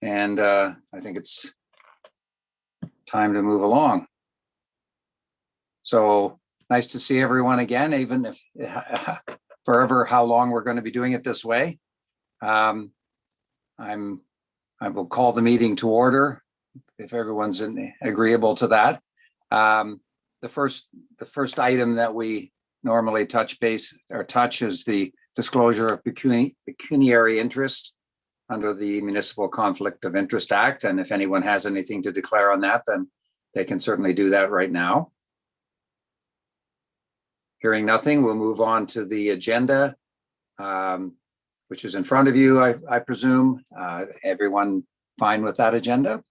and I think it's time to move along. So nice to see everyone again, even if forever how long we're going to be doing it this way. I will call the meeting to order if everyone's agreeable to that. The first item that we normally touch is the disclosure of pecuniary interest under the Municipal Conflict of Interest Act. And if anyone has anything to declare on that, then they can certainly do that right now. Hearing nothing, we'll move on to the agenda, which is in front of you, I presume. Everyone fine with that agenda?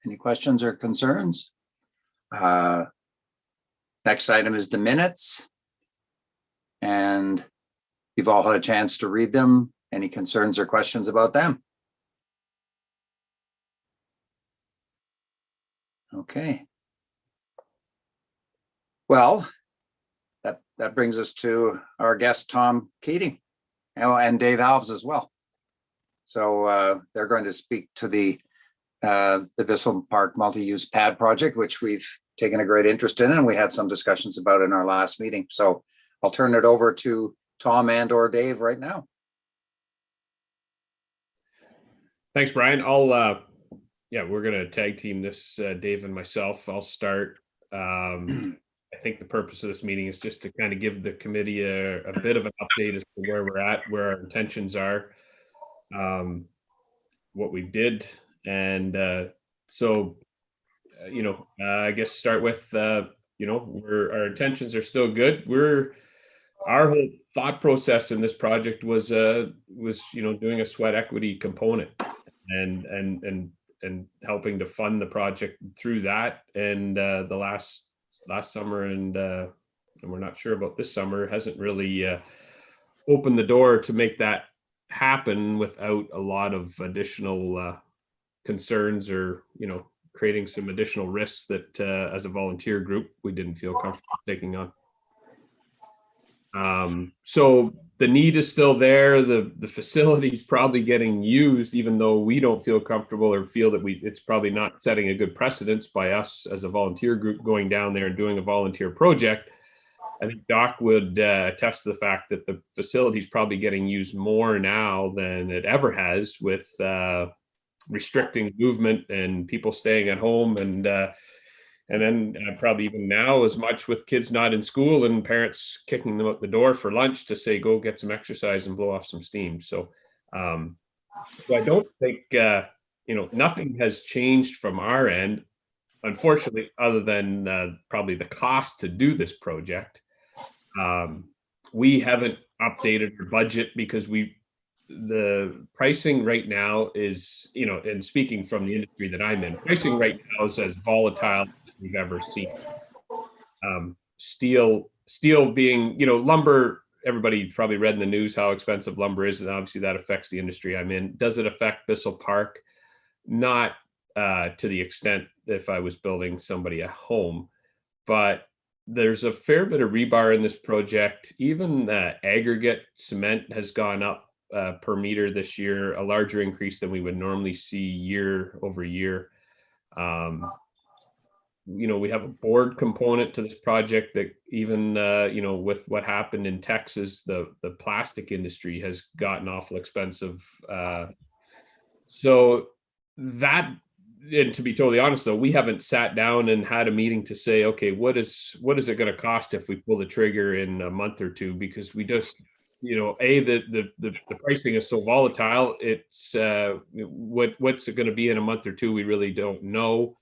Any questions or concerns? Next item is the minutes. And you've all had a chance to read them. Any concerns or questions about them? Okay. Well, that brings us to our guest, Tom Keating, and Dave Alves as well. So they're going to speak to the Bissell Park multi-use pad project, which we've taken a great interest in, and we had some discussions about in our last meeting. So I'll turn it over to Tom and or Dave right now. Thanks, Brian. Yeah, we're going to tag team this, Dave and myself. I'll start. I think the purpose of this meeting is just to kind of give the committee a bit of an update as to where we're at, where our intentions are, what we did. And I guess start with, our intentions are still good. Our whole thought process in this project was doing a sweat equity component and helping to fund the project through that. And the last summer and we're not sure about this summer hasn't really opened the door to make that happen without a lot of additional concerns or creating some additional risks that as a volunteer group we didn't feel comfortable taking on. So the need is still there. The facility is probably getting used, even though we don't feel comfortable or feel that it's probably not setting a good precedence by us as a volunteer group going down there and doing a volunteer project. I think Doc would attest to the fact that the facility is probably getting used more now than it ever has, with restricting movement and people staying at home, and then probably even now as much with kids not in school and parents kicking them out the door for lunch to say, go get some exercise and blow off some steam. So I don't think, nothing has changed from our end, unfortunately, other than probably the cost to do this project. We haven't updated our budget because the pricing right now is, and speaking from the industry that I'm in, pricing right now is as volatile as we've ever seen. Steel being, lumber, everybody probably read in the news how expensive lumber is, and obviously that affects the industry I'm in. Does it affect Bissell Park? Not to the extent if I was building somebody a home, but there's a fair bit of rebar in this project. Even aggregate cement has gone up per meter this year, a larger increase than we would normally see year over year. We have a board component to this project that even, with what happened in Texas, the plastic industry has gotten awful expensive. So that, and to be totally honest though, we haven't sat down and had a meeting to say, okay, what is it going to cost if we pull the trigger in a month or two? Because we just, the pricing is so volatile. It's what's it going to be in a month or two? We really don't know.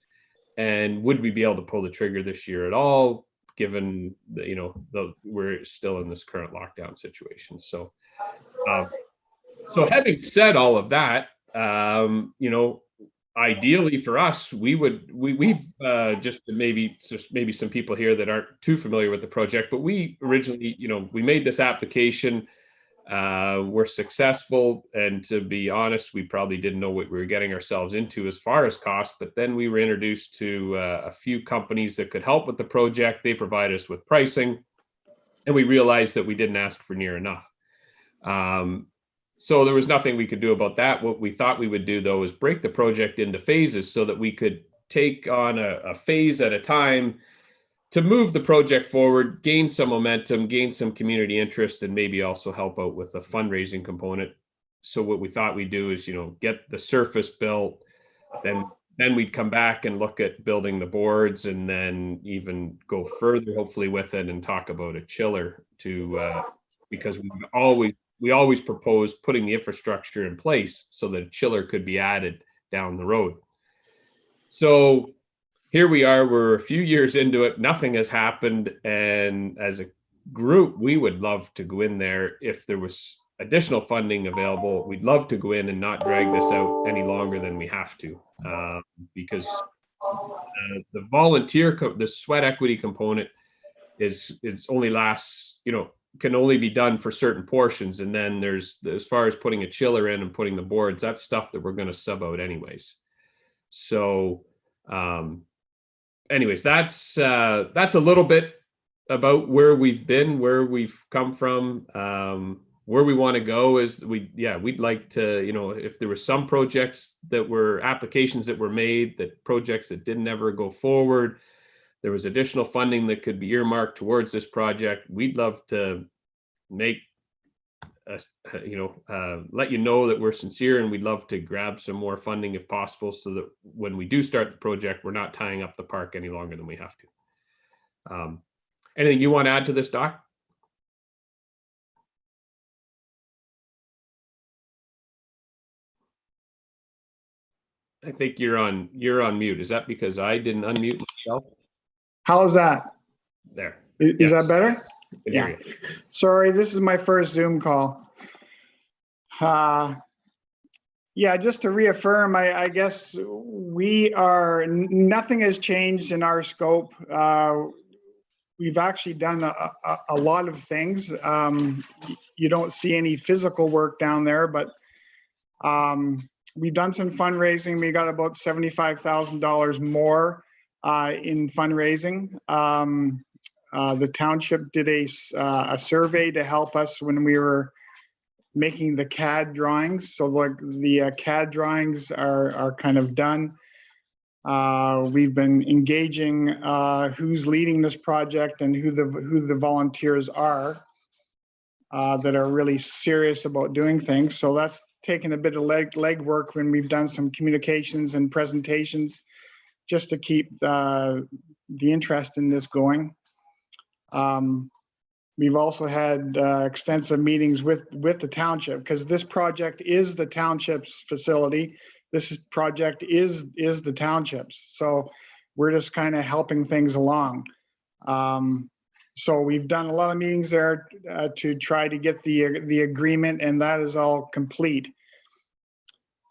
And would we be able to pull the trigger this year at all, given that, we're still in this current lockdown situation? So, having said all of that, ideally for us, we've just maybe some people here that aren't too familiar with the project, but we originally, we made this application, we're successful, and to be honest, we probably didn't know what we were getting ourselves into as far as cost, but then we were introduced to a few companies that could help with the project. They provide us with pricing, and we realized that we didn't ask for near enough. So there was nothing we could do about that. What we thought we would do, though, is break the project into phases so that we could take on a phase at a time to move the project forward, gain some momentum, gain some community interest, and maybe also help out with the fundraising component. So what we thought we'd do is, get the surface built, then we'd come back and look at building the boards, and then even go further, hopefully, with it and talk about a chiller because we always proposed putting the infrastructure in place so that a chiller could be added down the road. So here we are, we're a few years into it, nothing has happened. And as a group, we would love to go in there if there was additional funding available. We'd love to go in and not drag this out any longer than we have to, because the the sweat equity component is only lasts, can only be done for certain portions. And then there's, as far as putting a chiller in and putting the boards, that's stuff that we're going to sub out anyways. So, anyways, that's a little bit about where we've been, where we've come from. Where we want to go is we'd like to, if there were some projects that were applications that were made, that projects that didn't ever go forward, there was additional funding that could be earmarked towards this project. We'd love to make let you know that we're sincere, and we'd love to grab some more funding if possible, so that when we do start the project, we're not tying up the park any longer than we have to. Anything you want to add to this, Doc? I think you're on mute. Is that because I didn't unmute myself? How's that? There. Is that better? Yeah. Sorry, this is my first Zoom call. Yeah, just to reaffirm, I guess nothing has changed in our scope. We've actually done a lot of things. You don't see any physical work down there, but we've done some fundraising. We got about $75,000 more in fundraising. The township did a survey to help us when we were making the CAD drawings. So like the CAD drawings are kind of done. We've been engaging who's leading this project and who the volunteers are that are really serious about doing things. So that's taken a bit of legwork when we've done some communications and presentations just to keep the interest in this going. We've also had extensive meetings with the township, because this project is the township's facility. This project is the township's. So we're just kind of helping things along. So we've done a lot of meetings there to try to get the agreement, and that is all complete.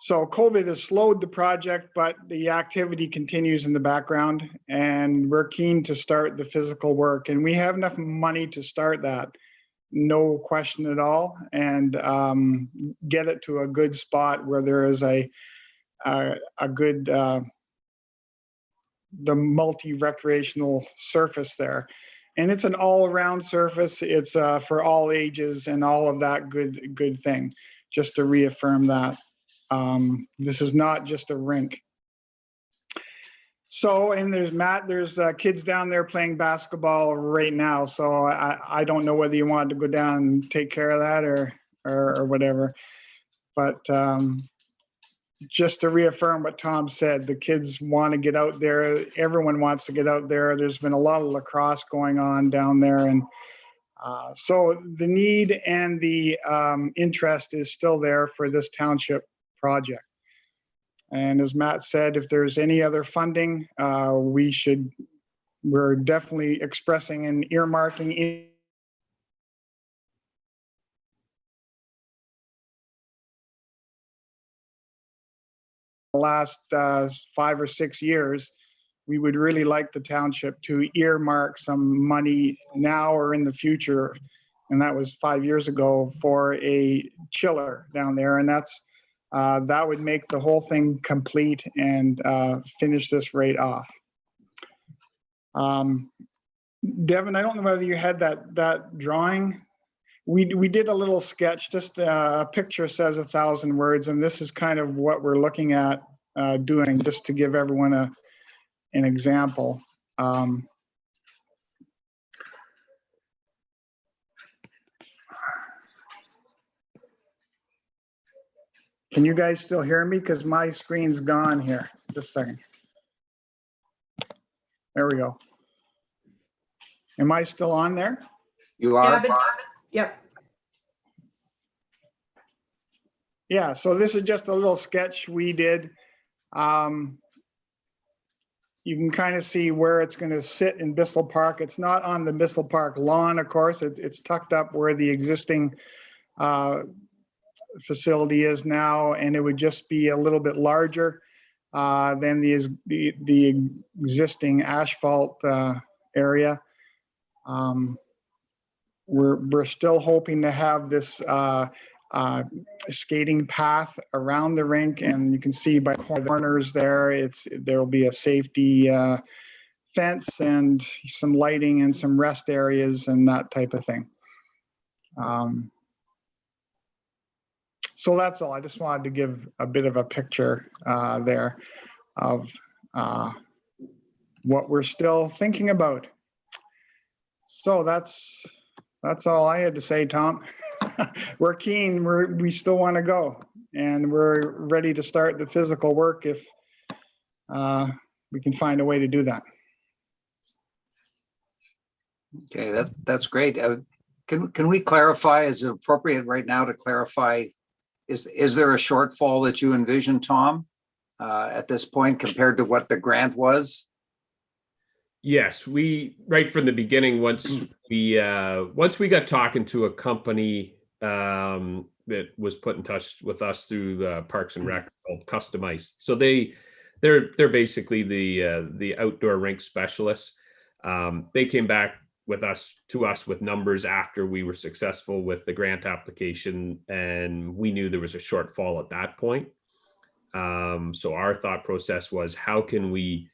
So COVID has slowed the project, but the activity continues in the background, and we're keen to start the physical work, and we have enough money to start that, no question at all, and get it to a good spot where there is a good the multi-recreational surface there. And it's an all-around surface. It's for all ages and all of that good thing, just to reaffirm that. This is not just a rink. So, and there's Matt, there's kids down there playing basketball right now. So I don't know whether you wanted to go down and take care of that or whatever. But just to reaffirm what Tom said, the kids want to get out there. Everyone wants to get out there. There's been a lot of lacrosse going on down there. And so the need and the interest is still there for this township project. And as Matt said, if there's any other funding, we're definitely expressing and earmarking in the last 5 or 6 years. We would really like the township to earmark some money now or in the future, and that was 5 years ago, for a chiller down there. And that's that would make the whole thing complete and finish this right off. Devin, I don't know whether you had that drawing. we did a little sketch, just a picture says 1,000 words, and this is kind of what we're looking at doing, just to give everyone an example. Can you guys still hear me? Because my screen's gone here. Just a second. There we go. Am I still on there? You are? Yep. Yeah, so this is just a little sketch we did. You can kind of see where it's going to sit in Bissell Park. It's not on the Bissell Park lawn, of course. It's tucked up where the existing facility is now, and it would just be a little bit larger than the existing asphalt area. We're still hoping to have this skating path around the rink, and you can see by the corners there, there will be a safety fence and some lighting and some rest areas and that type of thing. So that's all. I just wanted to give a bit of a picture there of what we're still thinking about. So that's all I had to say, Tom. We're keen. We still want to go, and we're ready to start the physical work if we can find a way to do that. Okay, that's great. Can we clarify? Is it appropriate right now to clarify? Is there a shortfall that you envision, Tom, at this point compared to what the grant was? Yes, we right from the beginning. Once we got talking to a company that was put in touch with us through the Parks and Rec called Customized. So they're basically the outdoor rink specialists. They came back to us with numbers after we were successful with the grant application, and we knew there was a shortfall at that point. So our thought process was, how can we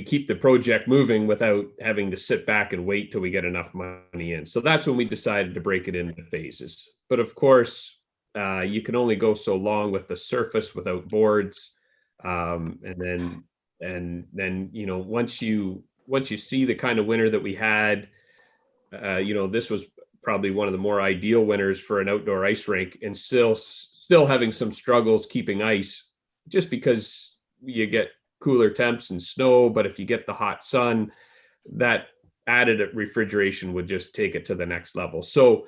keep the project moving without having to sit back and wait till we get enough money in? So that's when we decided to break it into phases. But of course, you can only go so long with the surface without boards. And then, you know, once you see the kind of winter that we had, you know, this was probably one of the more ideal winters for an outdoor ice rink, and still having some struggles keeping ice, just because you get cooler temps and snow. But if you get the hot sun, that added refrigeration would just take it to the next level. So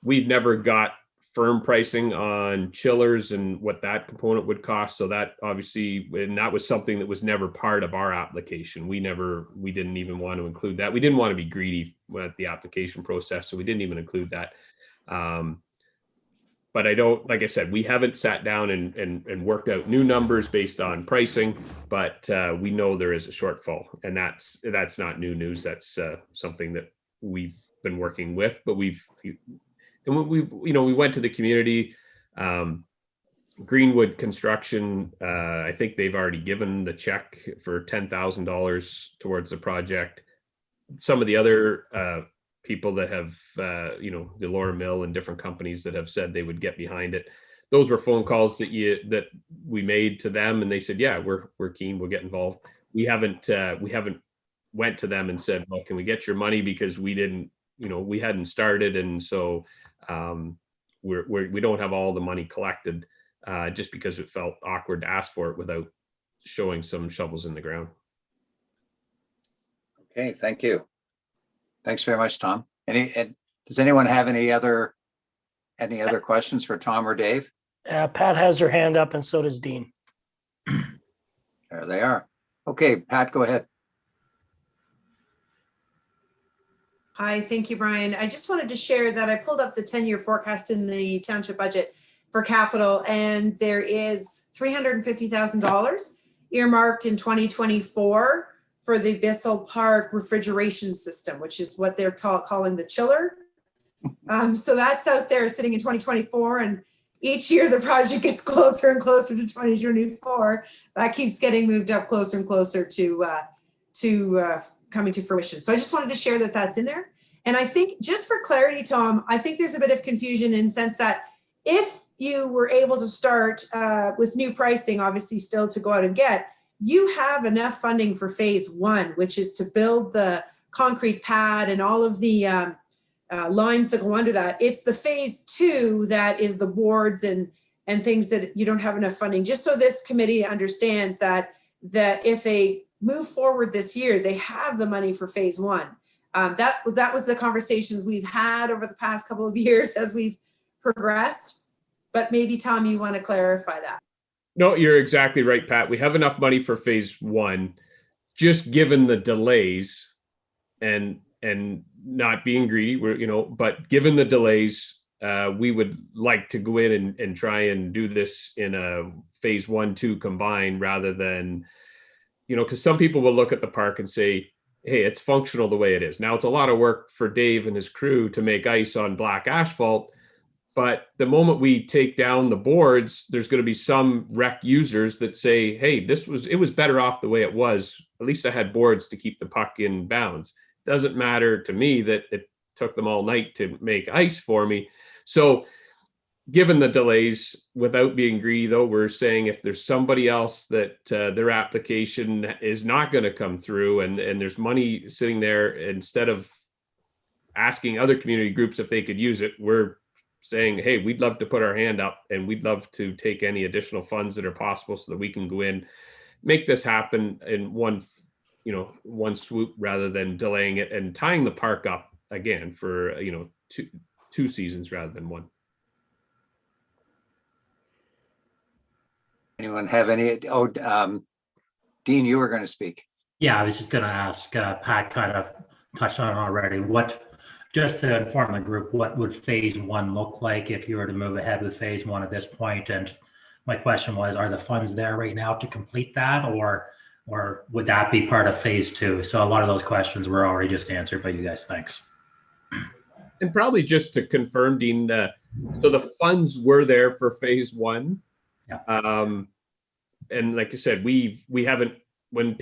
we've never got firm pricing on chillers and what that component would cost. So that obviously, and that was something that was never part of our application. We didn't even want to include that. We didn't want to be greedy with the application process, so we didn't even include that. But like I said, we haven't sat down and worked out new numbers based on pricing, but we know there is a shortfall, and that's not new news. That's something that we've been working with, but we went to the community. Greenwood Construction, I think they've already given the check for $10,000 towards the project. Some of the other people that have, the Elora Mill and different companies that have said they would get behind it. Those were phone calls that we made to them, and they said, yeah, we're keen, we'll get involved. We haven't went to them and said, well, can we get your money, because we hadn't started, and so we don't have all the money collected, just because it felt awkward to ask for it without showing some shovels in the ground. Okay, thank you. Thanks very much, Tom. Does anyone have any other questions for Tom or Dave? Pat has her hand up, and so does Dean. There they are. Okay, Pat, go ahead. Hi, thank you, Brian. I just wanted to share that I pulled up the 10-year forecast in the township budget for capital, and there is $350,000 earmarked in 2024 for the Bissell Park refrigeration system, which is what they're calling the chiller. So that's out there sitting in 2024, and each year the project gets closer and closer to 2024. That keeps getting moved up closer and closer to coming to fruition. So I just wanted to share that that's in there. And I think, just for clarity, Tom, I think there's a bit of confusion in the sense that if you were able to start with new pricing, obviously still to go out and get, you have enough funding for phase one, which is to build the concrete pad and all of the lines that go under that. It's the phase two that is the boards and things that you don't have enough funding. Just so this committee understands that if they move forward this year, they have the money for phase one. That was the conversations we've had over the past couple of years as we've progressed. But maybe, Tom, you want to clarify that. No, you're exactly right, Pat. We have enough money for phase one, just given the delays and not being greedy, but given the delays, we would like to go in and try and do this in a phase 1-2 combined rather than, because some people will look at the park and say, hey, it's functional the way it is. Now, it's a lot of work for Dave and his crew to make ice on black asphalt, but the moment we take down the boards, there's going to be some rec users that say, hey, it was better off the way it was. At least I had boards to keep the puck in bounds. Doesn't matter to me that it took them all night to make ice for me. So given the delays, without being greedy, though, we're saying if there's somebody else that their application is not going to come through and there's money sitting there, instead of asking other community groups if they could use it, we're saying, hey, we'd love to put our hand up and we'd love to take any additional funds that are possible so that we can go in, make this happen in one swoop rather than delaying it and tying the park up again for, two seasons rather than one. Anyone have any? Dean, you were going to speak. Yeah, I was just going to ask, Pat kind of touched on it already. Just to inform the group, what would phase one look like if you were to move ahead with phase one at this point? And my question was, are the funds there right now to complete that, or would that be part of phase two? So a lot of those questions were already just answered by you guys. Thanks. And probably just to confirm, Dean, so the funds were there for phase one. Yeah. And like I said, we haven't, when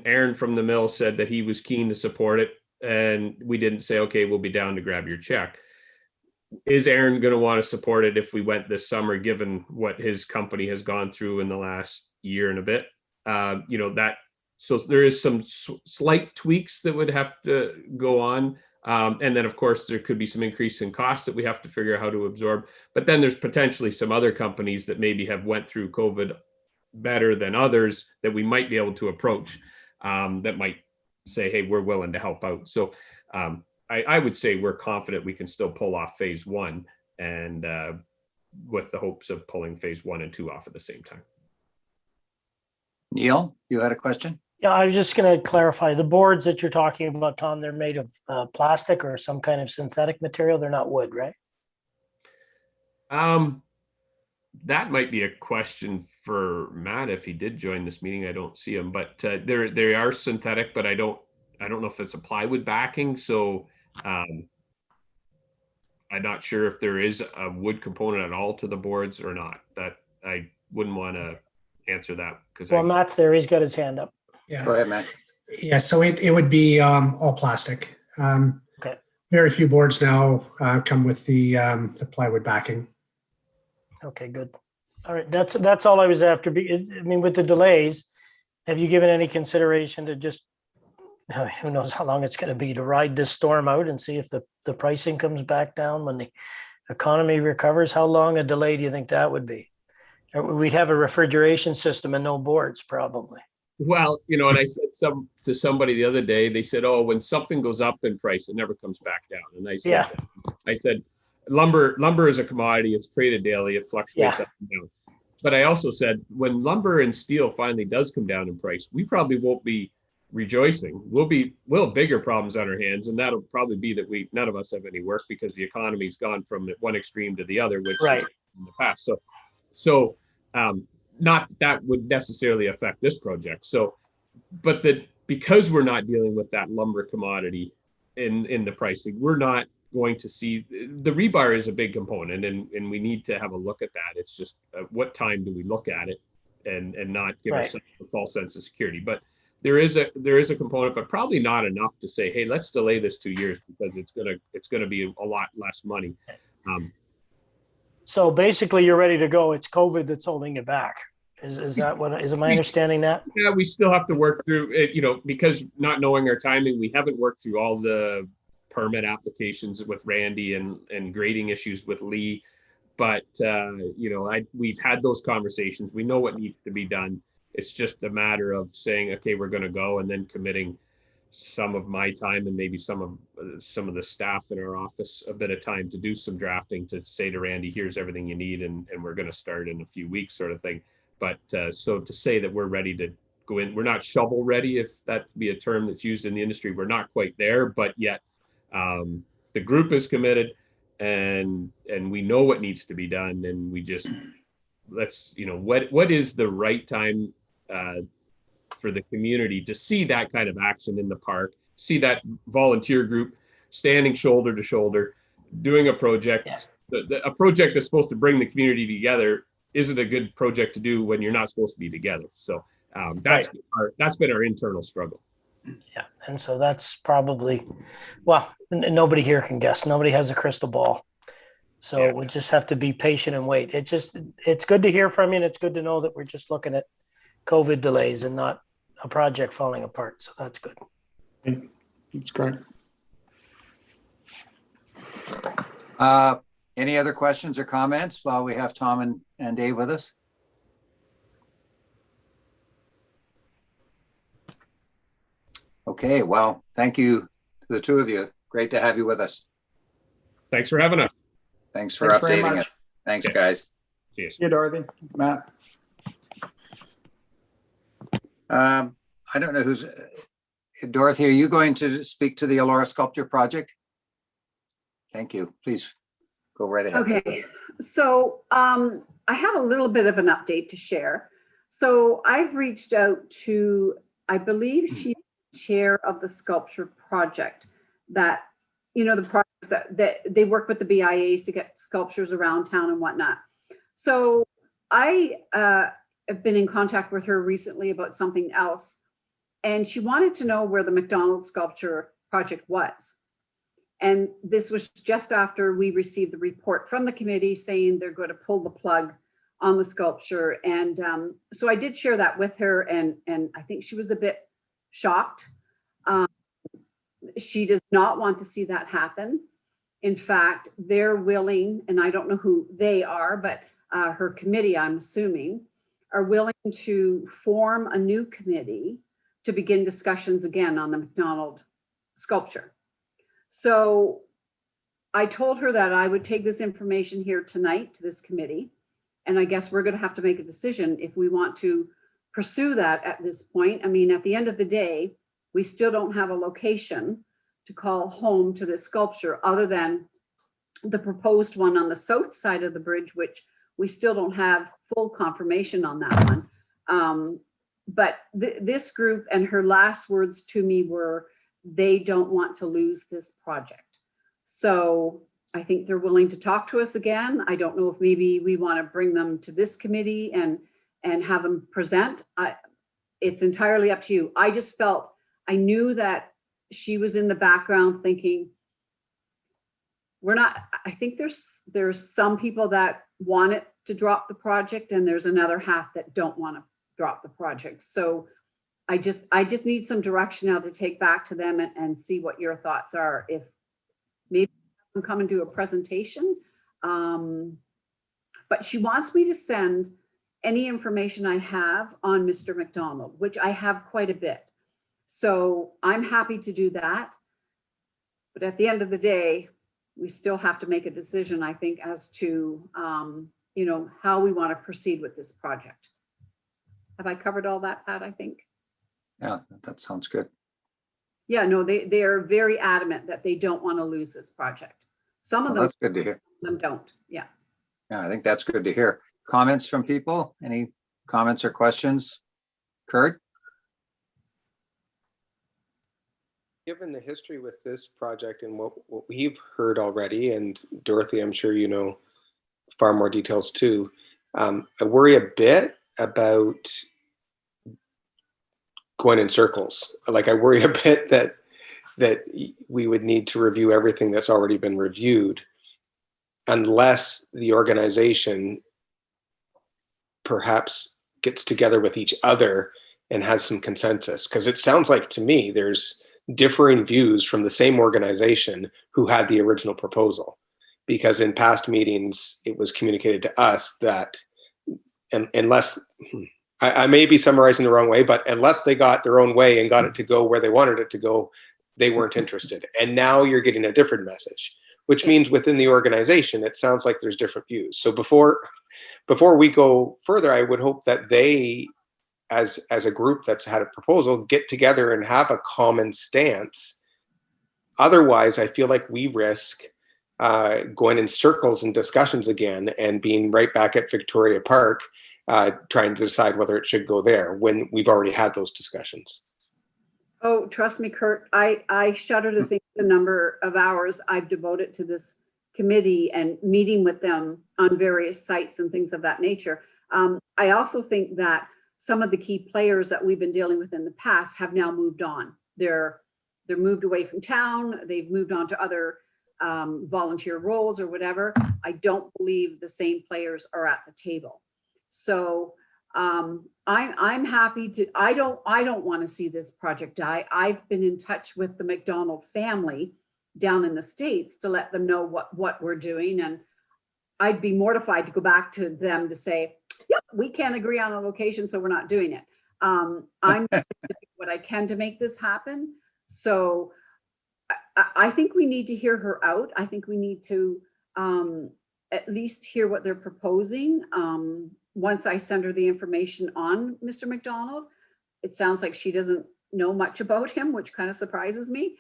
Aaron from the mill said that he was keen to support it, and we didn't say, okay, we'll be down to grab your check. Is Aaron going to want to support it if we went this summer, given what his company has gone through in the last year and a bit? So there is some slight tweaks that would have to go on. And then, of course, there could be some increase in costs that we have to figure out how to absorb. But then there's potentially some other companies that maybe have went through COVID better than others that we might be able to approach that might say, hey, we're willing to help out. So I would say we're confident we can still pull off phase one, and with the hopes of pulling phase 1 and 2 off at the same time. Neil, you had a question? Yeah, I was just going to clarify the boards that you're talking about, Tom. They're made of plastic or some kind of synthetic material. They're not wood, right? That might be a question for Matt if he did join this meeting. I don't see him, but they are synthetic, but I don't know if it's a plywood backing. So I'm not sure if there is a wood component at all to the boards or not. That I wouldn't want to answer that because Matt's there. He's got his hand up. Yeah. Go ahead, Matt. Yeah, so it would be all plastic. Okay. Very few boards now come with the plywood backing. Okay, good. All right, that's all I was after. I mean, with the delays, have you given any consideration to just, who knows how long it's going to be, to ride this storm out and see if the pricing comes back down when the economy recovers? How long a delay do you think that would be? We'd have a refrigeration system and no boards probably. Well, and I said to somebody the other day, they said, oh, when something goes up in price, it never comes back down. And I said, lumber is a commodity. It's traded daily. It fluctuates up and down. But I also said, when lumber and steel finally does come down in price, we probably won't be rejoicing. We'll have bigger problems on our hands. And that'll probably be that none of us have any work because the economy's gone from one extreme to the other, which is in the past. So not that would necessarily affect this project. So, but because we're not dealing with that lumber commodity in the pricing, we're not going to see the rebar is a big component, and we need to have a look at that. It's just what time do we look at it and not give ourselves a false sense of security. But there is a component, but probably not enough to say, hey, let's delay this 2 years because it's gonna be a lot less money. So basically you're ready to go. It's COVID that's holding it back. Is that what, is my understanding that? Yeah, we still have to work through it, because not knowing our timing, we haven't worked through all the permit applications with Randy and grading issues with Lee. But, we've had those conversations. We know what needs to be done. It's just a matter of saying, okay, we're going to go, and then committing some of my time and maybe some of the staff in our office a bit of time to do some drafting, to say to Randy, here's everything you need, and we're going to start in a few weeks, sort of thing. But so to say that we're ready to go in, we're not shovel ready, if that be a term that's used in the industry. We're not quite there, but yet the group is committed, and we know what needs to be done, and we just what is the right time for the community to see that kind of action in the park, see that volunteer group standing shoulder to shoulder, doing a project. Yeah. A project that's supposed to bring the community together isn't a good project to do when you're not supposed to be together. So that's been our internal struggle. Yeah, and so that's probably, well, nobody here can guess. Nobody has a crystal ball. So yeah. We just have to be patient and wait. It's good to hear from you, and it's good to know that we're just looking at COVID delays and not a project falling apart. So that's good. That's great. Any other questions or comments while we have Tom and Dave with us? Okay, well, thank you to the two of you. Great to have you with us. Thanks for having us. Thanks for updating it. Thanks, guys. Cheers. Yeah, Dorothy, Matt. I don't know who's, Dorothy, are you going to speak to the Elora Sculpture Project? Thank you. Please go right ahead. Okay, so I have a little bit of an update to share. So I've reached out to, I believe she's chair of the sculpture project that, the projects that they work with the BIAs to get sculptures around town and whatnot. So I have been in contact with her recently about something else, and she wanted to know where the MacDonald Sculpture Project was. And this was just after we received the report from the committee saying they're going to pull the plug on the sculpture. And so I did share that with her, and I think she was a bit shocked. She does not want to see that happen. In fact, they're willing, and I don't know who they are, but her committee, I'm assuming, are willing to form a new committee to begin discussions again on the MacDonald sculpture. So I told her that I would take this information here tonight to this committee, and I guess we're going to have to make a decision if we want to pursue that at this point. I mean, at the end of the day, we still don't have a location to call home to this sculpture other than the proposed one on the south side of the bridge, which we still don't have full confirmation on that one. But this group, and her last words to me were, they don't want to lose this project. So I think they're willing to talk to us again. I don't know if maybe we want to bring them to this committee and have them present. It's entirely up to you. I just felt, I knew that she was in the background thinking, we're not, I think there's some people that want it to drop the project, and there's another half that don't want to drop the project. So I just need some direction now to take back to them and see what your thoughts are. If maybe come and do a presentation. But she wants me to send any information I have on Mr. MacDonald, which I have quite a bit. So I'm happy to do that. But at the end of the day, we still have to make a decision, I think, as to, how we want to proceed with this project. Have I covered all that, Pat, I think? Yeah, that sounds good. Yeah, no, they are very adamant that they don't want to lose this project. Some of them, that's good to hear. Some don't. Yeah. Yeah, I think that's good to hear. Comments from people? Any comments or questions? Kurt? Given the history with this project and what we've heard already, and Dorothy, I'm sure you know far more details too, I worry a bit about going in circles. Like, I worry a bit that we would need to review everything that's already been reviewed unless the organization perhaps gets together with each other and has some consensus. Because it sounds like to me there's differing views from the same organization who had the original proposal. Because in past meetings, it was communicated to us that unless, I may be summarizing the wrong way, but unless they got their own way and got it to go where they wanted it to go, they weren't interested. And now you're getting a different message, which means within the organization, it sounds like there's different views. So before we go further, I would hope that they, as a group that's had a proposal, get together and have a common stance. Otherwise, I feel like we risk going in circles and discussions again and being right back at Victoria Park, trying to decide whether it should go there when we've already had those discussions. Oh, trust me, Kurt, I shudder to think the number of hours I've devoted to this committee and meeting with them on various sites and things of that nature. I also think that some of the key players that we've been dealing with in the past have now moved on. They're moved away from town. They've moved on to other volunteer roles or whatever. I don't believe the same players are at the table. So I'm happy to, I don't want to see this project die. I've been in touch with the MacDonald family down in the States to let them know what we're doing. And I'd be mortified to go back to them to say, yep, we can't agree on a location, so we're not doing it. I'm doing what I can to make this happen. So I think we need to hear her out. I think we need to at least hear what they're proposing. Once I send her the information on Mr. MacDonald, it sounds like she doesn't know much about him, which kind of surprises me.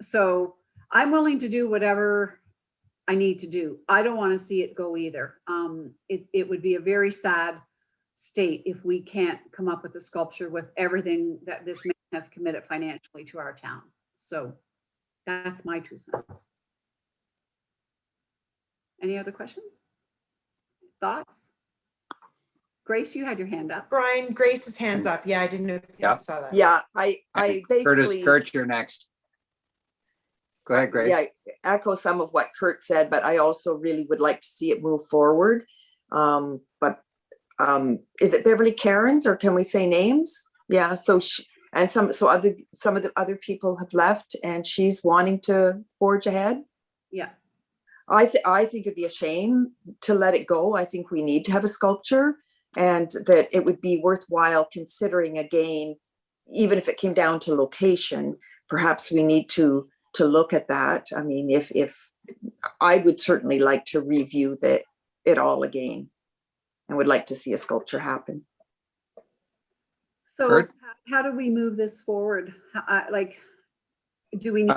So I'm willing to do whatever I need to do. I don't want to see it go either. It would be a very sad state if we can't come up with a sculpture with everything that this man has committed financially to our town. So that's my 2 cents. Any other questions? Thoughts? Grace, you had your hand up. Brian, Grace's hands up. Yeah, I didn't know if you Yeah. saw that. Yeah, I basically. Kurt, you're next. Go ahead, Grace. Yeah, echo some of what Kurt said, but I also really would like to see it move forward. But is it Beverly Cairns, or can we say names? Yeah, so some of the other people have left and she's wanting to forge ahead. Yeah. I think it'd be a shame to let it go. I think we need to have a sculpture, and that it would be worthwhile considering again, even if it came down to location, perhaps we need to look at that. I mean, if I would certainly like to review it all again and would like to see a sculpture happen. So Kurt? how do we move this forward? Like, do we need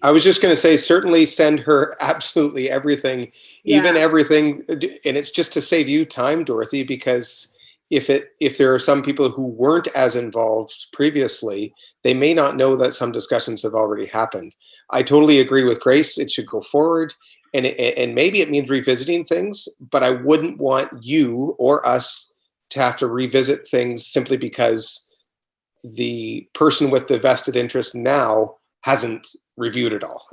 I was just going to say, certainly send her absolutely everything, even everything. And it's just to save you time, Dorothy, because if there are some people who weren't as involved previously, they may not know that some discussions have already happened. I totally agree with Grace. It should go forward, and maybe it means revisiting things, but I wouldn't want you or us to have to revisit things simply because the person with the vested interest now hasn't reviewed it all.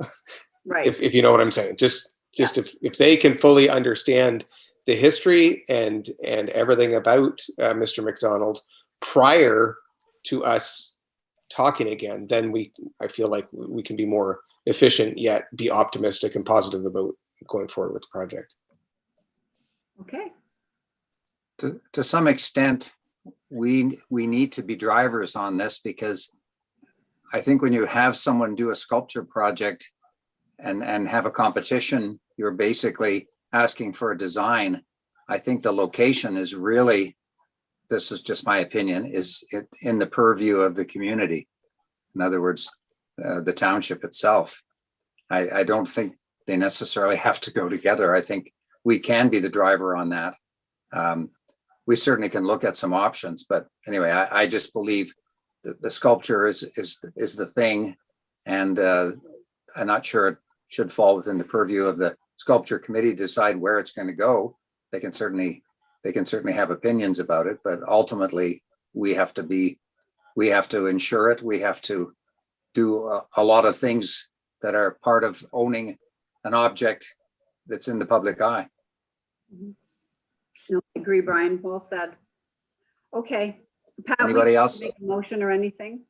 right? If you know what I'm saying, just if they can fully understand the history and everything about Mr. MacDonald prior to us talking again, then I feel like we can be more efficient, yet be optimistic and positive about going forward with the project. Okay. To some extent, we need to be drivers on this, because I think when you have someone do a sculpture project and have a competition, you're basically asking for a design. I think the location is really, this is just my opinion, is in the purview of the community. In other words, the township itself. I don't think they necessarily have to go together. I think we can be the driver on that. We certainly can look at some options, but anyway, I just believe the sculpture is the thing, and I'm not sure it should fall within the purview of the sculpture committee to decide where it's going to go. They can certainly have opinions about it, but ultimately we have to be We have to insure it. We have to do a lot of things that are part of owning an object that's in the public eye. No, I agree, Brian. Well said. Okay. Pat, we Anybody can else? make a motion or anything?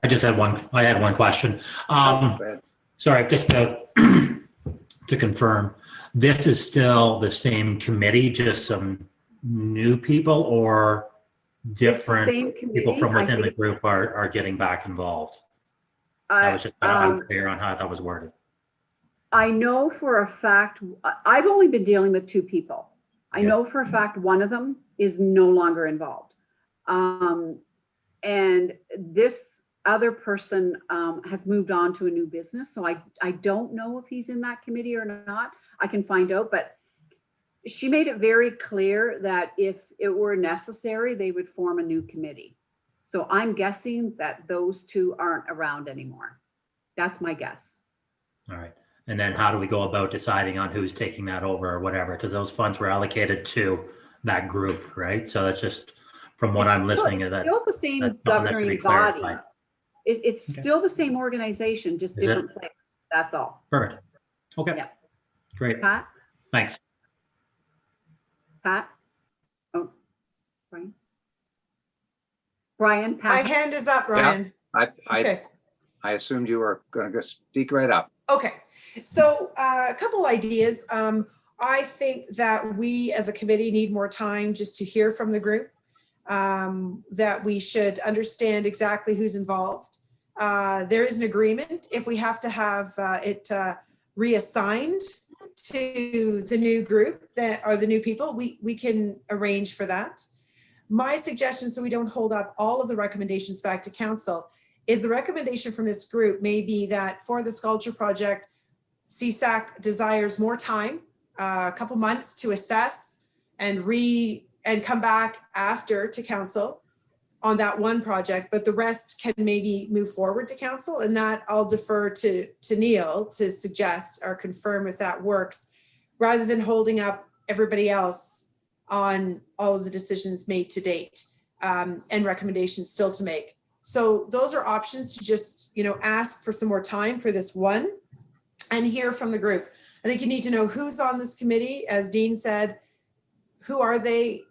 I had one question. Go ahead. Sorry, just to confirm, this is still the same committee, just some new people, or different Same people committee, from I within the think. group are getting back involved? I was just unclear on how that was worded. I know for a fact, I've only been dealing with 2 people. I Yeah. know for a fact one of them is no longer involved. And this other person has moved on to a new business. So I don't know if he's in that committee or not. I can find out, but she made it very clear that if it were necessary, they would form a new committee. So I'm guessing that those 2 aren't around anymore. That's my guess. All right. And then how do we go about deciding on who's taking that over or whatever? Because those funds were allocated to that group, right? So that's just from what I'm listening to that. It's still the same that's something that should be governing body. clarified. It's Okay. still the same organization, just Is it? different players. That's all. Perfect. Okay. Yeah. Great. Pat? Thanks. Pat? Oh, Brian? Brian, My Pat? hand is up, Ryan. Okay. I assumed you were going to speak right up. Okay, so a couple ideas. I think that we as a committee need more time just to hear from the group, that we should understand exactly who's involved. There is an agreement if we have to have it reassigned to the new group that are the new people, we can arrange for that. My suggestion, so we don't hold up all of the recommendations back to council, is the recommendation from this group may be that for the sculpture project, CSAC desires more time, a couple months to assess and come back after to council on that one project, but the rest can maybe move forward to council, and that I'll defer to Neil to suggest or confirm if that works, rather than holding up everybody else on all of the decisions made to date and recommendations still to make. So those are options to just, ask for some more time for this one and hear from the group. I think you need to know who's on this committee. As Dean said, who are they?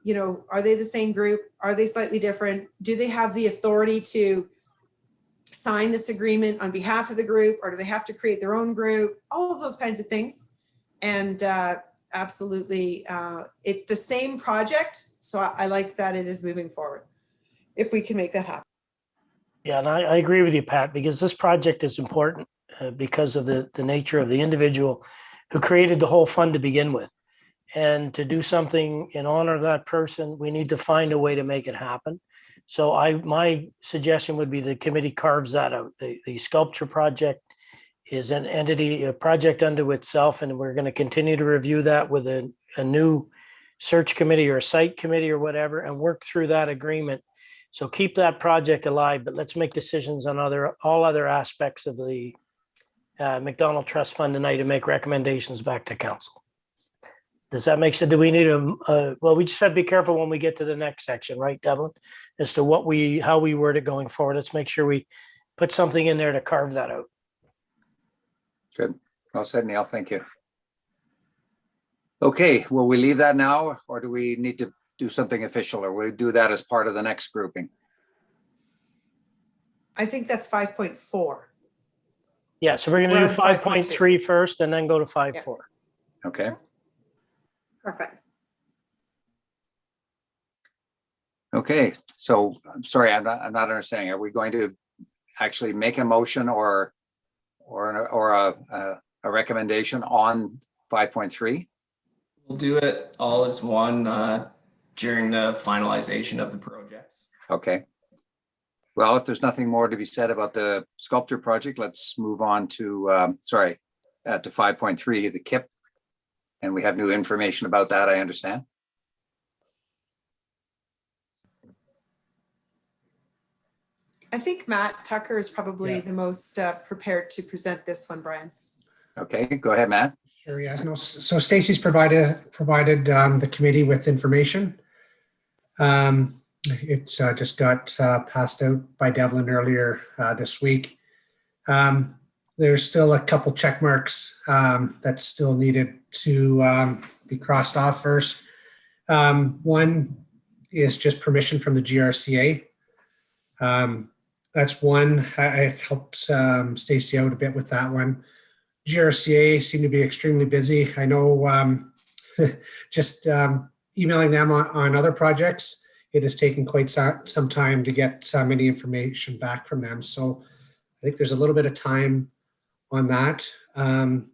Are they the same group? Are they slightly different? Do they have the authority to sign this agreement on behalf of the group, or do they have to create their own group? All of those kinds of things. And absolutely, it's the same project. So I like that it is moving forward, if we can make that happen. Yeah, and I agree with you, Pat, because this project is important because of the nature of the individual who created the whole fund to begin with. And to do something in honor of that person, we need to find a way to make it happen. So my suggestion would be the committee carves that out. The sculpture project is an entity, a project unto itself, and we're going to continue to review that with a new search committee or a site committee or whatever, and work through that agreement. So keep that project alive, but let's make decisions on all other aspects of the MacDonald Trust Fund tonight and make recommendations back to council. Does that make sense? Do we need well, we just have to be careful when we get to the next section, right, Devlin? As to how we word it going forward. Let's make sure we put something in there to carve that out. Good. Well said, Neil. Thank you. Okay, will we leave that now, or do we need to do something official, or will we do that as part of the next grouping? I think that's 5.4. Yeah, so we're going to do 5.3 first and then go to 5.4. Okay. Perfect. Okay, so I'm sorry, I'm not understanding. Are we going to actually make a motion or a recommendation on 5.3? We'll do it all as one during the finalization of the projects. Okay. Well, if there's nothing more to be said about the sculpture project, let's move on to, to 5.3, the KIPP. And we have new information about that, I understand. I think Matt Tucker is probably the most prepared to present this one, Brian. Okay, go ahead, Matt. Sure, yes. No, so Stacy's provided the committee with information. It just got passed out by Devlin earlier this week. There's still a couple check marks that still needed to be crossed off first. One is just permission from the GRCA. That's one. I've helped Stacy out a bit with that one. GRCA seem to be extremely busy. I know just emailing them on other projects, it has taken quite some time to get any information back from them. So I think there's a little bit of time on that. And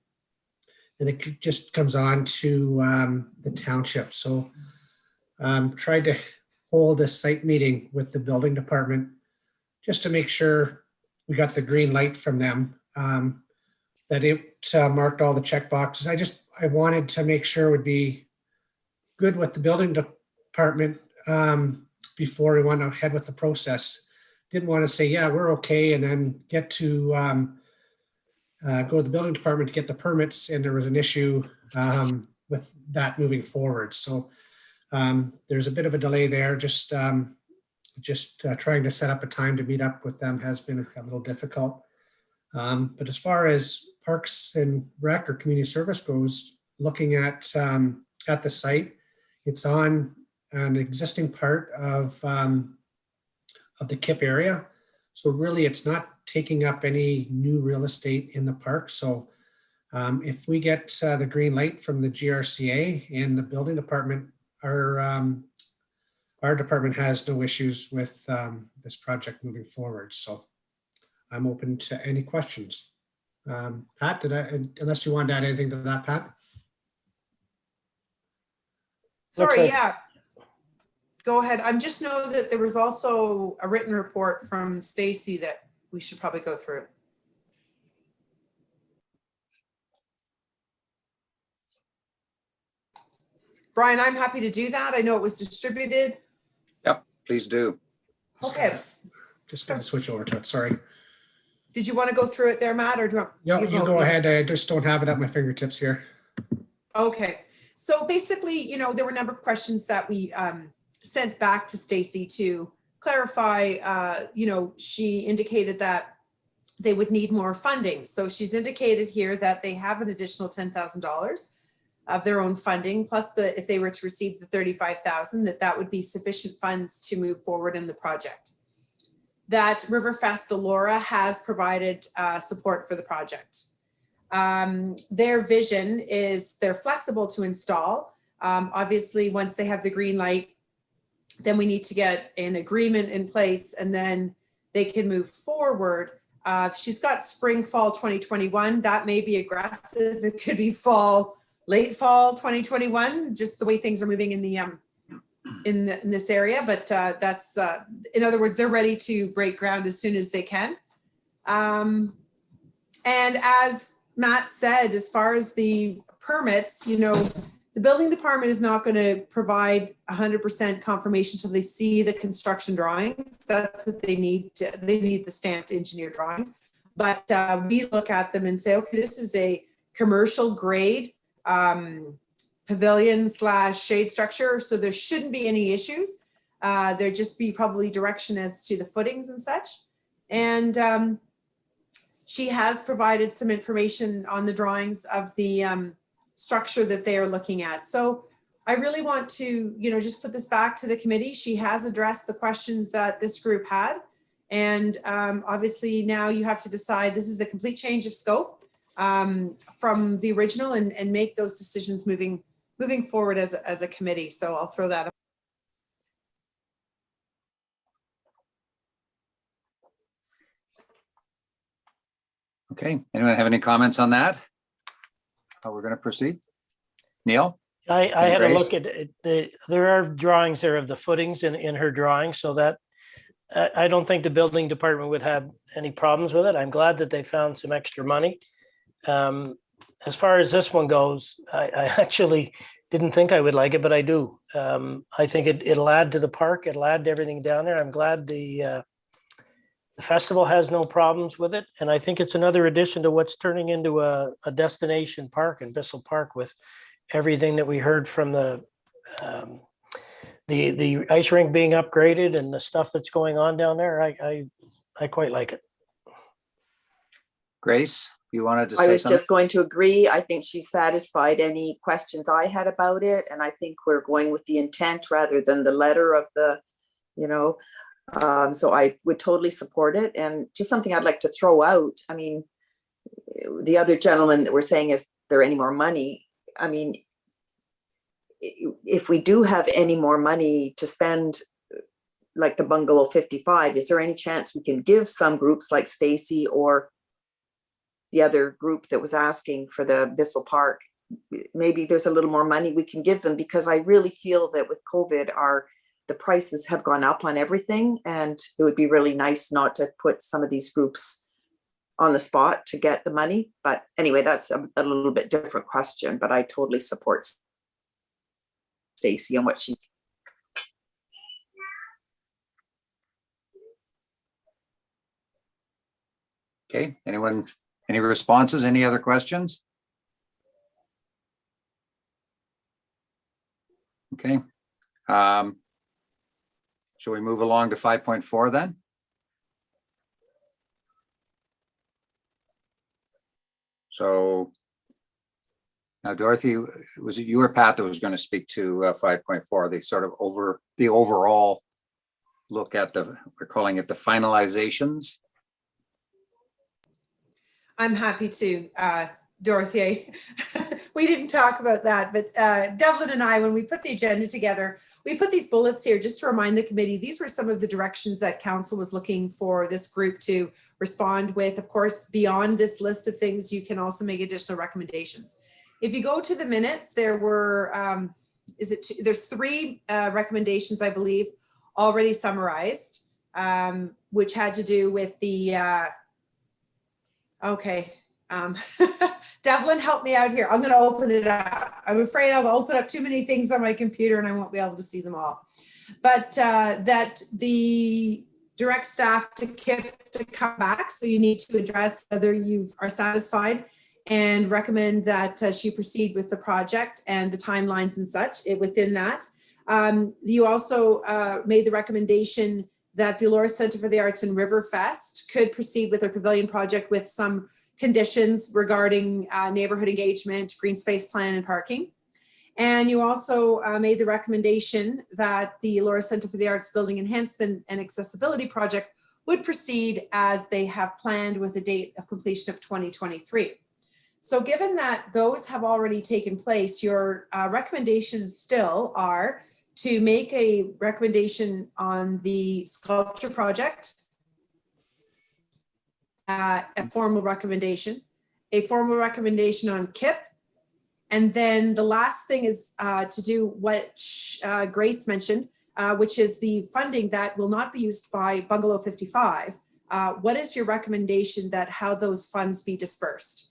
it just comes on to the township. So tried to hold a site meeting with the building department just to make sure we got the green light from them, that it marked all the check boxes. I wanted to make sure it would be good with the building department before we went ahead with the process. Didn't want to say, yeah, we're okay, and then get to go to the building department to get the permits, and there was an issue with that moving forward. So there's a bit of a delay there. Just trying to set up a time to meet up with them has been a little difficult. But as far as Parks and Rec or community service goes, looking at the site, it's on an existing part of the KIPP area. So really it's not taking up any new real estate in the park. So if we get the green light from the GRCA and the building department, our department has no issues with this project moving forward. So I'm open to any questions. Pat, unless you wanted to add anything to that, Pat? Sorry, yeah. Go ahead. I just know that there was also a written report from Stacy that we should probably go through. Brian, I'm happy to do that. I know it was distributed. Yep, please do. Okay. Just got to switch over to it. Sorry. Did you want to go through it there, Matt, or do you go ahead. I just don't have it at my fingertips here. Okay. So basically, there were a number of questions that we sent back to Stacy to clarify. She indicated that they would need more funding. So she's indicated here that they have an additional $10,000 of their own funding, plus if they were to receive the $35,000, that would be sufficient funds to move forward in the project. That Riverfest Elora has provided support for the project. Their vision is they're flexible to install. Obviously, once they have the green light, then we need to get an agreement in place, and then they can move forward. She's got spring, fall 2021. That may be aggressive. It could be late fall 2021, just the way things are moving in the in this area. But that's, in other words, they're ready to break ground as soon as they can. And as Matt said, as far as the permits, the building department is not going to provide 100% confirmation until they see the construction drawings. That's what they need. They need the stamped engineer drawings. But we look at them and say, okay, this is a commercial grade pavilion / shade structure. So there shouldn't be any issues. There'd just be probably direction as to the footings and such. And she has provided some information on the drawings of the structure that they are looking at. So I really want to, just put this back to the committee. She has addressed the questions that this group had. And obviously now you have to decide, this is a complete change of scope from the original, and make those decisions moving forward as a committee. So I'll throw that up. Okay, anyone have any comments on that? How we're going to proceed? Neil? I had a Grace? look at it. There are drawings there of the footings in her drawing, so that I don't think the building department would have any problems with it. I'm glad that they found some extra money. As far as this one goes, I actually didn't think I would like it, but I do. I think it'll add to the park. It'll add to everything down there. I'm glad the festival has no problems with it. And I think it's another addition to what's turning into a destination park in Bissell Park, with everything that we heard from the the ice rink being upgraded and the stuff that's going on down there, I quite like it. Grace, you wanted to I say was something? just going to agree. I think she satisfied any questions I had about it. And I think we're going with the intent rather than the letter of the, so I would totally support it. And just something I'd like to throw out. I mean, the other gentleman that we're saying, is there any more money? I mean, if we do have any more money to spend, like the bungalow 55, is there any chance we can give some groups like Stacy or the other group that was asking for the Bissell Park, maybe there's a little more money we can give them? Because I really feel that with COVID, the prices have gone up on everything, and it would be really nice not to put some of these groups on the spot to get the money. But anyway, that's a little bit different question, but I totally support Stacy on what she's. Okay, anyone, any responses, any other questions? Okay. Shall we move along to 5.4 then? So now, Dorothy, was it you or Pat that was going to speak to 5.4, the sort of the overall look at we're calling it the finalizations? I'm happy to, Dorothy. We didn't talk about that, but Devlin and I, when we put the agenda together, we put these bullets here just to remind the committee, these were some of the directions that council was looking for this group to respond with. Of course, beyond this list of things, you can also make additional recommendations. If you go to the minutes, there were, there's 3 recommendations, I believe, already summarized, which had to do with the, okay. Devlin, help me out here. I'm going to open it up. I'm afraid I'll open up too many things on my computer and I won't be able to see them all. But that the direct staff to KIPP to come back. So you need to address whether you are satisfied and recommend that she proceed with the project and the timelines and such within that. You also made the recommendation that the Elora Centre for the Arts and Riverfest could proceed with their pavilion project with some conditions regarding neighborhood engagement, green space plan, and parking. And you also made the recommendation that the Elora Centre for the Arts Building Enhancement and Accessibility Project would proceed as they have planned with a date of completion of 2023. So given that those have already taken place, your recommendations still are to make a recommendation on the sculpture project, a formal recommendation on KIPP, and then the last thing is to do what Grace mentioned, which is the funding that will not be used by Bungalow 55. What is your recommendation that how those funds be dispersed?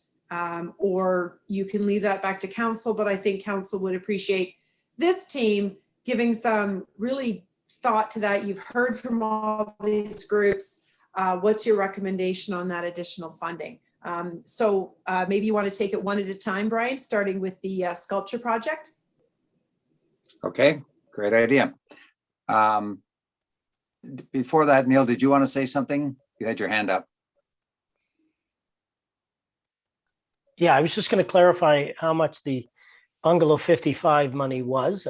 Or you can leave that back to council, but I think council would appreciate this team giving some really thought to that. You've heard from all these groups. What's your recommendation on that additional funding? So maybe you want to take it one at a time, Brian, starting with the sculpture project. Okay, great idea. Before that, Neil, did you want to say something? You had your hand up. Yeah, I was just going to clarify how much the Bungalow 55 money was.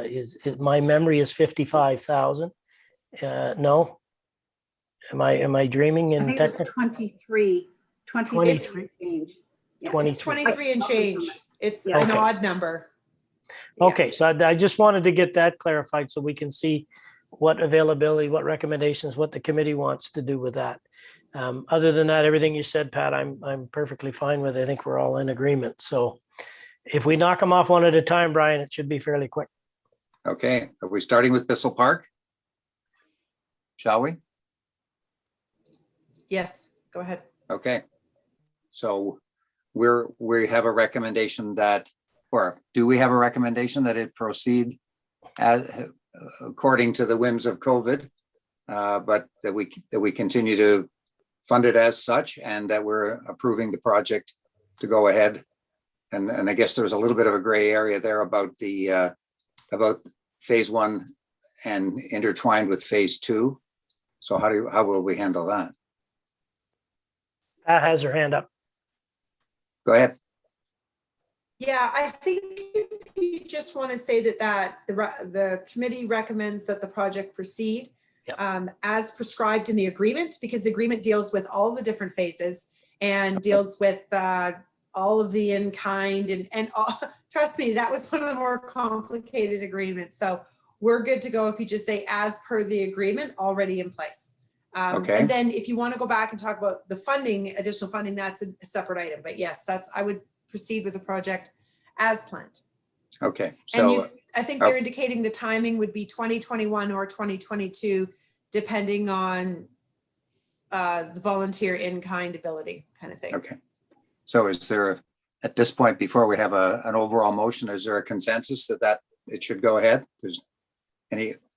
My memory is 55,000. No, am I dreaming? I In think it was 23 change. Yeah. 23. It's 23 and change. It's Yeah. an Okay. odd number. Yeah. Okay, so I just wanted to get that clarified so we can see what availability, what recommendations, what the committee wants to do with that. Other than that, everything you said, Pat, I'm perfectly fine with. I think we're all in agreement. So if we knock them off one at a time, Brian, it should be fairly quick. Okay, are we starting with Bissell Park? Shall we? Yes, go ahead. Okay. So we have a recommendation that, or do we have a recommendation that it proceed as according to the whims of COVID, but that we continue to fund it as such, and that we're approving the project to go ahead? And I guess there's a little bit of a gray area there about the about phase 1 and intertwined with phase 2. So how will we handle that? Pat has her hand up. Go ahead. Yeah, I think if you just want to say that the committee recommends that the project proceed as prescribed in the agreement, because the agreement deals with all the different phases and deals with all of the in-kind and all, trust me, that was one of the more complicated agreements. So we're good to go if you just say as per the agreement already in place. Okay. And then if you want to go back and talk about the funding, additional funding, that's a separate item. But yes, I would proceed with the project as planned. Okay. And I think they're indicating the timing would be 2021 or 2022, depending on the volunteer in-kind ability kind of thing. Okay. So is there, at this point, before we have an overall motion, is there a consensus that it should go ahead?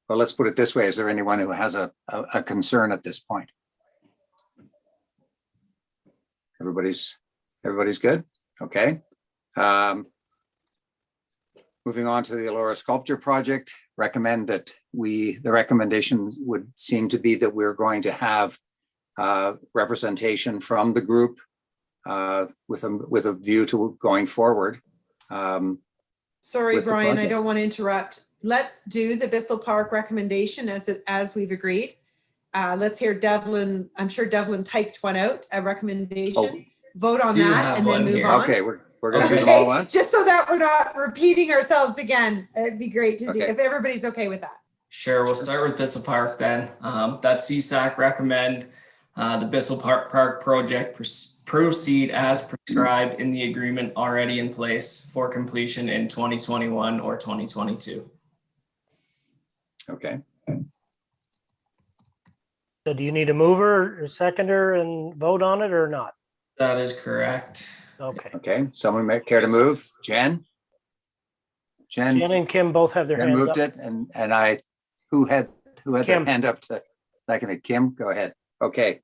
Well, let's put it this way. Is there anyone who has a concern at this point? Everybody's good? Okay. Moving on to the Elora Sculpture Project, the recommendation would seem to be that we're going to have representation from the group with a view to going forward. Sorry, Brian, I don't want to interrupt. Let's do the Bissell Park recommendation as we've agreed. Let's hear Devlin. I'm sure Devlin typed one out, a recommendation. Vote on that and then move on. Okay, we're going to do them all at once. Just so that we're not repeating ourselves again. It'd be great to do if everybody's okay with that. Sure, we'll start with Bissell Park then. That CSAC recommend the Bissell Park project proceed as prescribed in the agreement already in place for completion in 2021 or 2022. Okay. So do you need a mover or seconder and vote on it or not? That is correct. Okay. Okay, someone may care to move? Jen And Kim both have their hands moved up. it, and who had their Kim. hand up to second it? Kim, go ahead. Okay.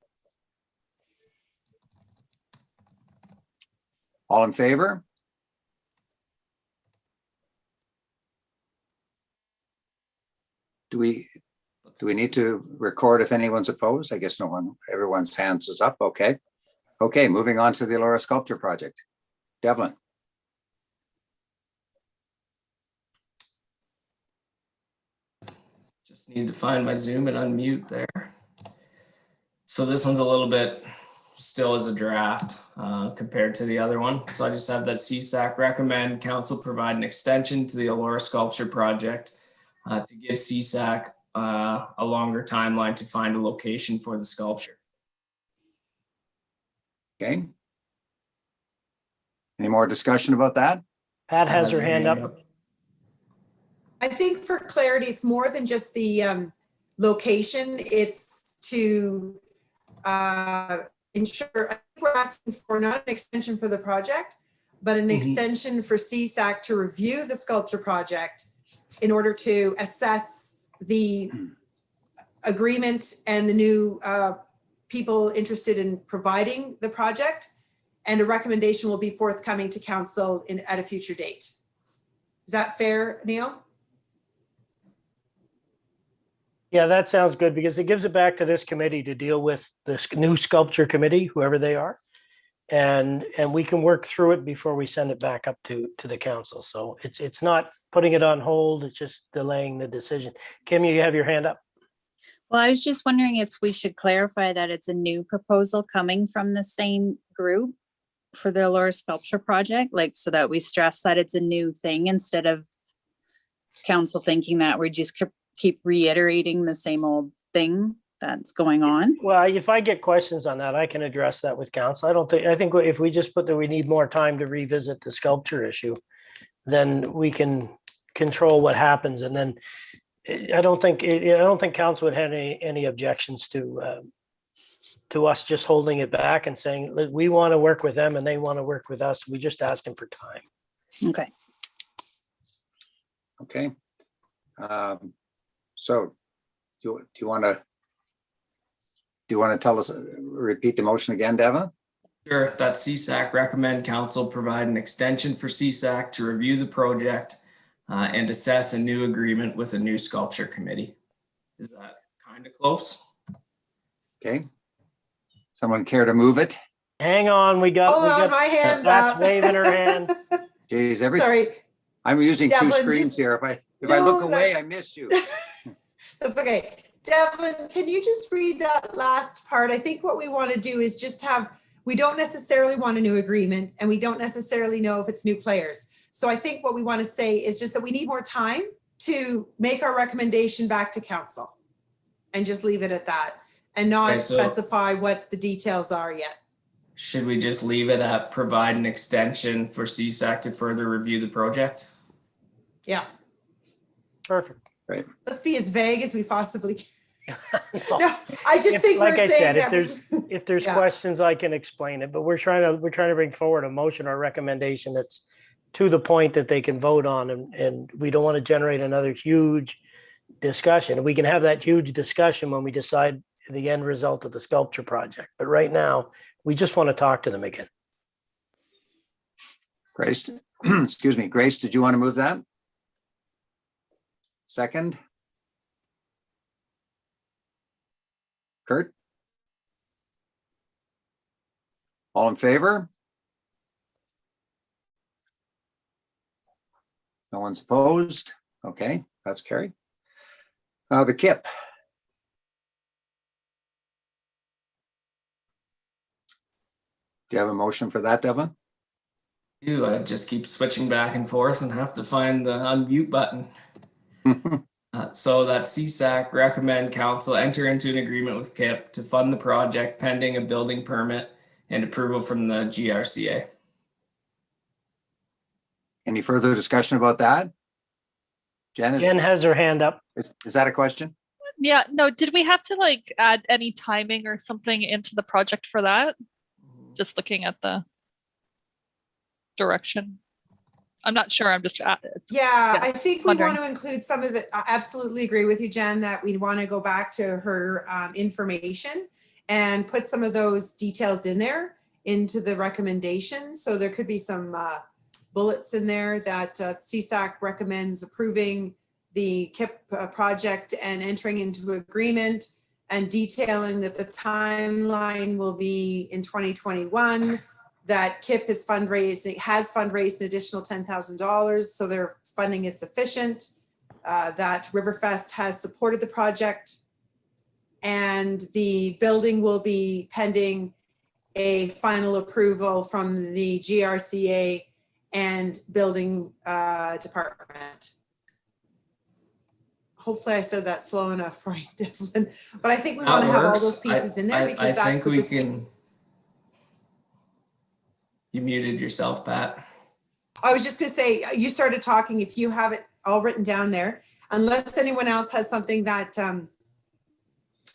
All in favor? Do we need to record if anyone's opposed? I guess no one, everyone's hands is up. Okay. Okay, moving on to the Elora Sculpture Project. Devlin. Just need to find my Zoom and unmute there. So this one's a little bit still as a draft compared to the other one. So I just have that CSAC recommend council provide an extension to the Elora Sculpture Project to give CSAC a longer timeline to find a location for the sculpture. Okay. Any more discussion about that? Pat has her hand up. I think for clarity, it's more than just the location. It's to ensure, I think we're asking for not an extension for the project, but an extension for CSAC to review the sculpture project in order to assess the agreement and the new people interested in providing the project, and a recommendation will be forthcoming to council at a future date. Is that fair, Neil? Yeah, that sounds good because it gives it back to this committee to deal with this new sculpture committee, whoever they are. And we can work through it before we send it back up to the council. So it's not putting it on hold, it's just delaying the decision. Kim, you have your hand up. Well, I was just wondering if we should clarify that it's a new proposal coming from the same group for the Elora Sculpture Project, like so that we stress that it's a new thing instead of council thinking that we just keep reiterating the same old thing that's going on. Well, if I get questions on that, I can address that with council. I think if we just put that we need more time to revisit the sculpture issue, then we can control what happens. And then I don't think council would have any objections to us just holding it back and saying, we want to work with them and they want to work with us. We just asking for time. Okay. Okay. So do you want to tell us, repeat the motion again, Devin? Sure, that CSAC recommend council provide an extension for CSAC to review the project and assess a new agreement with a new sculpture committee. Is that kind of close? Okay. Someone care to move it? Hang on, we got Hold on, my hand's Pat's up. waving her hand. Geez, Sorry. I'm using two Devlin, screens just- here. If I look No, away, that- I miss you. That's okay. Devlin, can you just read that last part? I think what we want to do is just have, we don't necessarily want a new agreement and we don't necessarily know if it's new players. So I think what we want to say is just that we need more time to make our recommendation back to council and just leave it at that and not Okay, so- specify what the details are yet. Should we just leave it at provide an extension for CSAC to further review the project? Yeah. Perfect. Let's be as vague as we possibly can. Well, No, I just think like we're I saying said, if that. if there's Yeah. questions, I can explain it, but we're trying to bring forward a motion or recommendation that's to the point that they can vote on, and we don't want to generate another huge discussion. We can have that huge discussion when we decide the end result of the sculpture project. But right now, we just want to talk to them again. Grace, excuse me, Grace, did you want to move that? Second? Kurt? All in favor? No one's opposed? Okay, that's carried. The KIPP. Do you have a motion for that, Devlin? I just keep switching back and forth and have to find the unmute button. So that CSAC recommend council enter into an agreement with KIPP to fund the project pending a building permit and approval from the GRCA. Any further discussion about that? Jen, Jen has her hand up. is that a question? Yeah, no, did we have to like add any timing or something into the project for that? Just looking at the direction. I'm not sure, I'm just, Yeah, I think we wondering. want to include some of the, I absolutely agree with you, Jen, that we want to go back to her information and put some of those details in there into the recommendation. So there could be some bullets in there that CSAC recommends approving the KIPP project and entering into agreement and detailing that the timeline will be in 2021, that KIPP has fundraised an additional $10,000, so their funding is sufficient, that Riverfest has supported the project, and the building will be pending a final approval from the GRCA and building department. Hopefully I said that slow enough for you, Devlin, but I think we want to have all those pieces in there because that's think what we this can. You muted yourself, Pat. I was just gonna say, you started talking, if you have it all written down there, unless anyone else has something that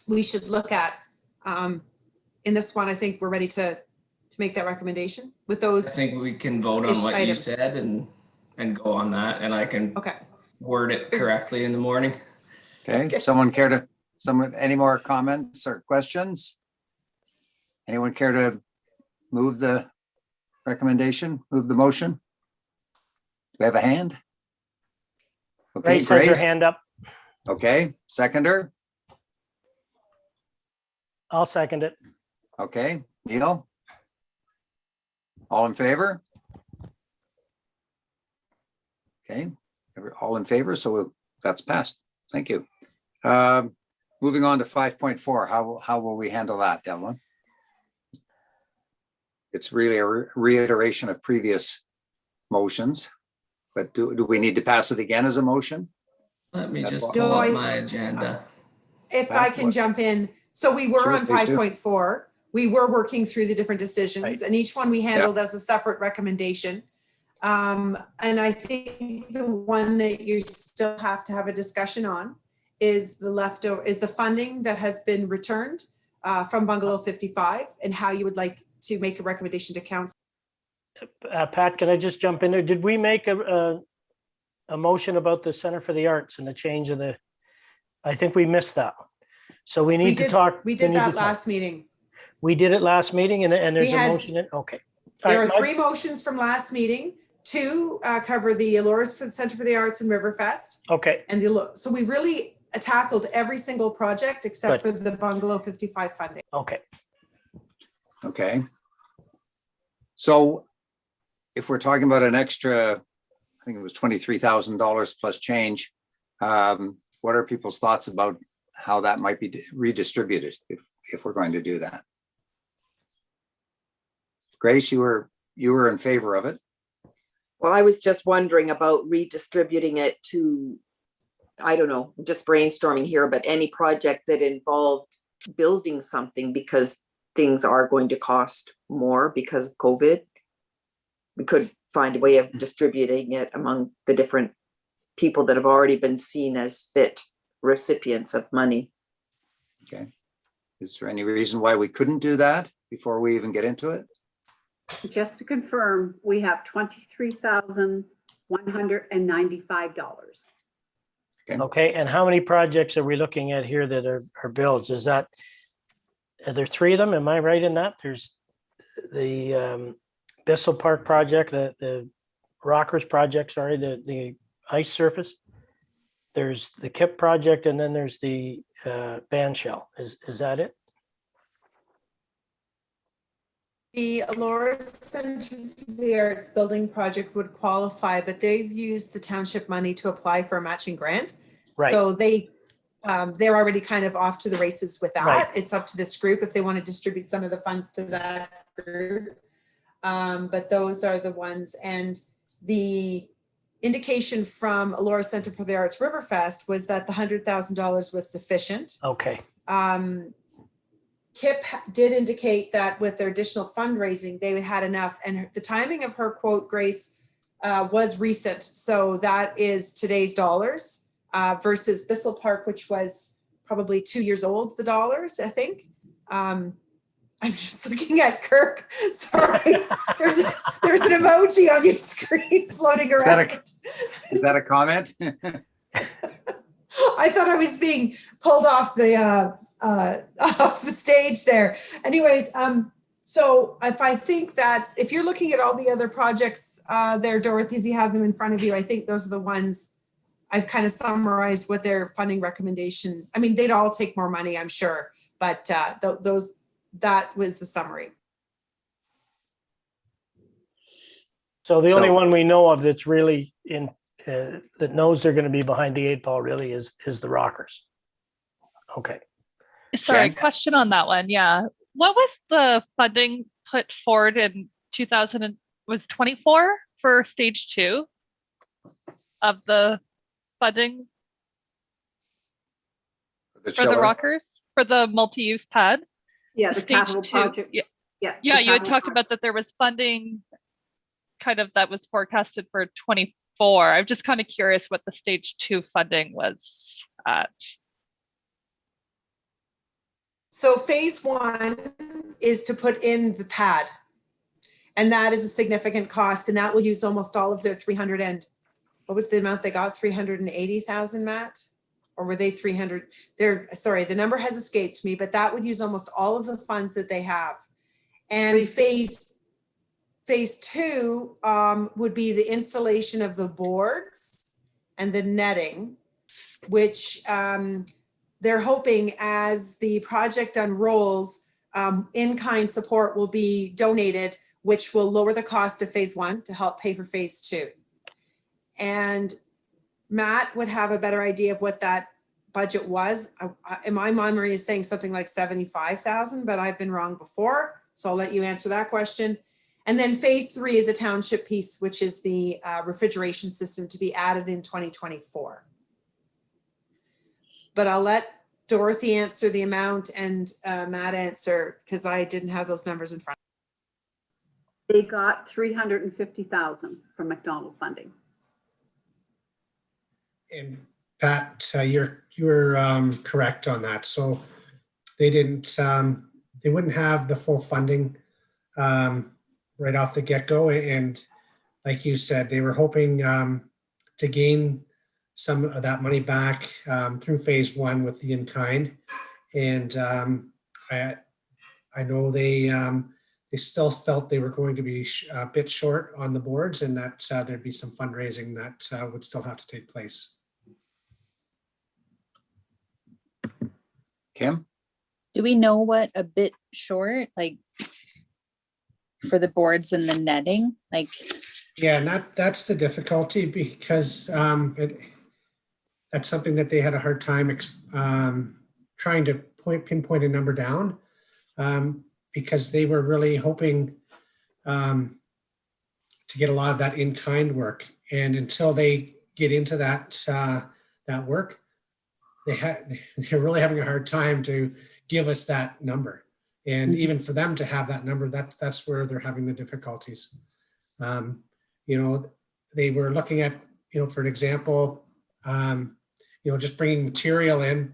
we should look at. In this one, I think we're ready to make that recommendation with I those. think we can vote on Ish what you items. said and go on that, and I can Okay, word it correctly in the morning. Okay, any more comments or questions? Anyone care to move the recommendation, move the motion? Do we have a hand? Okay, Grace has her Grace, hand up. okay, seconder, I'll second it. okay, Neil? All in favor? Okay, all in favor, so that's passed. Thank you. Moving on to 5.4, how will we handle that, Devlin? It's really a reiteration of previous motions, but do we need to pass it again as a motion? Let me That's just what- pull No, up I- my agenda. if I can jump in. So we were Sure, on please do. 5.4. We were working through the different decisions Right. and each one we handled as a separate recommendation. And I think the one that you still have to have a discussion on is the funding that has been returned from Bungalow 55 and how you would like to make a recommendation to council. Pat, can I just jump in there? Did we make a motion about the Center for the Arts and the change of the, I think we missed that one. So we need to talk. We did need to that talk. last meeting. We did it last meeting and there's We a had- motion in, okay. All There right, are my- 3 motions from last meeting two cover the Elora Centre for the Arts and Riverfest. Okay, And so we've really tackled every single project except for the Bungalow 55 funding. okay. Okay. So if we're talking about an extra, I think it was $23,000 plus change, what are people's thoughts about how that might be redistributed if we're going to do that? Grace, you were in favor of it. Well, I was just wondering about redistributing it to, I don't know, just brainstorming here, but any project that involved building something, because things are going to cost more because of COVID. We could find a way of distributing it among the different people that have already been seen as fit recipients of money. Okay. Is there any reason why we couldn't do that before we even get into it? Just to confirm, we have $23,195. Okay, and how many projects are we looking at here that are builds? Are there 3 of them? Am I right in that? There's the Bissell Park project, the Rockers project, sorry, the ice surface. There's the KIPP project, and then there's the band shell. Is that it? The Elora Centre for the Arts building project would qualify, but they've used the township money to apply for a matching grant. Right. So they're already kind of off to the races with that. Right. It's up to this group if they want to distribute some of the funds to that group. But those are the ones. And the indication from Elora Centre for the Arts Riverfest was that the $100,000 was sufficient. Okay. KIPP did indicate that with their additional fundraising, they had enough. And the timing of her quote, Grace, was recent. So that is today's dollars versus Bissell Park, which was probably 2 years old, the dollars, I think. I'm just looking at Kirk. Sorry. There's an emoji on your screen floating around. Is that a comment? I thought I was being pulled off the stage there. Anyways, so if you're looking at all the other projects there, Dorothy, if you have them in front of you, I think those are the ones I've kind of summarized what their funding recommendation. I mean, they'd all take more money, I'm sure, but that was the summary. So the only one we know of that's really in that knows they're going to be behind the 8 ball really is the Rockers. Okay. Sorry, Jen? question on that one. Yeah. What was the funding put forward in 2024 for stage 2 of the funding for the Rockers, for the multi-use pad? Yeah, the capital project. Yeah, you had talked about that there was funding kind of that was forecasted for 24. I'm just kind of curious what the stage 2 funding was at. So phase 1 is to put in the pad, and that is a significant cost, and that will use almost all of their 300 and what was the amount they got? 380,000, Matt? Or were they 300? Sorry, the number has escaped me, but that would use almost all of the funds that they have. And phase 2 would be the installation of the boards and the netting, which they're hoping as the project unrolls, in-kind support will be donated, which will lower the cost of phase 1 to help pay for phase 2. And Matt would have a better idea of what that budget was. In my memory is saying something like 75,000, but I've been wrong before. So I'll let you answer that question. And then phase 3 is a township piece, which is the refrigeration system to be added in 2024. But I'll let Dorothy answer the amount and Matt answer because I didn't have those numbers in front. They got 350,000 from MacDonald funding. And Pat, you're correct on that. So they wouldn't have the full funding right off the get-go. And like you said, they were hoping to gain some of that money back through phase 1 with the in-kind. And I know they they still felt they were going to be a bit short on the boards, and that there'd be some fundraising that would still have to take place. Kim? Do we know what a bit short, like for the boards and the netting? Like, Yeah, and that's the difficulty, because that's something that they had a hard time trying to pinpoint a number down, because they were really hoping to get a lot of that in-kind work. And until they get into that work, they're really having a hard time to give us that number. And even for them to have that number, that's where they're having the difficulties. You know, they were looking at, you know, for an example, you know, just bringing material in.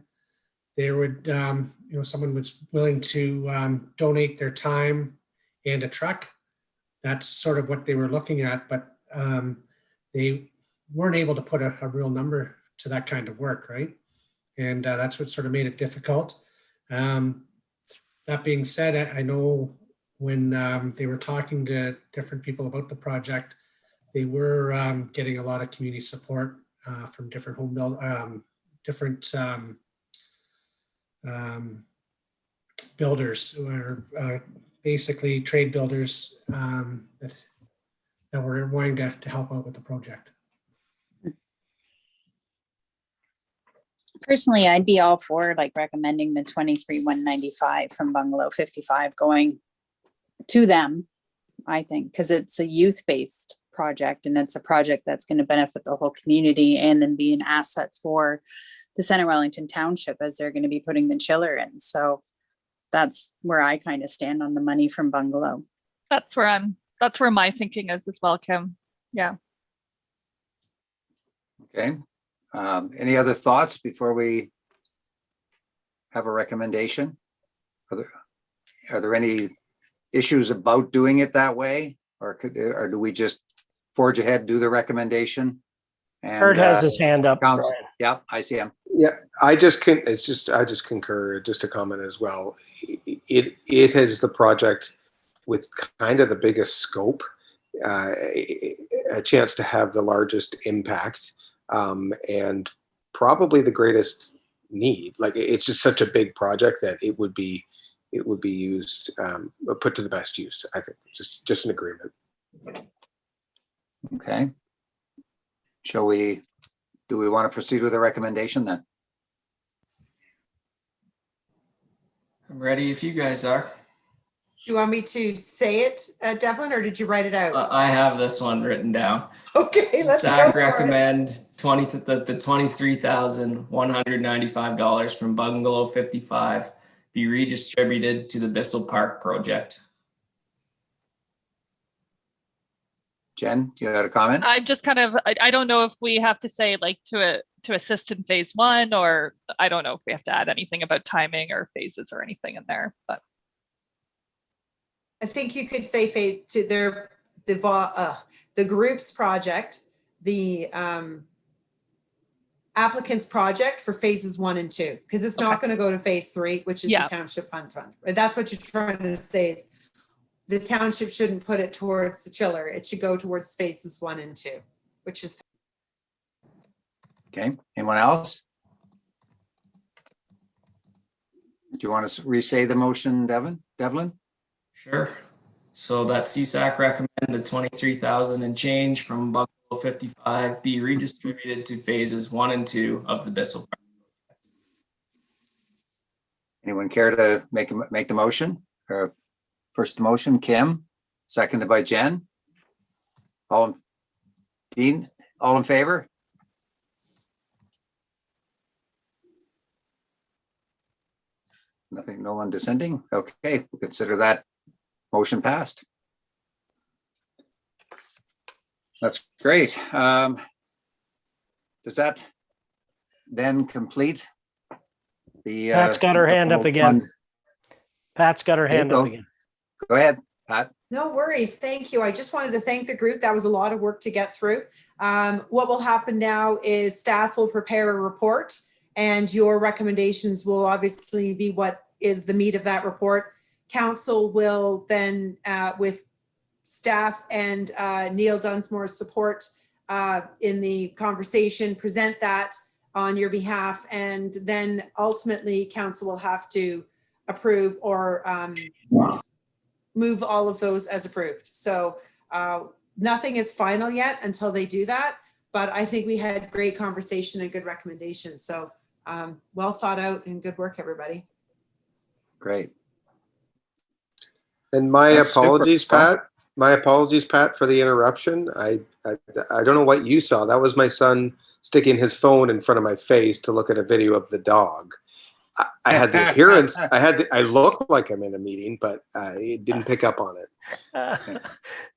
They would, you know, someone was willing to donate their time and a truck. That's sort of what they were looking at, but they weren't able to put a real number to that kind of work, right? And that's what sort of made it difficult. That being said, I know when they were talking to different people about the project, they were getting a lot of community support from different builders, or basically trade builders that were wanting to help out with the project. personally, I'd be all for like recommending the 23,195 from Bungalow 55 going to them, I think, because it's a youth-based project and it's a project that's going to benefit the whole community and then be an asset for the Center Wellington Township as they're going to be putting the chiller in. So that's where I kind of stand on the money from Bungalow. That's where my thinking is as well, Kim. Yeah. Okay. Any other thoughts before we have a recommendation? Are there any issues about doing it that way, or do we just forge ahead, do the recommendation? And Kurt has his hand up. Council, Brian. yeah, I see him. Yeah, I just concur, just a comment as well. It has the project with kind of the biggest scope, a chance to have the largest impact, and probably the greatest need. Like, it's just such a big project that it would be used, put to the best use. I think just an agreement. Okay. Do we want to proceed with a recommendation then? I'm ready if you guys are. Do you want me to say it, Devlin, or did you write it out? I have this one written down. Okay, let's go SAC for it. recommend the $23,195 from Bungalow 55 be redistributed to the Bissell Park project. Jen, you had a comment? I'm just kind of, I don't know if we have to say like to assist in phase one, or I don't know if we have to add anything about timing or phases or anything in there, but. I think you could say phase to the group's project, the applicant's project for phases 1 and 2, because it's not going to go to phase 3, which is the township fund. That's what you're trying to say is the township shouldn't put it towards the chiller. It should go towards phases 1 and 2, which is. Okay, anyone else? Do you want to re-say the motion, Devlin? Sure. So that CSAC recommend the 23,000 and change from Bungalow 55 be redistributed to phases 1 and 2 of the Bissell Park. Anyone care to make the motion? First motion, Kim, seconded by Jen. Dean, all in favor? Nothing, no one dissenting. Okay, we'll consider that motion passed. That's great. Does that then complete the? Pat's got her hand up again. Pat's got her hand up again. Go ahead, Pat. No worries. Thank you. I just wanted to thank the group. That was a lot of work to get through. What will happen now is staff will prepare a report, and your recommendations will obviously be what is the meat of that report. council will then, with staff and Neil Dunsmore's support in the conversation, present that on your behalf, and then ultimately council will have to approve or move all of those as approved. So nothing is final yet until they do that, but I think we had great conversation and good recommendations. So well thought out and good work, everybody. Great. And my That's super. apologies, Pat. My apologies, Pat, for the interruption. I don't know what you saw. That was my son sticking his phone in front of my face to look at a video of the dog. I had the appearance. I looked like I'm in a meeting, but it didn't pick up on it.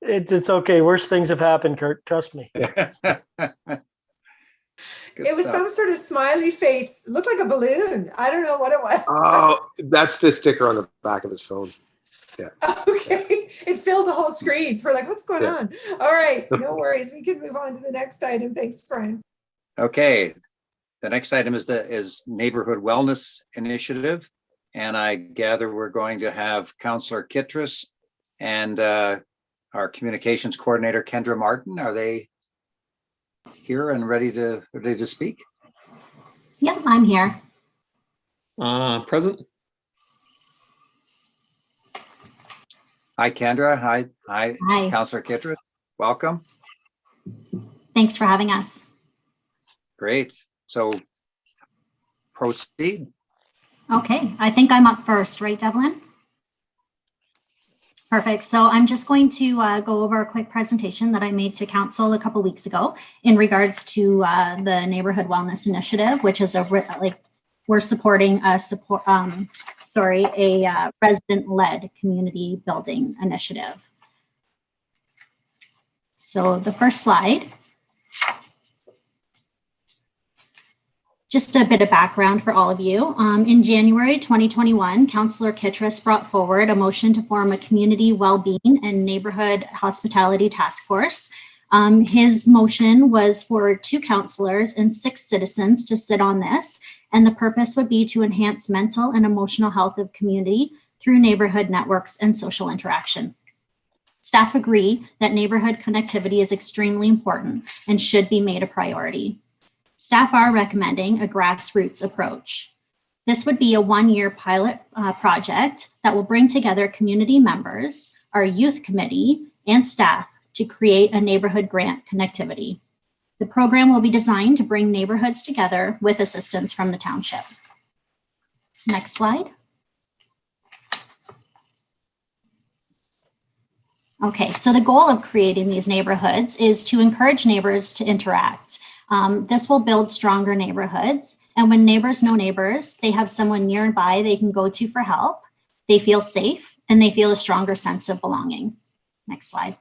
It's okay. Worse things have happened, Kurt. Trust me. It was some sort of smiley face. It looked like a balloon. I don't know what it was. Oh, that's the sticker on the back of his phone. Yeah. Okay. It filled the whole screen. So we're like, what's going on? All right. No worries. We can move on to the next item. Thanks, Brian. Okay. The next item is Neighborhood Wellness Initiative. And I gather we're going to have Councillor Kitras and our communications coordinator, Kendra Martin. Are they here and ready to speak? Yep, I'm here. Present. Hi, Kendra. Hi, Hi. Councillor Kitras. Welcome. Thanks for having us. Great. So proceed. Okay, I think I'm up first, right, Devlin? Perfect. So I'm just going to go over a quick presentation that I made to council a couple weeks ago in regards to the Neighborhood Wellness Initiative, which is we're supporting a resident-led community building initiative. So the first slide. Just a bit of background for all of you. In January 2021, Councillor Kitras brought forward a motion to form a community well-being and neighborhood hospitality task force. His motion was for 2 councillors and 6 citizens to sit on this, and the purpose would be to enhance mental and emotional health of community through neighborhood networks and social interaction. Staff agree that neighborhood connectivity is extremely important and should be made a priority. Staff are recommending a grassroots approach. This would be a 1-year pilot project that will bring together community members, our youth committee, and staff to create a neighborhood grant connectivity. The program will be designed to bring neighborhoods together with assistance from the township. Next slide. Okay, so the goal of creating these neighborhoods is to encourage neighbors to interact. This will build stronger neighborhoods. And when neighbors know neighbors, they have someone nearby they can go to for help. They feel safe and they feel a stronger sense of belonging. Next slide.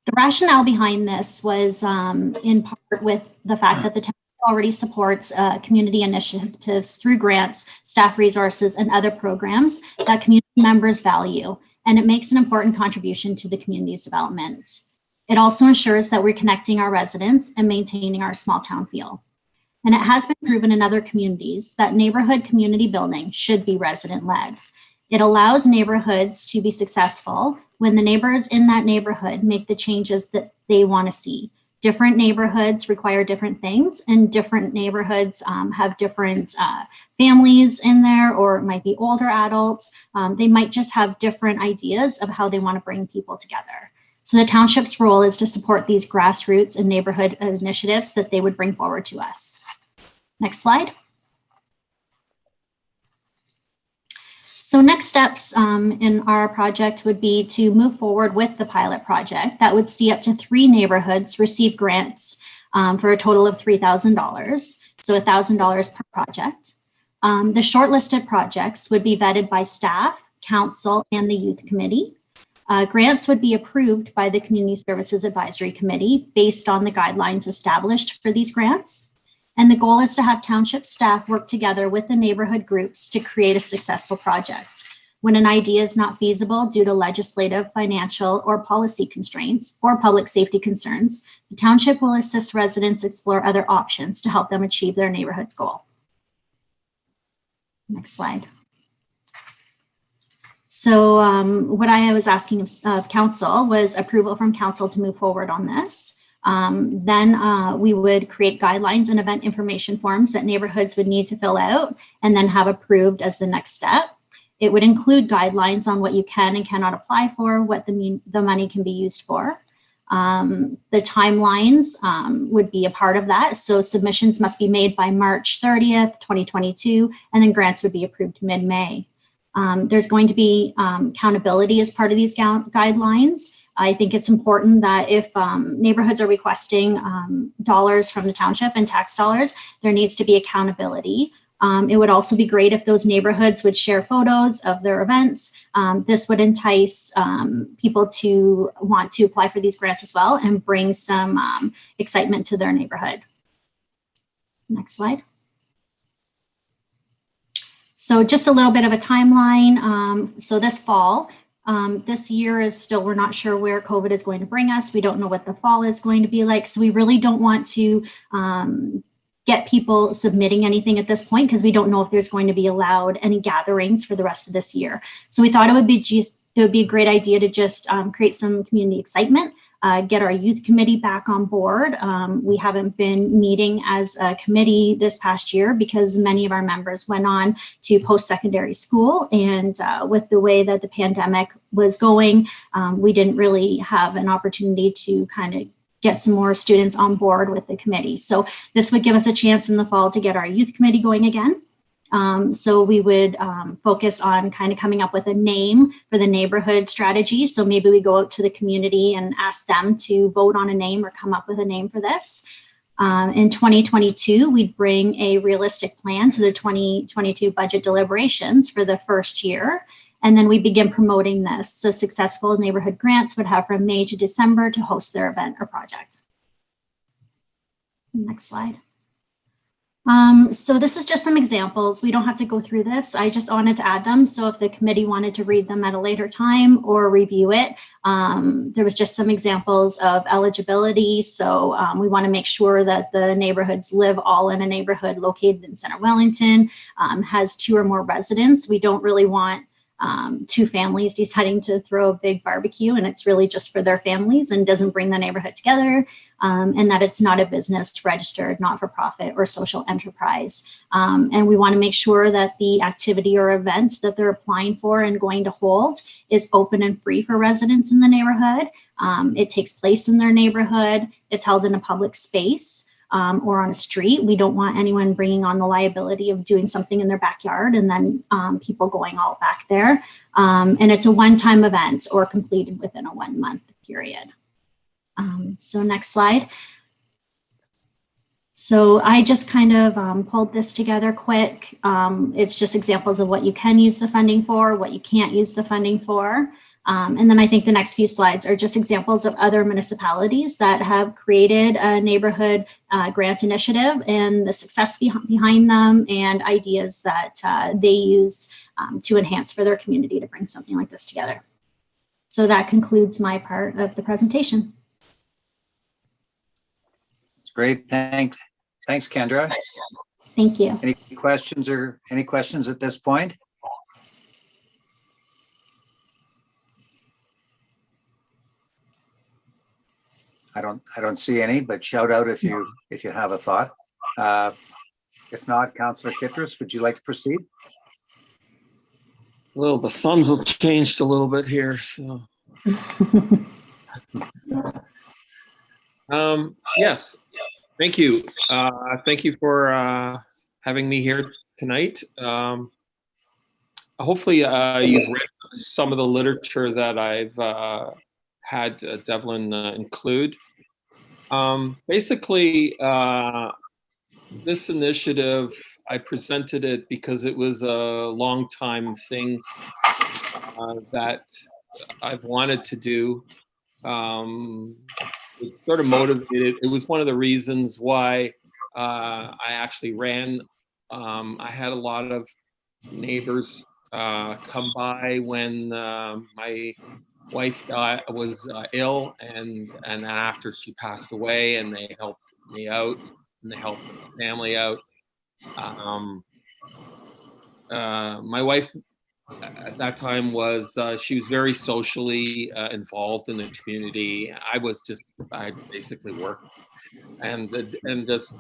The rationale behind this was in part with the fact that the town already supports community initiatives through grants, staff resources, and other programs that community members value. And it makes an important contribution to the community's development. It also ensures that we're connecting our residents and maintaining our small town feel. And it has been proven in other communities that neighborhood community building should be resident-led. It allows neighborhoods to be successful when the neighbors in that neighborhood make the changes that they want to see. Different neighborhoods require different things, and different neighborhoods have different families in there, or it might be older adults. They might just have different ideas of how they want to bring people together. So the township's role is to support these grassroots and neighborhood initiatives that they would bring forward to us. Next slide. So next steps in our project would be to move forward with the pilot project that would see up to 3 neighborhoods receive grants for a total of $3,000, so $1,000 per project. The shortlisted projects would be vetted by staff, council, and the youth committee. Grants would be approved by the Community Services Advisory Committee based on the guidelines established for these grants. And the goal is to have township staff work together with the neighborhood groups to create a successful project. When an idea is not feasible due to legislative, financial, or policy constraints or public safety concerns, the township will assist residents explore other options to help them achieve their neighborhood's goal. Next slide. So what I was asking of council was approval from council to move forward on this. Then we would create guidelines and event information forms that neighborhoods would need to fill out and then have approved as the next step. It would include guidelines on what you can and cannot apply for, what the money can be used for. The timelines would be a part of that. So submissions must be made by March 30th, 2022, and then grants would be approved mid-May. There's going to be accountability as part of these guidelines. I think it's important that if neighborhoods are requesting dollars from the township and tax dollars, there needs to be accountability. It would also be great if those neighborhoods would share photos of their events. This would entice people to want to apply for these grants as well and bring some excitement to their neighborhood. Next slide. So just a little bit of a timeline. So this fall, this year is still, we're not sure where COVID is going to bring us. We don't know what the fall is going to be like. So we really don't want to get people submitting anything at this point because we don't know if there's going to be allowed any gatherings for the rest of this year. So we thought it would be a great idea to just create some community excitement, get our youth committee back on board. We haven't been meeting as a committee this past year because many of our members went on to post-secondary school, and with the way that the pandemic was going, we didn't really have an opportunity to kind of get some more students on board with the committee. So this would give us a chance in the fall to get our youth committee going again. So we would focus on kind of coming up with a name for the neighborhood strategy. So maybe we go out to the community and ask them to vote on a name or come up with a name for this. In 2022, we'd bring a realistic plan to the 2022 budget deliberations for the first year. And then we begin promoting this. So successful neighborhood grants would have from May to December to host their event or project. Next slide. So this is just some examples. We don't have to go through this. I just wanted to add them. So if the committee wanted to read them at a later time or review it, there was just some examples of eligibility. So we want to make sure that the neighborhoods live all in a neighborhood located in Center Wellington, has 2 or more residents. We don't really want 2 families deciding to throw a big barbecue and it's really just for their families and doesn't bring the neighborhood together, and that it's not a business registered, not-for-profit or social enterprise. And we want to make sure that the activity or event that they're applying for and going to hold is open and free for residents in the neighborhood. It takes place in their neighborhood. It's held in a public space. Or on a street. We don't want anyone bringing on the liability of doing something in their backyard and then people going all back there. And it's a one-time event or completed within a 1-month period. So next slide. So I just kind of pulled this together quick. It's just examples of what you can use the funding for, what you can't use the funding for. And then I think the next few slides are just examples of other municipalities that have created a neighborhood grant initiative and the success behind them and ideas that they use to enhance for their community to bring something like this together. So that concludes my part of the presentation. It's great. Thanks, Kendra. Thank you. Any questions at this point? I don't see any, but shout out if you have a thought. If not, Councillor Kitras, would you like to proceed? Well, the sun's have changed a little bit here, so. Yes, thank you. Thank you for having me here tonight. Hopefully you've read some of the literature that I've had Devlin include. Basically, this initiative, I presented it because it was a long time thing that I've wanted to do. It sort of motivated, it was one of the reasons why I actually ran. I had a lot of neighbors come by when my wife was ill, and after she passed away, and they helped me out and they helped the family out. my wife at that time was she was very socially involved in the community. I basically worked and just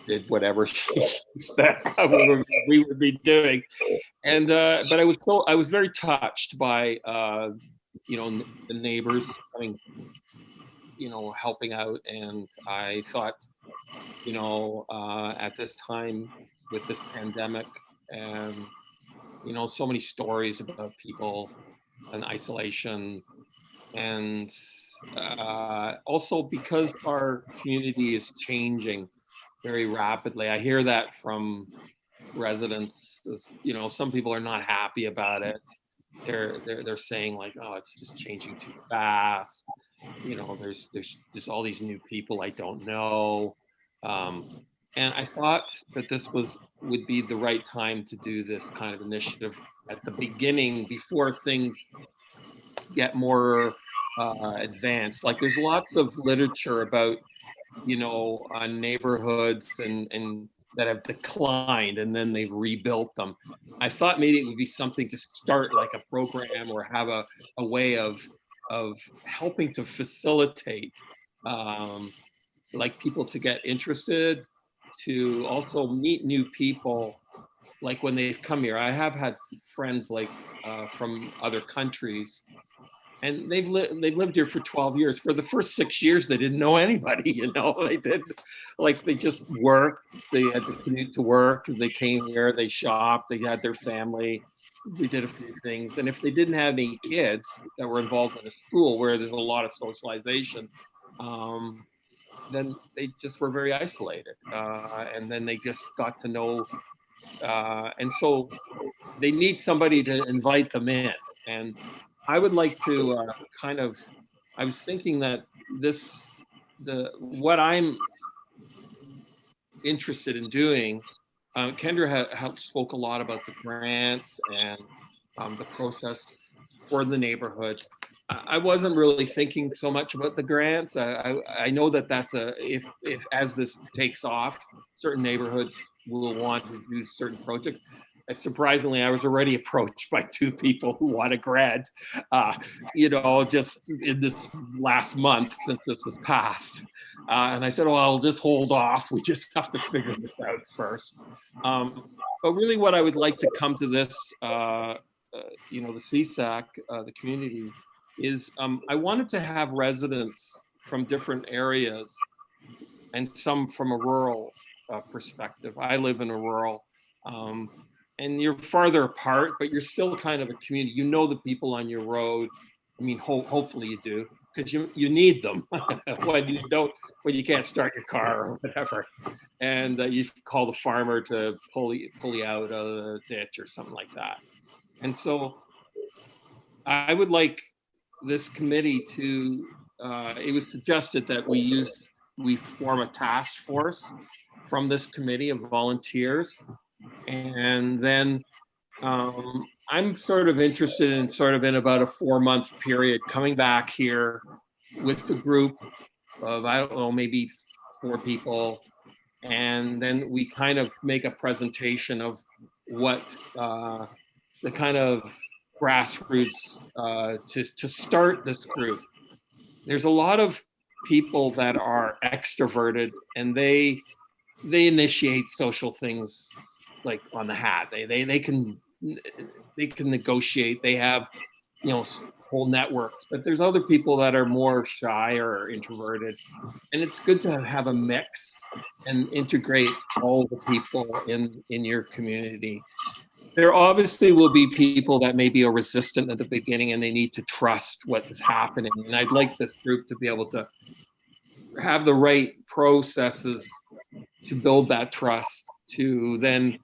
did whatever she said we would be doing. And but I was very touched by you know, the neighbors coming, you know, helping out. And I thought, you know, at this time with this pandemic and, you know, so many stories about people in isolation, and also because our community is changing very rapidly. I hear that from residents. You know, some people are not happy about it. They're saying like, oh, it's just changing too fast. You know, there's all these new people I don't know. And I thought that this would be the right time to do this kind of initiative at the beginning before things get more advanced. Like there's lots of literature about, you know, neighborhoods and that have declined and then they've rebuilt them. I thought maybe it would be something to start like a program or have a way of helping to facilitate like people to get interested, to also meet new people. Like when they've come here, I have had friends like from other countries, and they've lived here for 12 years. For the first 6 years, they didn't know anybody, you know, they just worked, they had to commute to work, they came here, they shopped, they had their family, we did a few things. And if they didn't have any kids that were involved in a school where there's a lot of socialization, then they just were very isolated. And then they just got to know, and so they need somebody to invite them in. And I would like to I was thinking that what I'm interested in doing, Kendra spoke a lot about the grants and the process for the neighborhoods. I wasn't really thinking so much about the grants. I know that that's if as this takes off, certain neighborhoods will want to do certain projects. Surprisingly, I was already approached by 2 people who want a grant, you know, just in this last month since this was passed. And I said, well, I'll just hold off. We just have to figure this out first. But really what I would like to come to this, you know, the CSAC, the community, is I wanted to have residents from different areas and some from a rural perspective. I live in a rural, and you're farther apart, but you're still kind of a community. You know the people on your road. I mean, hopefully you do, because you need them when you can't start your car or whatever, and you call the farmer to pull you out of the ditch or something like that. And so I would like this committee to. It was suggested that we form a task force from this committee of volunteers. And then I'm sort of interested in about a 4-month period coming back here with the group of, I don't know, maybe 4 people. And then we kind of make a presentation of what the kind of grassroots to start this group. There's a lot of people that are extroverted and they initiate social things like on the hat. They can negotiate. They have, you know, whole networks. But there's other people that are more shy or introverted, and it's good to have a mix and integrate all the people in your community. There obviously will be people that maybe are resistant at the beginning and they need to trust what is happening. And I'd like this group to be able to have the right processes to build that trust, to then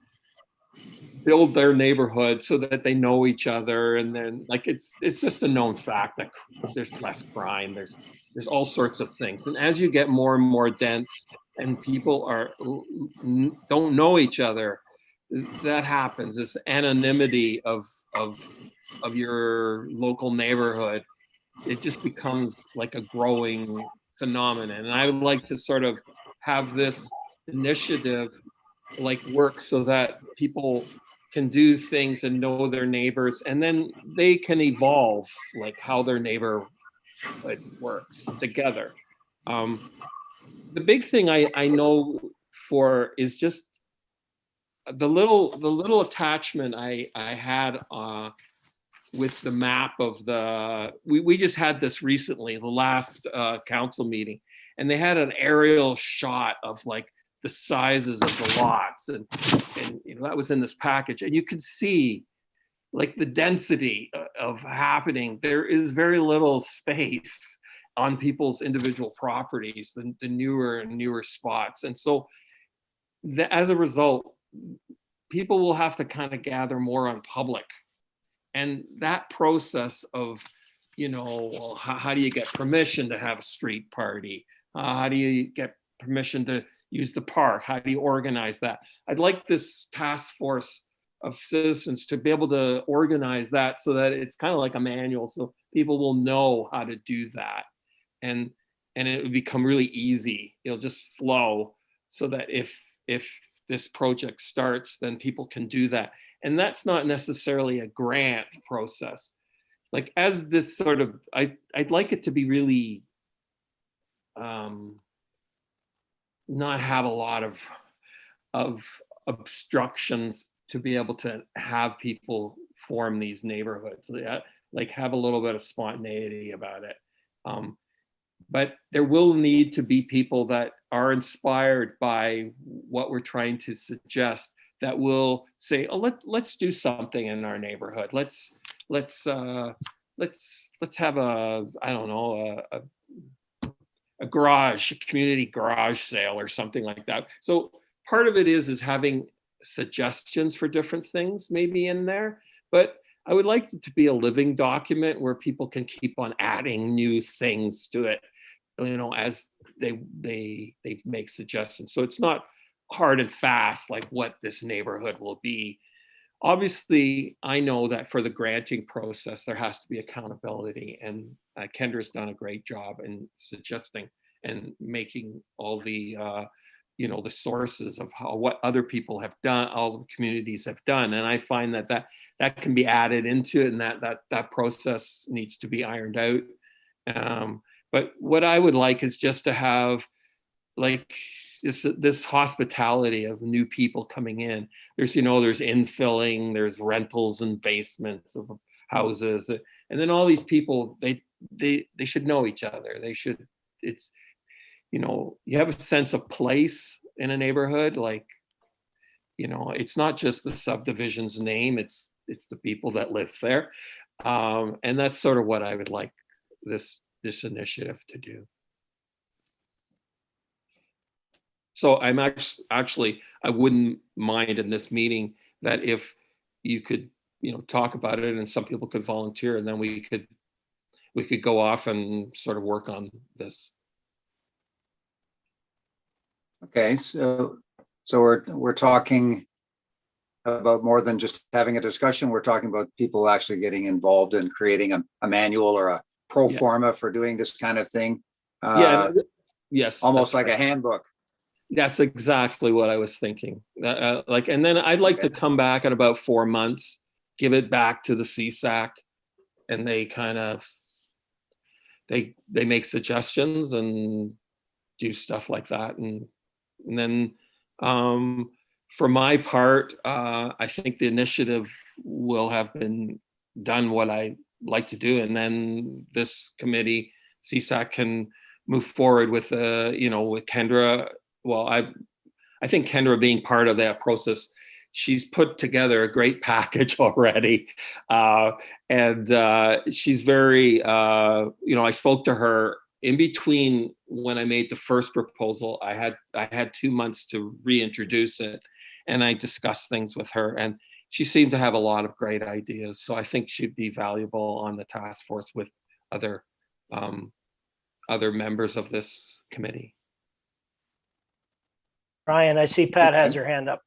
build their neighborhood so that they know each other. And then like it's just a known fact that there's less crime, there's all sorts of things. And as you get more and more dense and people don't know each other, that happens. This anonymity of your local neighborhood, it just becomes like a growing phenomenon. And I would like to sort of have this initiative like work so that people can do things and know their neighbors, and then they can evolve like how their neighborhood works together. The big thing I know for is just the little attachment I had with the map of we just had this recently, the last council meeting, and they had an aerial shot of like the sizes of the lots, and you know, that was in this package, and you could see like the density of happening. There is very little space on people's individual properties, the newer and newer spots, and so as a result, people will have to kind of gather more on public, and that process of, you know, well, how do you get permission to have a street party? How do you get permission to use the park? How do you organize that? I'd like this task force of citizens to be able to organize that so that it's kind of like a manual, so people will know how to do that. And it would become really easy. It'll just flow so that if this project starts, then people can do that. And that's not necessarily a grant process. Like as this sort of, I'd like it to be really, not have a lot of obstructions to be able to have people form these neighborhoods. Like have a little bit of spontaneity about it. But there will need to be people that are inspired by what we're trying to suggest, that will say, oh, let's do something in our neighborhood. Let's have a, I don't know, a garage, a community garage sale or something like that. So part of it is having suggestions for different things maybe in there, but I would like it to be a living document where people can keep on adding new things to it, you know, as they make suggestions. So it's not hard and fast like what this neighborhood will be. Obviously, I know that for the granting process, there has to be accountability, and Kendra's done a great job in suggesting and making all the, you know, the sources of what other people have done, all the communities have done. And I find that can be added into it, and that process needs to be ironed out. But what I would like is just to have like this hospitality of new people coming in. There's, you know, there's infilling, there's rentals and basements of houses, and then all these people, they should know each other. They should, it's, you know, you have a sense of place in a neighborhood. Like, you know, it's not just the subdivision's name, it's the people that live there. And that's sort of what I would like this initiative to do. So I'm actually, I wouldn't mind in this meeting that if you could, you know, talk about it and some people could volunteer, and then we could go off and sort of work on this. Okay, so we're talking about more than just having a discussion. We're talking about people actually getting involved in creating a manual or a pro forma for doing this kind of thing. Yes, almost like a handbook. That's exactly what I was thinking. Like, and then I'd like to come back in about 4 months, give it back to the CSAC, and they kind of, they make suggestions and do stuff like that. And then for my part, I think the initiative will have been done what I like to do. And then this committee, CSAC, can move forward with, you know, with Kendra. Well, I think Kendra being part of that process, she's put together a great package already. And she's very, you know, I spoke to her in between when I made the first proposal. I had 2 months to reintroduce it, and I discussed things with her, and she seemed to have a lot of great ideas. So I think she'd be valuable on the task force with other members of this committee. Brian, I see Pat has her hand up.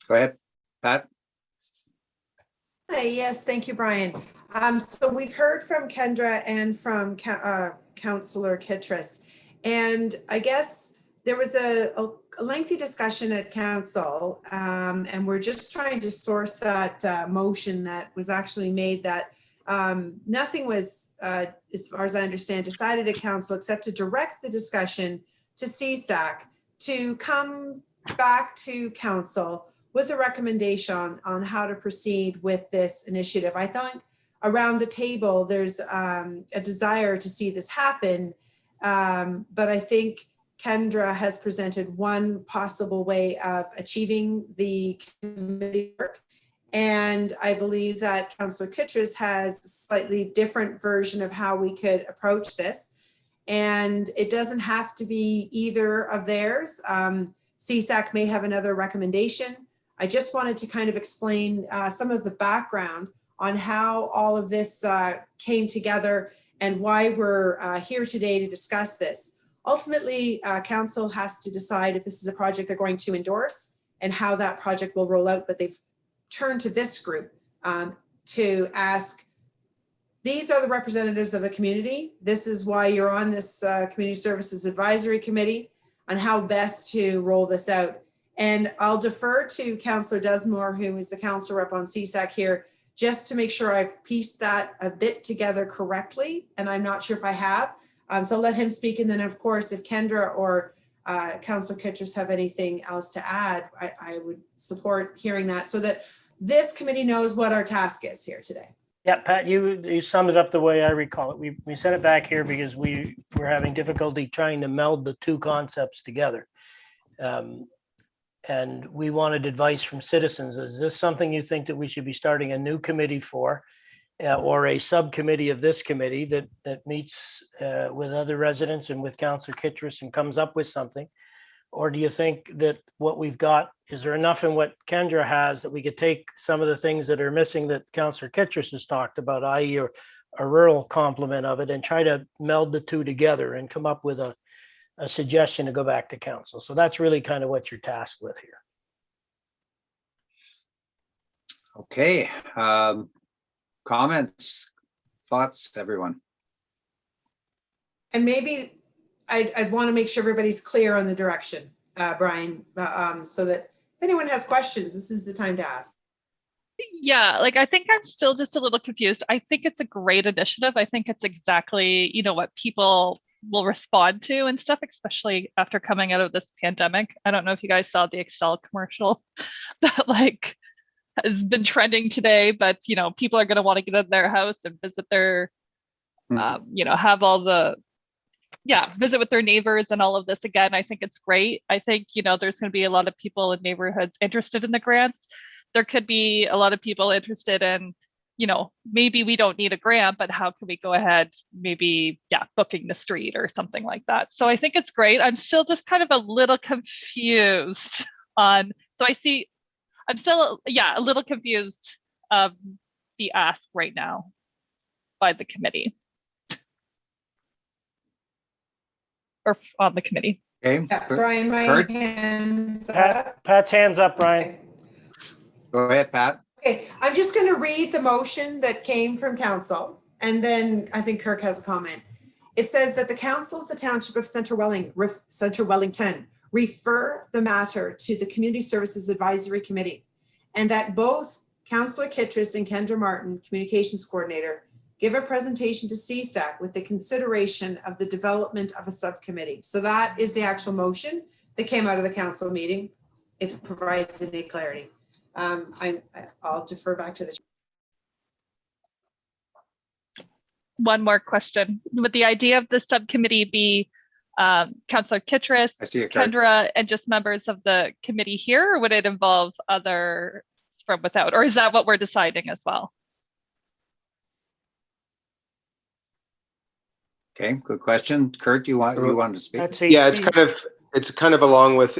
Go ahead, Pat. Hi, yes, thank you, Brian. So we've heard from Kendra and from Councillor Kitras, and I guess there was a lengthy discussion at council, and we're just trying to source that motion that was actually made, that nothing was, as far as I understand, decided at council except to direct the discussion to CSAC to come back to council with a recommendation on how to proceed with this initiative. I think around the table, there's a desire to see this happen, but I think Kendra has presented one possible way of achieving the committee work. And I believe that Councillor Kitras has a slightly different version of how we could approach this. And it doesn't have to be either of theirs. CSAC may have another recommendation. I just wanted to kind of explain some of the background on how all of this came together and why we're here today to discuss this. Ultimately, council has to decide if this is a project they're going to endorse and how that project will roll out, but they've turned to this group to ask, these are the representatives of the community. This is why you're on this Community Services Advisory Committee, on how best to roll this out. And I'll defer to Councillor Desmore, who is the council rep on CSAC here, just to make sure I've pieced that a bit together correctly. And I'm not sure if I have. So I'll let him speak. And then of course, if Kendra or Councillor Kitras have anything else to add, I would support hearing that so that this committee knows what our task is here today. Yeah, Pat, you summed it up the way I recall it. We sent it back here because we were having difficulty trying to meld the two concepts together. And we wanted advice from citizens. Is this something you think that we should be starting a new committee for, or a subcommittee of this committee that meets with other residents and with Councillor Kitras and comes up with something? Or do you think that what we've got, is there enough in what Kendra has that we could take some of the things that are missing that Councillor Kitras has talked about, i.e. a rural complement of it, and try to meld the two together and come up with a suggestion to go back to council? So that's really kind of what you're tasked with here. Okay, comments, thoughts, everyone? And maybe I'd want to make sure everybody's clear on the direction, Brian, so that if anyone has questions, this is the time to ask. Yeah, like I think I'm still just a little confused. I think it's a great initiative. I think it's exactly, you know, what people will respond to and stuff, especially after coming out of this pandemic. I don't know if you guys saw the Excel commercial that like has been trending today, but you know, people are going to want to get in their house and visit their, you know, have all the, visit with their neighbors and all of this again. I think it's great. I think, you know, there's going to be a lot of people in neighborhoods interested in the grants. There could be a lot of people interested in, you know, maybe we don't need a grant, but how can we go ahead, maybe, booking the street or something like that. So I think it's great. I'm still just kind of a little confused on, I'm still, a little confused of the ask right now by the committee. Or on the committee. Okay. Brian, my Kurt? hand's up. Pat's hands up, Brian. Go ahead, Pat. Okay, I'm just going to read the motion that came from council, and then I think Kirk has a comment. It says that the council of the Township of Centre Wellington refer the matter to the Community Services Advisory Committee, and that both Councillor Kitras and Kendra Martin, Communications Coordinator, give a presentation to CSAC with the consideration of the development of a subcommittee. So that is the actual motion that came out of the council meeting, if it provides any clarity. I'll defer back to the. One more question. Would the idea of the subcommittee be Councillor Kitras, Kendra, and just members of the committee here, or would it involve others from without? Or is that what we're deciding as well? Okay, good question. Kurt, you wanted to speak? Yeah, it's kind of along with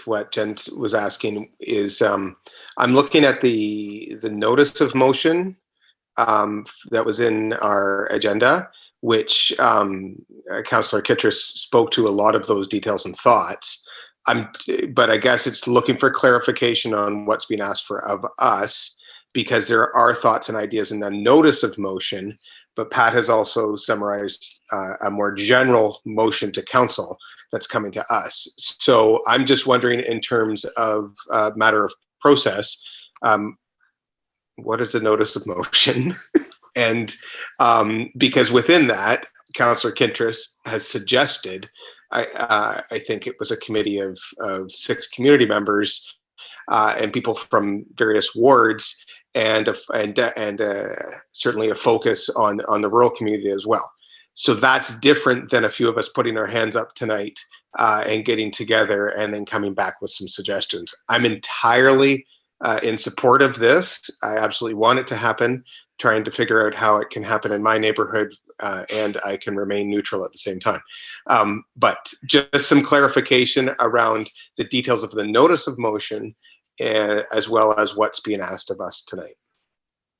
what Jen was asking. Is I'm looking at the notice of motion that was in our agenda, which Councillor Kitras spoke to a lot of those details and thoughts. But I guess it's looking for clarification on what's being asked for of us, because there are thoughts and ideas in the notice of motion, but Pat has also summarized a more general motion to council that's coming to us. So I'm just wondering, in terms of matter of process, what is the notice of motion? And because within that, Councillor Kitras has suggested, I think it was a committee of 6 community members and people from various wards, and certainly a focus on the rural community as well. So that's different than a few of us putting our hands up tonight and getting together and then coming back with some suggestions. I'm entirely in support of this. I absolutely want it to happen, trying to figure out how it can happen in my neighborhood, and I can remain neutral at the same time. But just some clarification around the details of the notice of motion, as well as what's being asked of us tonight.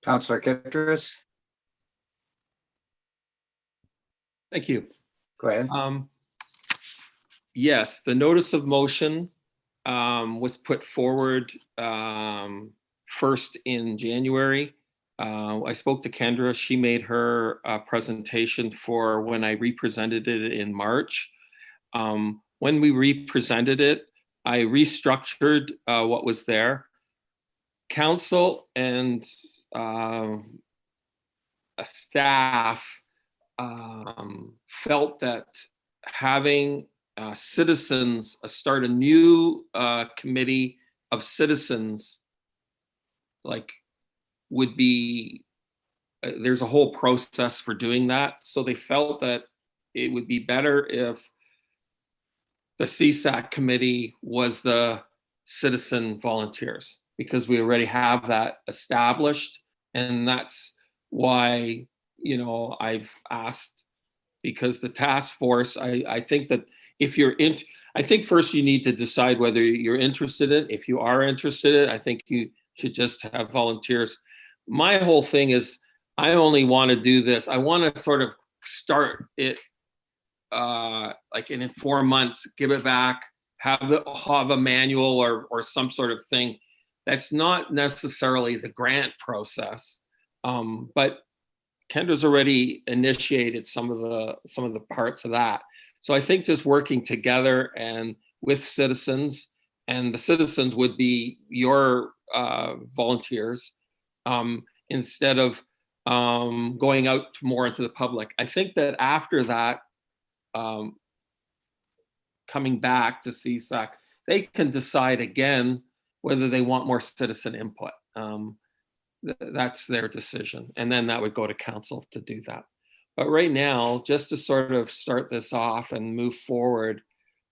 Councillor Kitras. Thank you. Go ahead. Yes, the notice of motion was put forward first in January. I spoke to Kendra. She made her presentation for when I represented it in March. When we represented it, I restructured what was there. Council and staff felt that having citizens start a new committee of citizens, like, would be, there's a whole process for doing that. So they felt that it would be better if the CSAC committee was the citizen volunteers, because we already have that established. And that's why, you know, I've asked, because the task force, I think that if you're in, I think first you need to decide whether you're interested in it. If you are interested in it, I think you should just have volunteers. My whole thing is, I only want to do this. I want to sort of start it like in 4 months, give it back, have a manual or some sort of thing. That's not necessarily the grant process, but Kendra's already initiated some of the parts of that. So I think just working together and with citizens, and the citizens would be your volunteers, instead of going out more into the public. I think that after that, coming back to CSAC, they can decide again whether they want more citizen input. That's their decision. And then that would go to council to do that. But right now, just to sort of start this off and move forward,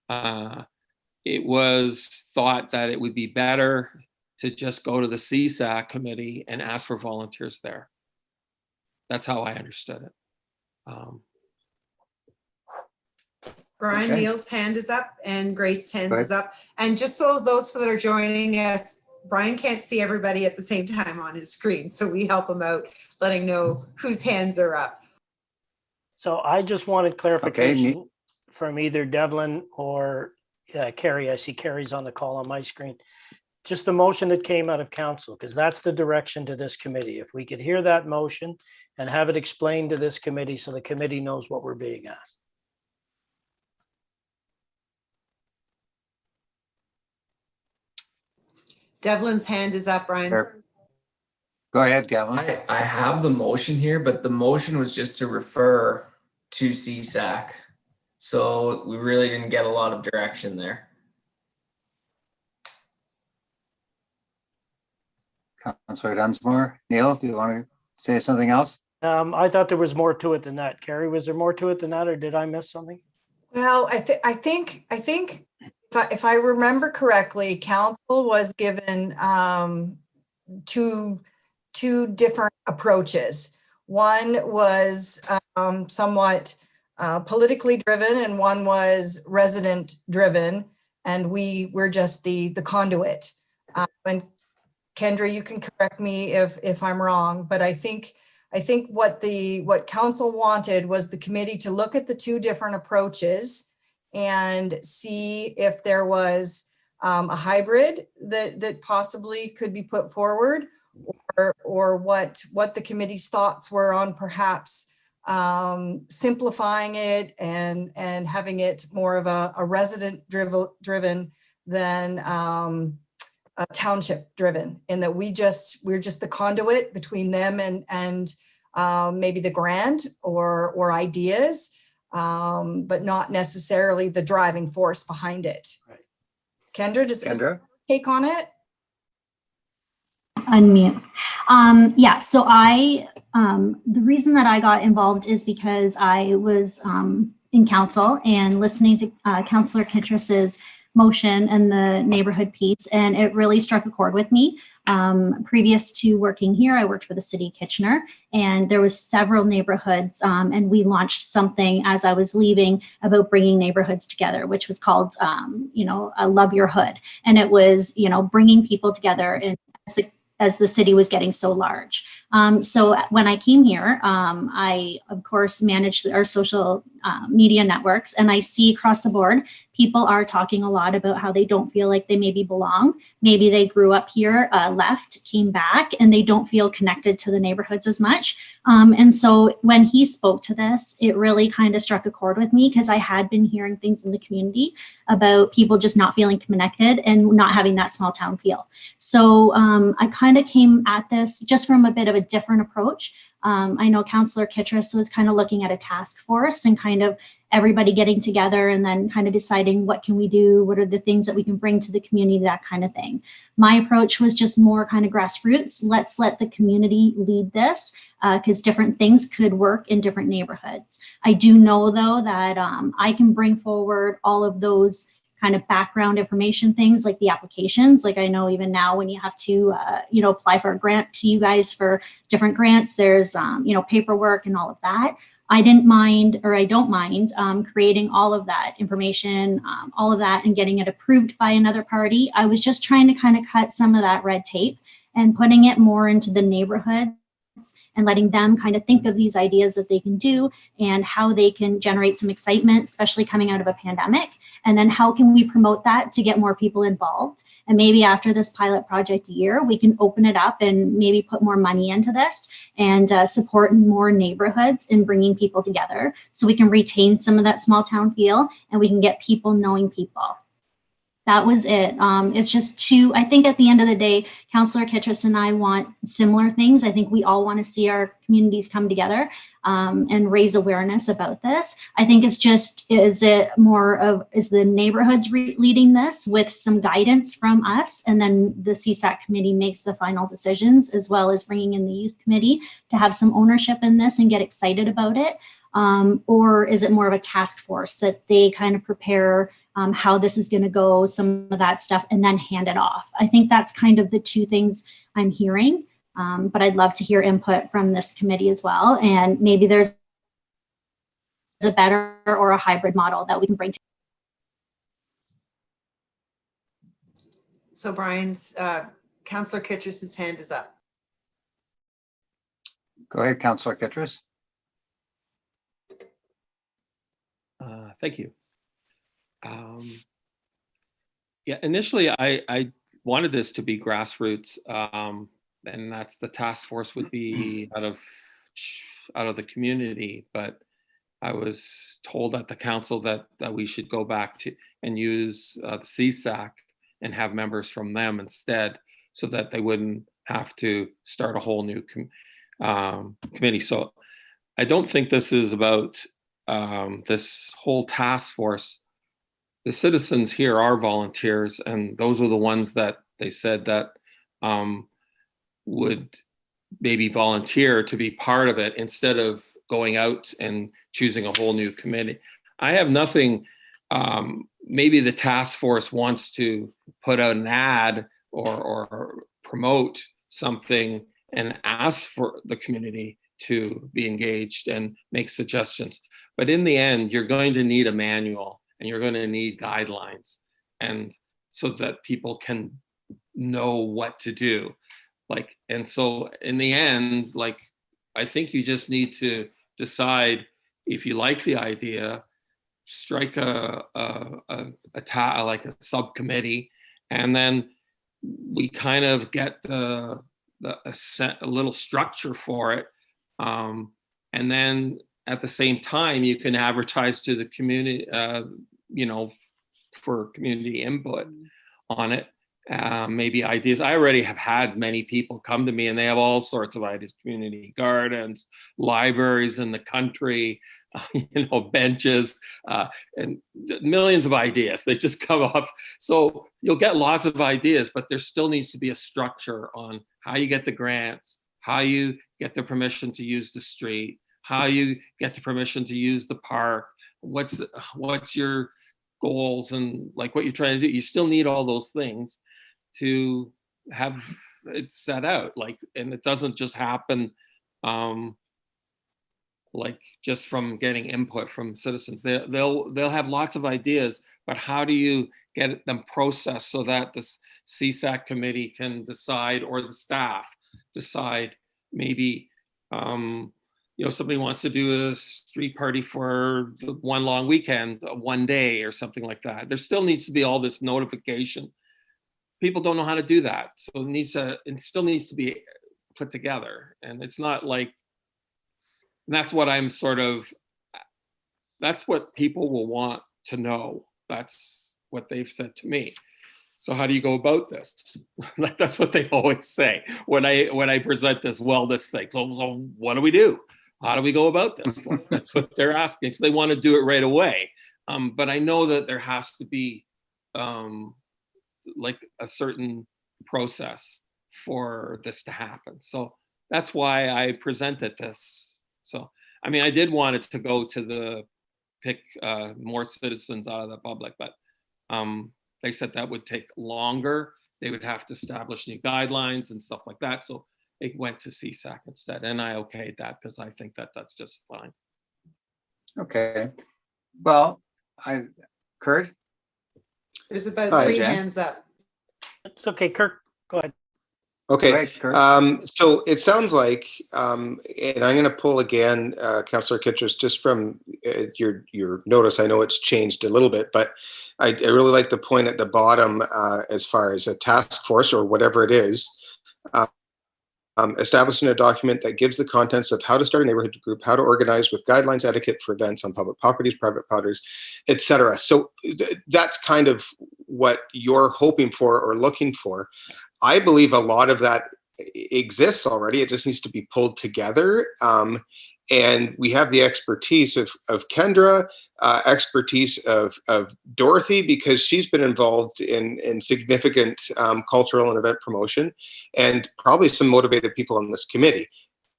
it was thought that it would be better to just go to the CSAC committee and ask for volunteers there. That's how I understood it. Brian Okay. Neal's hand is up and Grace's hand is up. And just so those that are joining us, Brian can't see everybody at the same time on his screen. So we help him out, letting know whose hands are up. So I just wanted clarification from either Devlin or Carrie. I see Carrie's on the call on my screen. Just the motion that came out of council, because that's the direction to this committee. If we could hear that motion and have it explained to this committee so the committee knows what we're being asked. Devlin's hand is up, Brian. Go ahead, Gavin. I have the motion here, but the motion was just to refer to CSAC. So we really didn't get a lot of direction there. Councillor Dunsmore. Neil, do you want to say something else? I thought there was more to it than that. Carrie, was there more to it than that, or did I miss something? Well, I think if I remember correctly, council was given two different approaches. One was somewhat politically driven, and one was resident driven, and we were just the conduit. And Kendra, you can correct me if I'm wrong, but I think what council wanted was the committee to look at the two different approaches and see if there was a hybrid that possibly could be put forward, or what the committee's thoughts were on perhaps simplifying it and having it more of a resident driven than a township driven, in that we're just the conduit between them and maybe the grant or ideas, but not necessarily the driving force behind it. Right. Kendra, does this take on it? Unmute. Yeah, so the reason that I got involved is because I was in council and listening to Councillor Kitras's motion and the neighborhood piece, and it really struck a chord with me. Previous to working here, I worked for the city of Kitchener, and there was several neighborhoods, and we launched something as I was leaving about bringing neighborhoods together, which was called, I Love Your Hood. And it was, bringing people together and as the city was getting so large. So when I came here, I, of course, managed our social media networks, and I see across the board, people are talking a lot about how they don't feel like they maybe belong. Maybe they grew up here, left, came back, and they don't feel connected to the neighborhoods as much. And so when he spoke to this, it really kind of struck a chord with me, because I had been hearing things in the community about people just not feeling connected and not having that small town feel. So I kind of came at this just from a bit of a different approach. I know Councillor Kitras was kind of looking at a task force and kind of everybody getting together and then kind of deciding what can we do, what are the things that we can bring to the community, that kind of thing. My approach was just more kind of grassroots. Let's let the community lead this, because different things could work in different neighborhoods. I do know, though, that I can bring forward all of those kind of background information things, like the applications. Like I know even now when you have to, apply for a grant to you guys for different grants, there's, paperwork and all of that. I don't mind creating all of that information, all of that, and getting it approved by another party. I was just trying to kind of cut some of that red tape and putting it more into the neighborhood and letting them kind of think of these ideas that they can do and how they can generate some excitement, especially coming out of a pandemic. And then how can we promote that to get more people involved? And maybe after this pilot project year, we can open it up and maybe put more money into this and support more neighborhoods in bringing people together, so we can retain some of that small town feel and we can get people knowing people. That was it. It's just I think at the end of the day, Councillor Kitras and I want similar things. I think we all want to see our communities come together and raise awareness about this. I think it's just, is the neighborhoods leading this with some guidance from us, and then the CSAC committee makes the final decisions, as well as bringing in the youth committee to have some ownership in this and get excited about it? Or is it more of a task force that they kind of prepare how this is going to go, some of that stuff, and then hand it off? I think that's kind of the two things I'm hearing, but I'd love to hear input from this committee as well. And maybe there's a better or a hybrid model that we can bring to. So Brian's, Councillor Kitras's hand is up. Go ahead, Councillor Kitras. Thank you. Yeah, initially I wanted this to be grassroots, and that's the task force would be out of the community. But I was told at the council that we should go back to and use the CSAC and have members from them instead, so that they wouldn't have to start a whole new committee. So I don't think this is about this whole task force. The citizens here are volunteers, and those are the ones that they said that would maybe volunteer to be part of it instead of going out and choosing a whole new committee. I have nothing, maybe the task force wants to put out an ad or promote something and ask for the community to be engaged and make suggestions. But in the end, you're going to need a manual and you're going to need guidelines, and so that people can know what to do. And so in the end, I think you just need to decide if you like the idea, strike a subcommittee, and then we kind of get a little structure for it. And then at the same time, you can advertise to the community, you know, for community input on it. Maybe ideas. I already have had many people come to me and they have all sorts of ideas: community gardens, libraries in the country, you know, benches, and millions of ideas. They just come off. So you'll get lots of ideas, but there still needs to be a structure on how you get the grants, how you get the permission to use the street, how you get the permission to use the park, what's your goals and like what you're trying to do. You still need all those things to have it set out, like, and it doesn't just happen like just from getting input from citizens. They'll have lots of ideas, but how do you get them processed so that the CSAC committee can decide, or the staff decide, maybe you know, somebody wants to do a street party for the one long weekend, one day or something like that. There still needs to be all this notification. People don't know how to do that. So it still needs to be put together. And it's not like, and that's what I'm sort of, that's what people will want to know. That's what they've said to me. So how do you go about this? That's what they always say when I present this wellness thing. So what do we do? How do we go about this? Like, that's what they're asking. So they want to do it right away. But I know that there has to be like a certain process for this to happen. So that's why I presented this. So, I mean, I did want it to go to the pick more citizens out of the public, but they said that would take longer. They would have to establish new guidelines and stuff like that. So it went to CSAC instead. And I okayed that because I think that that's just fine. Okay. Well, Kurt? There's about Hi, 3 Jen. hands up. It's okay, Kirk, go ahead. Okay. Go ahead, Kurt. So it sounds like, and I'm going to pull again, Councillor Kitras, just from your notice. I know it's changed a little bit, but I really like the point at the bottom as far as a task force or whatever it is. Establishing a document that gives the contents of how to start a neighborhood group, how to organize with guidelines, etiquette for events on public properties, private properties, etc. So that's kind of what you're hoping for or looking for. I believe a lot of that exists already. It just needs to be pulled together. And we have the expertise of Kendra, expertise of Dorothy, because she's been involved in significant cultural and event promotion, and probably some motivated people on this committee.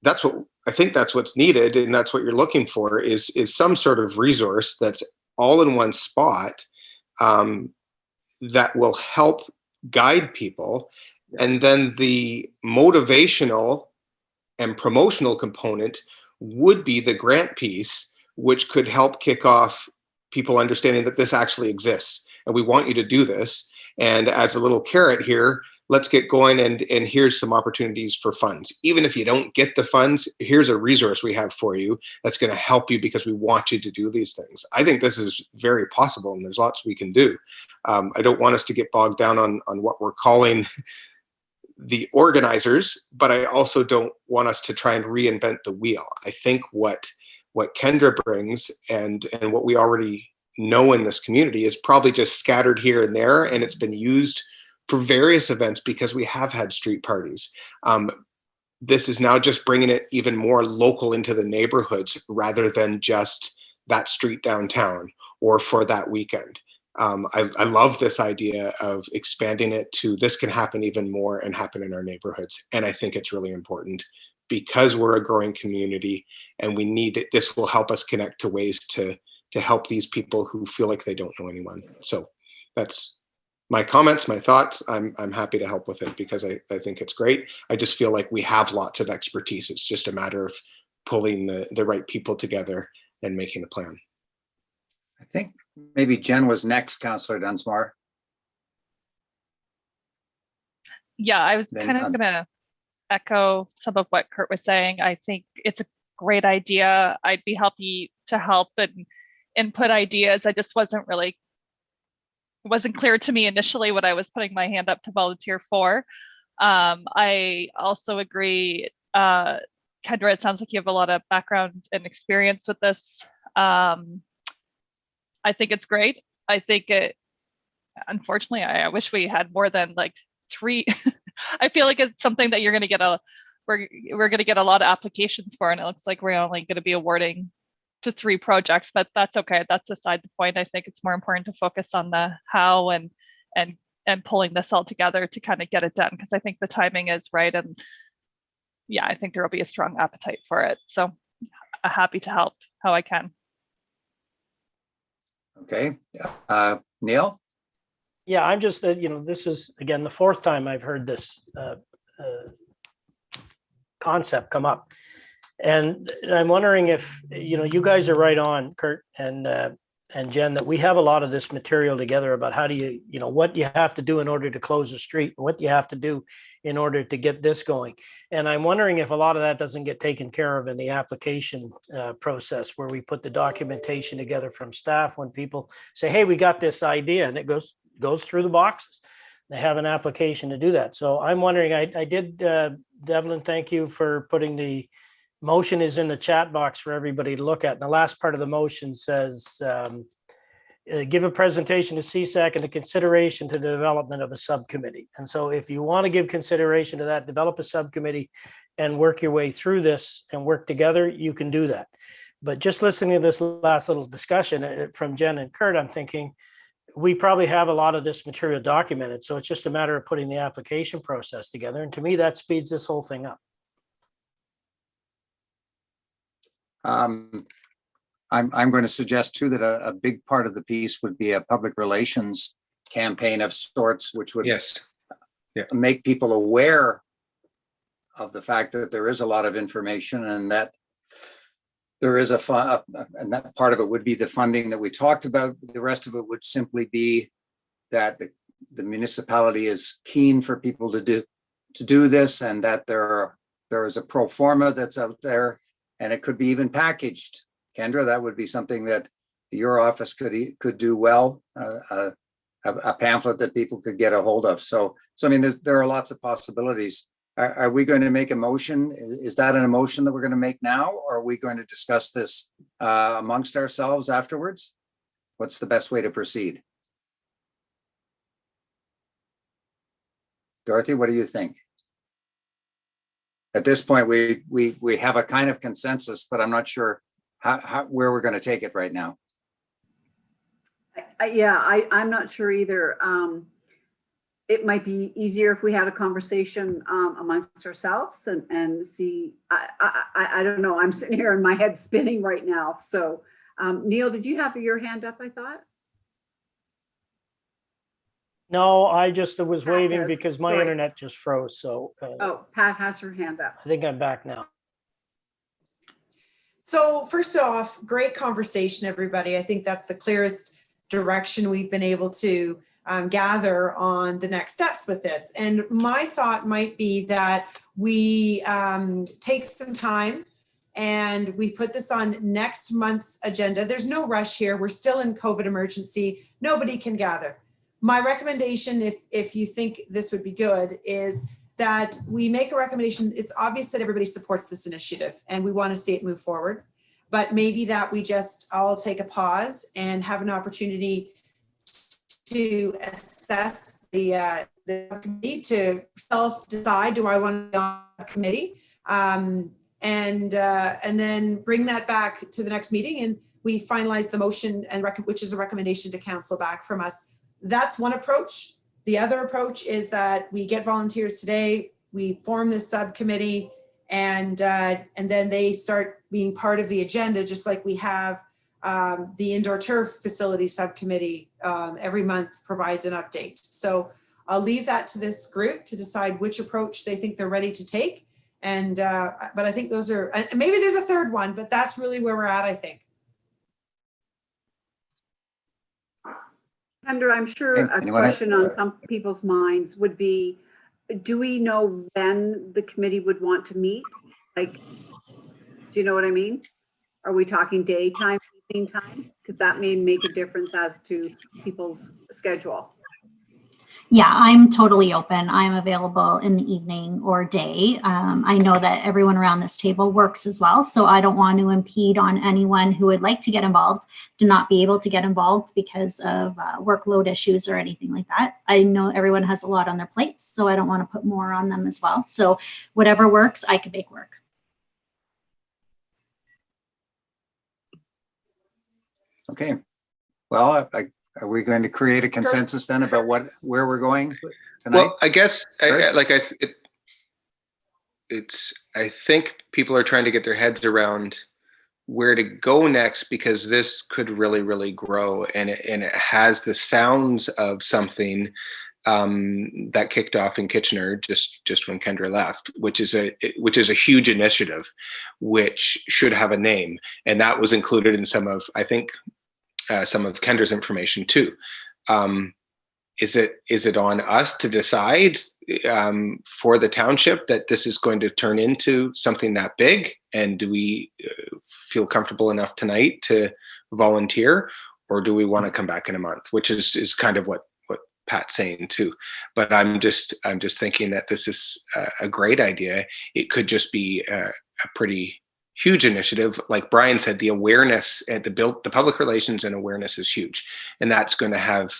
That's what I think, that's what's needed, and that's what you're looking for is some sort of resource that's all in one spot that will help guide people. Yes. And then the motivational and promotional component would be the grant piece, which could help kick off people understanding that this actually exists and we want you to do this. And as a little carrot here, let's get going, and here's some opportunities for funds. Even if you don't get the funds, here's a resource we have for you that's going to help you because we want you to do these things. I think this is very possible, and there's lots we can do. I don't want us to get bogged down on what we're calling the organizers, but I also don't want us to try and reinvent the wheel. I think what Kendra brings and what we already know in this community is probably just scattered here and there, and it's been used for various events because we have had street parties. This is now just bringing it even more local into the neighborhoods rather than just that street downtown or for that weekend. I love this idea of expanding it to this can happen even more and happen in our neighborhoods. And I think it's really important because we're a growing community and we need it. This will help us connect to ways to help these people who feel like they don't know anyone. So that's my comments, my thoughts. I'm happy to help with it because I think it's great. I just feel like we have lots of expertise. It's just a matter of pulling the right people together and making a plan. I think maybe Jen was next, Councillor Dunsmore. Yeah, I was Then kind of going to echo some of what Kurt was saying. I think it's a great idea. I'd be happy to help and input ideas. I just wasn't clear to me initially what I was putting my hand up to volunteer for. I also agree Kendra, it sounds like you have a lot of background and experience with this. I think it's great. I think it, unfortunately, I wish we had more than like 3. I feel like it's something that you're going to get we're going to get a lot of applications for, and it looks like we're only going to be awarding to 3 projects, but that's okay. That's aside the point. I think it's more important to focus on the how and pulling this all together to kind of get it done, because I think the timing is right. And yeah, I think there will be a strong appetite for it. So I'm happy to help how I can. Okay, Neil? Yeah, I'm just, this is, again, the 4th time I've heard this concept come up. And I'm wondering if, you guys are right on, Kurt and Jen, that we have a lot of this material together about how do you, what you have to do in order to close a street, what you have to do in order to get this going. And I'm wondering if a lot of that doesn't get taken care of in the application process, where we put the documentation together from staff when people say, hey, we got this idea, and it goes through the boxes. They have an application to do that. So I'm wondering, I did, Devlin, thank you for putting the motion is in the chat box for everybody to look at. And the last part of the motion says, give a presentation to CSAC and the consideration to the development of a subcommittee. And so if you want to give consideration to that, develop a subcommittee and work your way through this and work together, you can do that. But just listening to this last little discussion from Jen and Kurt, I'm thinking we probably have a lot of this material documented. So it's just a matter of putting the application process together. And to me, that speeds this whole thing up. I'm going to suggest too that a big part of the piece would be a public relations campaign of sorts, which would make people aware of the fact that there is a lot of information and that there is and that part of it would be the funding that we talked about. The rest of it would simply be that the municipality is keen for people to do this, and that there is a pro forma that's out there. And it could be even packaged. Kendra, that would be something that your office could do well, a pamphlet that people could get a hold of. So I mean, there are lots of possibilities. Are we going to make a motion? Is that an emotion that we're going to make now? Or are we going to discuss this amongst ourselves afterwards? What's the best way to proceed? Dorothy, what do you think? At this point, we have a kind of consensus, but I'm not sure where we're going to take it right now. I'm not sure either. It might be easier if we had a conversation amongst ourselves and see. I don't know. I'm sitting here and my head's spinning right now. So, Neil, did you have your hand up? I thought. No, I just was Pat waving has. because my Sorry. internet just froze. So Pat has her hand up. I think I'm back now. So first off, great conversation, everybody. I think that's the clearest direction we've been able to gather on the next steps with this. And my thought might be that we take some time and we put this on next month's agenda. There's no rush here. We're still in COVID emergency. Nobody can gather. My recommendation, if you think this would be good, is that we make a recommendation. It's obvious that everybody supports this initiative and we want to see it move forward, but maybe that we just all take a pause and have an opportunity to assess the committee, to self-decide, do I want to be on a committee? And then bring that back to the next meeting and we finalize the motion, and which is a recommendation to council back from us. That's one approach. The other approach is that we get volunteers today, we form this subcommittee, and then they start being part of the agenda, just like we have the indoor turf facility subcommittee every month provides an update. So I'll leave that to this group to decide which approach they think they're ready to take. And but I think those are, and maybe there's a third one, but that's really where we're at, I think. Kendra, I'm sure a question on some people's minds would be, do we know when the committee would want to meet? Like, do you know what I mean? Are we talking daytime, evening time? Because that may make a difference as to people's schedule. Yeah, I'm totally open. I'm available in the evening or day. I know that everyone around this table works as well, so I don't want to impede on anyone who would like to get involved to not be able to get involved because of workload issues or anything like that. I know everyone has a lot on their plates, so I don't want to put more on them as well. So whatever works, I can make work. Okay. Well, are we going to create a consensus then about where we're going tonight? Well, I guess I think people are trying to get their heads around where to go next, because this could really, really grow, and it has the sounds of something that kicked off in Kitchener just when Kendra left, which is a huge initiative, which should have a name, and that was included in some of Kendra's information too. Is it on us to decide for the township that this is going to turn into something that big? And do we feel comfortable enough tonight to volunteer, or do we want to come back in a month? Which is kind of what Pat's saying too. But I'm just thinking that this is a great idea. It could just be a pretty huge initiative. Like Brian said, the awareness at the public relations and awareness is huge, and that's going to have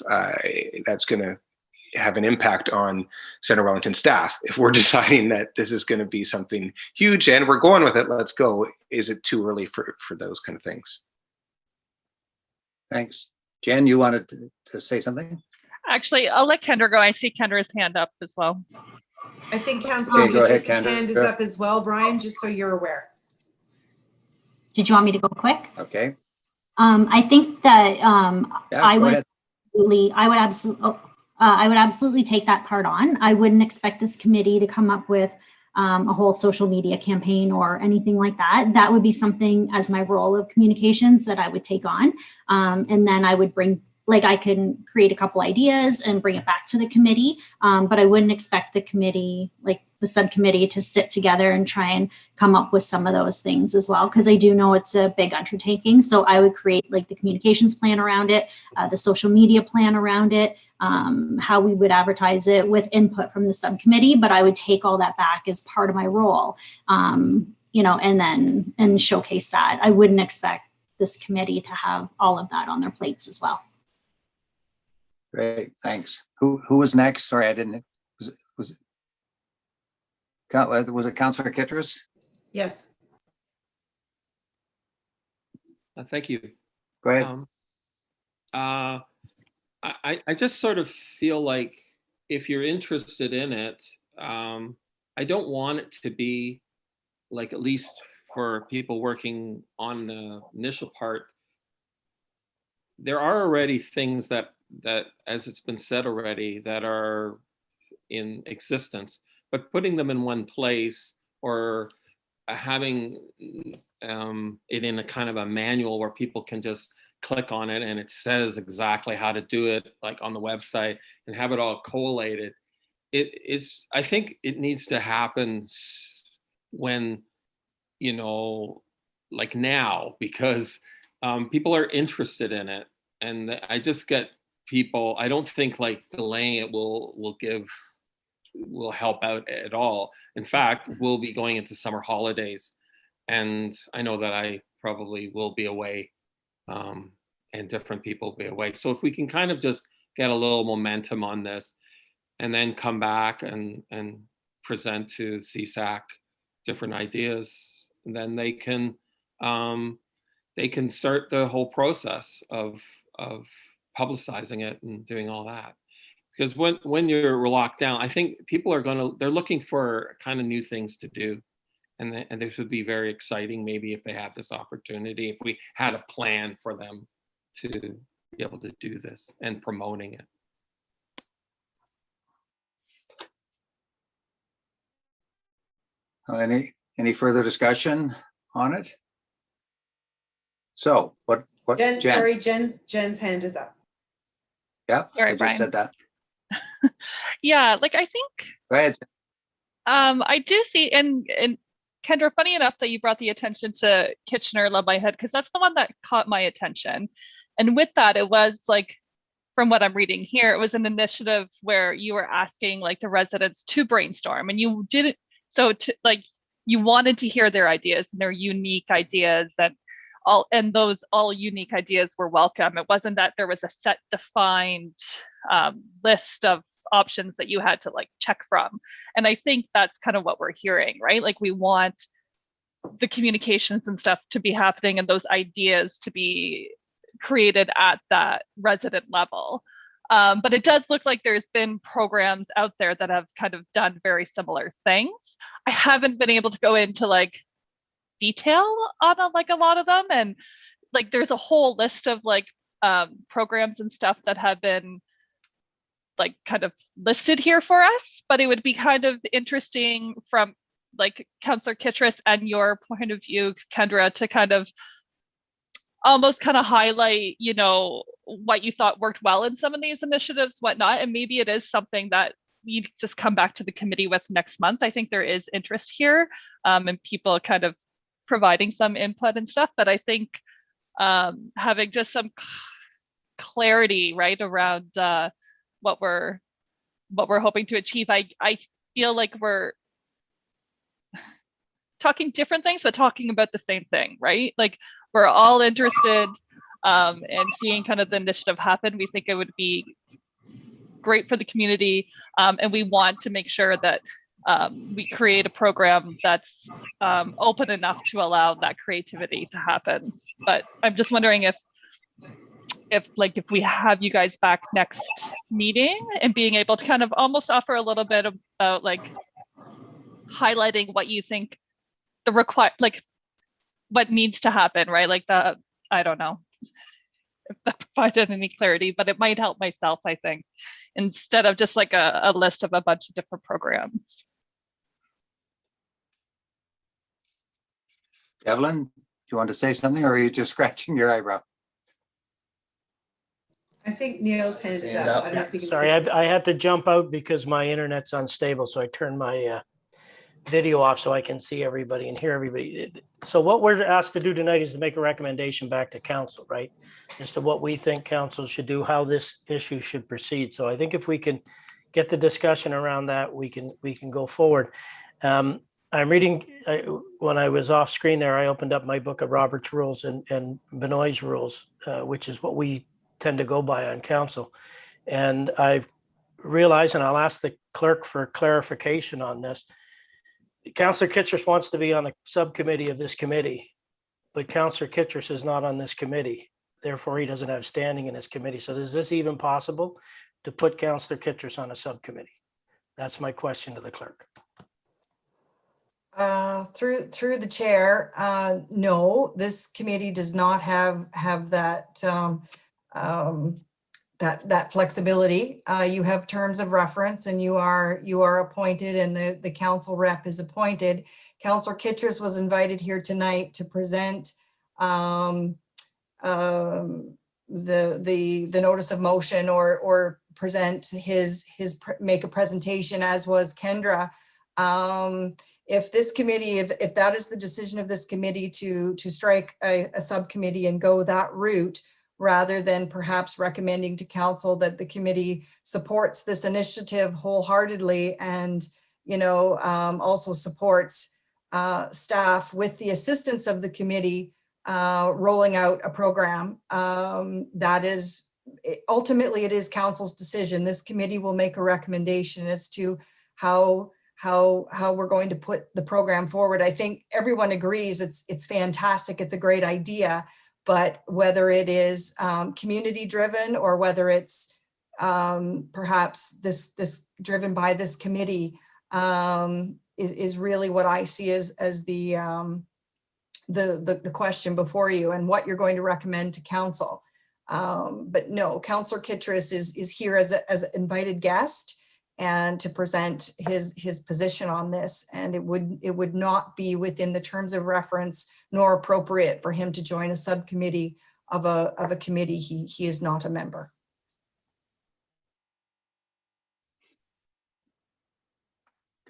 an impact on Center Wellington staff. If we're deciding that this is going to be something huge and we're going with it, let's go. Is it too early for those kind of things? Thanks. Jen, you wanted to say something? Actually, I'll let Kendra go. I see Kendra's hand up as well. I think Councillor go ahead, Kitras' Kendra. hand is up as well, Brian, just so you're aware. Did you want me to go quick? Okay. I think that I would absolutely take that part on. I wouldn't expect this committee to come up with a whole social media campaign or anything like that. That would be something as my role of communications that I would take on. And then I would I can create a couple ideas and bring it back to the committee. But I wouldn't expect the committee, like the subcommittee, to sit together and try and come up with some of those things as well, because I do know it's a big undertaking. So I would create like the communications plan around it, the social media plan around it, how we would advertise it with input from the subcommittee. But I would take all that back as part of my role, and showcase that. I wouldn't expect this committee to have all of that on their plates as well. Great, thanks. Who was next? Sorry, I didn't. Was it Councillor Kitras? Yes. Thank you. Go ahead. I just sort of feel like if you're interested in it, I don't want it to be like, at least for people working on the initial part, there are already things that as it's been said already, that are in existence, but putting them in one place, or having it in a kind of a manual where people can just click on it and it says exactly how to do it, like on the website, and have it all collated. I think it needs to happen when, like now, because people are interested in it. And I just get people, I don't think like delaying it will help out at all. In fact, we'll be going into summer holidays, and I know that I probably will be away, and different people will be away. So if we can kind of just get a little momentum on this, and then come back and present to CSAC different ideas, and then they can start the whole process of publicizing it and doing all that. Because when you're locked down, I think people they're looking for kind of new things to do. And this would be very exciting, maybe, if they have this opportunity, if we had a plan for them to be able to do this and promoting it. Any further discussion on it? So what Jen? Sorry, Jen's hand is up. Yeah, sorry, I just Brian. said that. Yeah, like I think Go ahead. I do see, and Kendra, funny enough that you brought the attention to Kitchener, love my head, because that's the one that caught my attention. And with that, it was like from what I'm reading here, it was an initiative where you were asking like the residents to brainstorm, and you didn't. So like you wanted to hear their ideas and their unique ideas, and those all unique ideas were welcome. It wasn't that there was a set defined list of options that you had to like check from. And I think that's kind of what we're hearing, right? Like we want the communications and stuff to be happening and those ideas to be created at that resident level. But it does look like there's been programs out there that have kind of done very similar things. I haven't been able to go into like detail on like a lot of them, and like there's a whole list of like programs and stuff that have been like kind of listed here for us, but it would be kind of interesting from like Councillor Kitras and your point of view, Kendra, to kind of almost kind of highlight, you know, what you thought worked well in some of these initiatives, whatnot, and maybe it is something that you just come back to the committee with next month. I think there is interest here, and people kind of providing some input and stuff, but I think having just some clarity, right, around what we're hoping to achieve. I feel like we're talking different things, but talking about the same thing, right? Like we're all interested in seeing kind of the initiative happen. We think it would be great for the community, and we want to make sure that we create a program that's open enough to allow that creativity to happen. But I'm just wondering if we have you guys back next meeting and being able to kind of almost offer a little bit about like highlighting what you think like what needs to happen, right? Like I don't know if that provided any clarity, but it might help myself, I think, instead of just like a list of a bunch of different programs. Evelyn, do you want to say something, or are you just scratching your eyebrow? I think Neil's hand is up. I don't know if you can Sorry, see. I had to jump out because my internet's unstable, so I turned my video off so I can see everybody and hear everybody. So what we're asked to do tonight is to make a recommendation back to council, right? As to what we think council should do, how this issue should proceed. So I think if we can get the discussion around that, we can go forward. I'm reading, when I was off screen there, I opened up my book of Robert's Rules and Benoit's Rules, which is what we tend to go by on council. And I've realized, and I'll ask the clerk for clarification on this, Councillor Kitras wants to be on a subcommittee of this committee, but Councillor Kitras is not on this committee. Therefore, he doesn't have standing in this committee. So is this even possible to put Councillor Kitras on a subcommittee? That's my question to the clerk. Through the chair, no, this committee does not have that that flexibility. You have terms of reference, and you are appointed, and the council rep is appointed. Councillor Kitras was invited here tonight to present the notice of motion or present make a presentation, as was Kendra. If this committee, if that is the decision of this committee to strike a subcommittee and go that route, rather than perhaps recommending to council that the committee supports this initiative wholeheartedly and, you know, also supports staff with the assistance of the committee rolling out a program, that is, ultimately it is council's decision. This committee will make a recommendation as to how we're going to put the program forward. I think everyone agrees it's fantastic. It's a great idea, but whether it is community driven or whether it's perhaps this driven by this committee is really what I see as the question before you and what you're going to recommend to council. But no, Councillor Kitras is here as an invited guest and to present his position on this, and it would not be within the terms of reference nor appropriate for him to join a subcommittee of a committee he is not a member.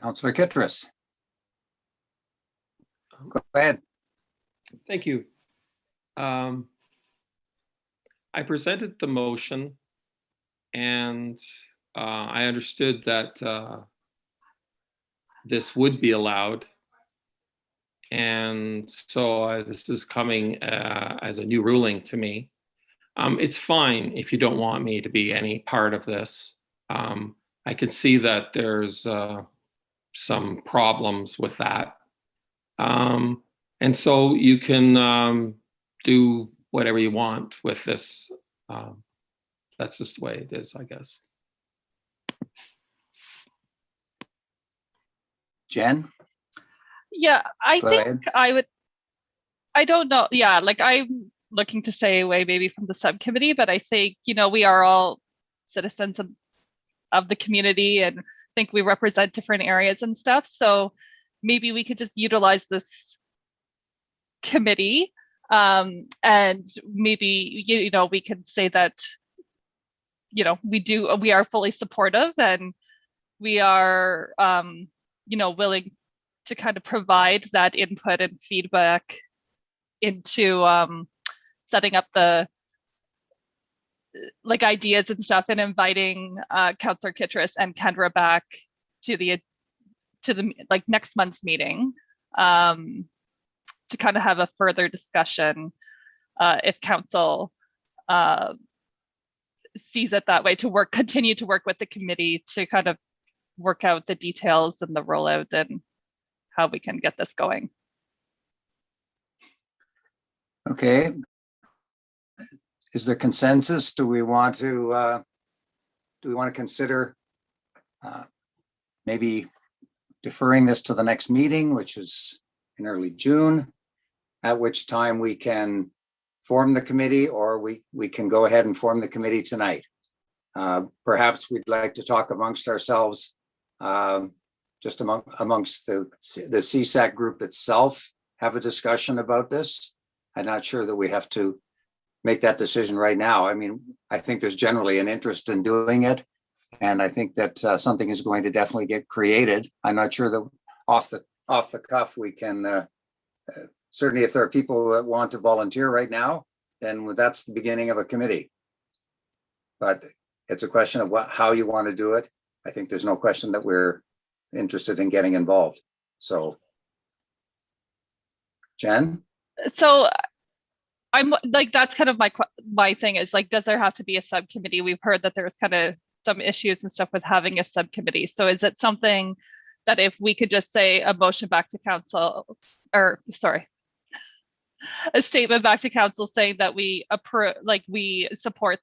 Councillor Kitras. Go ahead. Thank you. I presented the motion and I understood that this would be allowed. And so this is coming as a new ruling to me. It's fine if you don't want me to be any part of this. I can see that there's some problems with that. And so you can do whatever you want with this. That's just the way it is, I guess. Jen? Yeah, I Go think ahead. I don't know. Yeah, like I'm looking to stay away maybe from the subcommittee, but I think, we are all citizens of the community and think we represent different areas and stuff. So maybe we could just utilize this committee, and maybe, we could say that, we are fully supportive, and we are, willing to kind of provide that input and feedback into setting up the ideas and stuff, and inviting Councillor Kitras and Kendra back to the next month's meeting to kind of have a further discussion if council sees it that way, to continue to work with the committee to kind of work out the details and the rollout and how we can get this going. Okay. Is there consensus? Do we want to consider maybe deferring this to the next meeting, which is in early June, at which time we can form the committee, or we can go ahead and form the committee tonight? Perhaps we'd like to talk amongst ourselves, just amongst the CSAC group itself, have a discussion about this. I'm not sure that we have to make that decision right now. I mean, I think there's generally an interest in doing it, and I think that something is going to definitely get created. I'm not sure that off the cuff we can. Certainly, if there are people that want to volunteer right now, then that's the beginning of a committee. But it's a question of how you want to do it. I think there's no question that we're interested in getting involved. So, Jen? So I'm like, that's kind of my thing is like, does there have to be a subcommittee? We've heard that there's kind of some issues and stuff with having a subcommittee. So is it something that if we could just say a motion back to council, or sorry, a statement back to council saying that we we support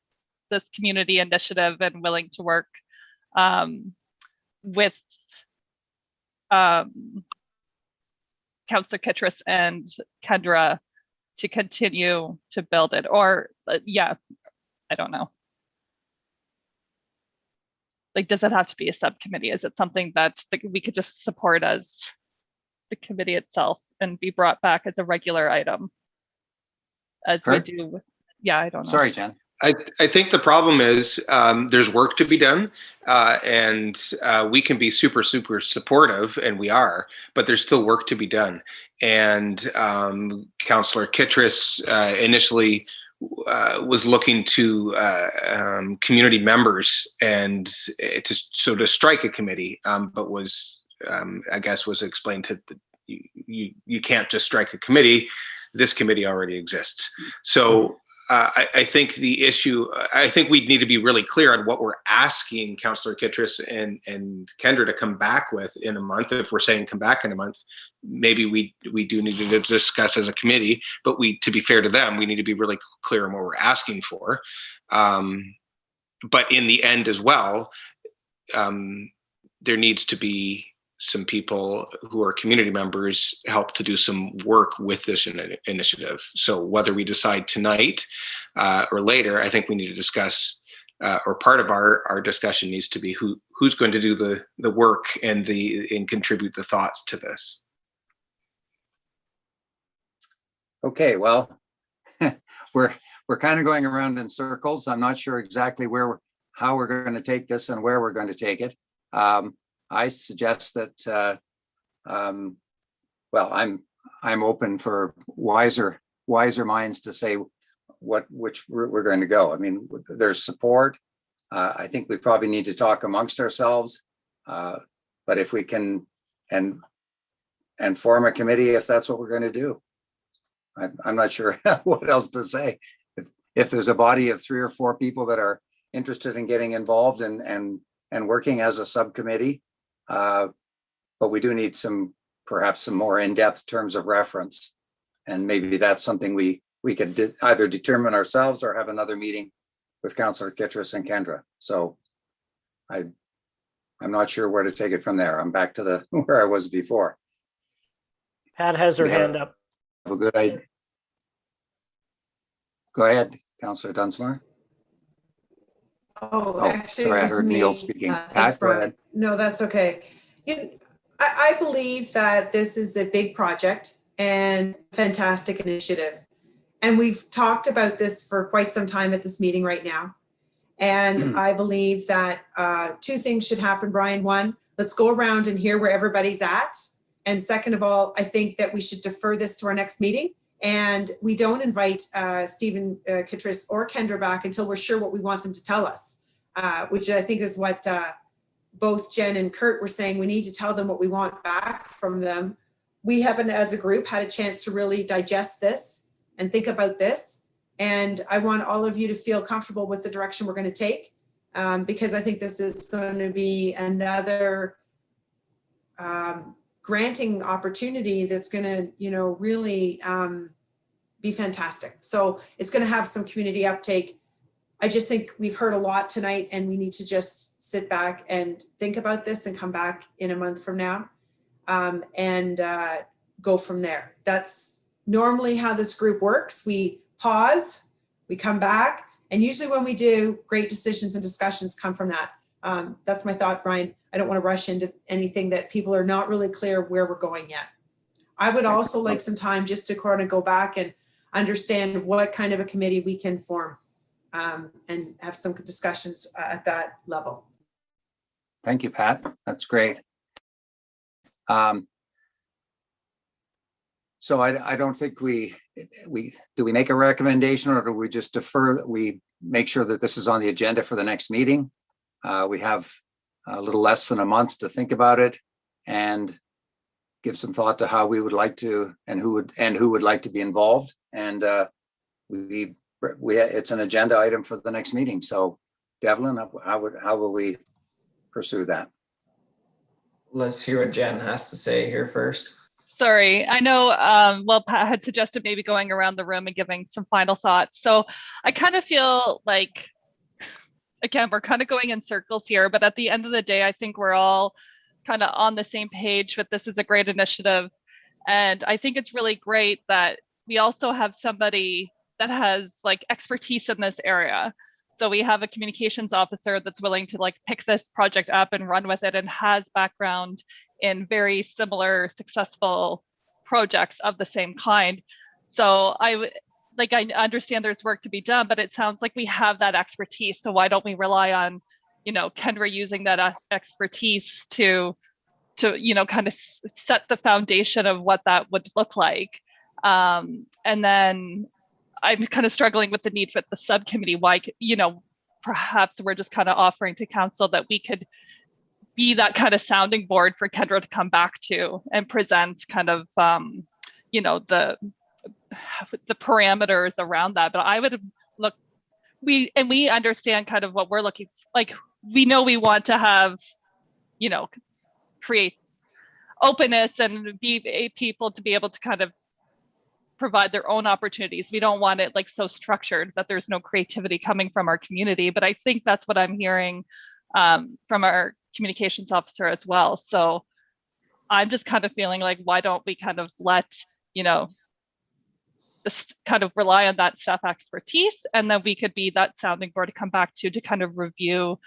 this community initiative and willing to work with Councillor Kitras and Kendra to continue to build it, or yeah, I don't know. Like, does it have to be a subcommittee? Is it something that we could just support as the committee itself and be brought back as a regular item as we do? Yeah, I don't know. Sorry, Jen. I think the problem is there's work to be done, and we can be super supportive, and we are, but there's still work to be done. And Councillor Kitras initially was looking to community members and to strike a committee, but was I guess was explained to you can't just strike a committee. This committee already exists. So I think the issue, I think we need to be really clear on what we're asking Councillor Kitras and Kendra to come back with in a month. If we're saying come back in a month, maybe we do need to discuss as a committee, but to be fair to them, we need to be really clear on what we're asking for. But in the end as well, there needs to be some people who are community members help to do some work with this initiative. So whether we decide tonight or later, I think we need to discuss, or part of our discussion needs to be who's going to do the work and contribute the thoughts to this. Okay, well, we're kind of going around in circles. I'm not sure exactly how we're going to take this and where we're going to take it. I suggest that, well, I'm open for wiser minds to say which route we're going to go. I mean, there's support. I think we probably need to talk amongst ourselves. But if we can and form a committee, if that's what we're going to do. I'm not sure what else to say. If there's a body of 3 or 4 people that are interested in getting involved and working as a subcommittee, but we do need perhaps some more in-depth terms of reference. And maybe that's something we could either determine ourselves or have another meeting with Councillor Kitras and Kendra. So I'm not sure where to take it from there. I'm back to where I was before. Pat has her hand up. Have a good idea. Go ahead, Councillor Dunsmore. Oh, Oh, actually, sorry, it I was heard me. Neil speaking. Thanks, Pat, go Brian. ahead. No, that's okay. I believe that this is a big project and fantastic initiative. And we've talked about this for quite some time at this meeting right now. And I believe that 2 things should happen, Brian. 1, let's go around and hear where everybody's at. And second of all, I think that we should defer this to our next meeting. And we don't invite Stephen Kitras or Kendra back until we're sure what we want them to tell us, which I think is what both Jen and Kurt were saying. We need to tell them what we want back from them. We haven't, as a group, had a chance to really digest this and think about this. And I want all of you to feel comfortable with the direction we're going to take, because I think this is going to be another granting opportunity that's going to, really be fantastic. So it's going to have some community uptake. I just think we've heard a lot tonight, and we need to just sit back and think about this and come back in a month from now and go from there. That's normally how this group works. We pause, we come back, and usually when we do, great decisions and discussions come from that. That's my thought, Brian. I don't want to rush into anything that people are not really clear where we're going yet. I would also like some time just to kind of go back and understand what kind of a committee we can form and have some discussions at that level. Thank you, Pat. That's great. So I don't think we make a recommendation, or do we just defer that we make sure that this is on the agenda for the next meeting? We have a little less than a month to think about it and give some thought to how we would like to and who would like to be involved. And it's an agenda item for the next meeting. So Devlin, how will we pursue that? Let's hear what Jen has to say here first. Sorry, I know, well, Pat had suggested maybe going around the room and giving some final thoughts. So I kind of feel like, again, we're kind of going in circles here, but at the end of the day, I think we're all kind of on the same page that this is a great initiative. And I think it's really great that we also have somebody that has like expertise in this area. So we have a communications officer that's willing to like pick this project up and run with it and has background in very similar successful projects of the same kind. So I understand there's work to be done, but it sounds like we have that expertise. So why don't we rely on, Kendra using that expertise to kind of set the foundation of what that would look like. And then I'm kind of struggling with the need for the subcommittee. Why, perhaps we're just kind of offering to council that we could be that kind of sounding board for Kendra to come back to and present kind of, the parameters around that. But I would look, we understand kind of what we're looking like. We know we want to have, create openness and be people to be able to kind of provide their own opportunities. We don't want it like so structured that there's no creativity coming from our community. But I think that's what I'm hearing from our communications officer as well. So I'm just kind of feeling like, why don't we kind of let, just kind of rely on that staff expertise, and then we could be that sounding board to come back to kind of review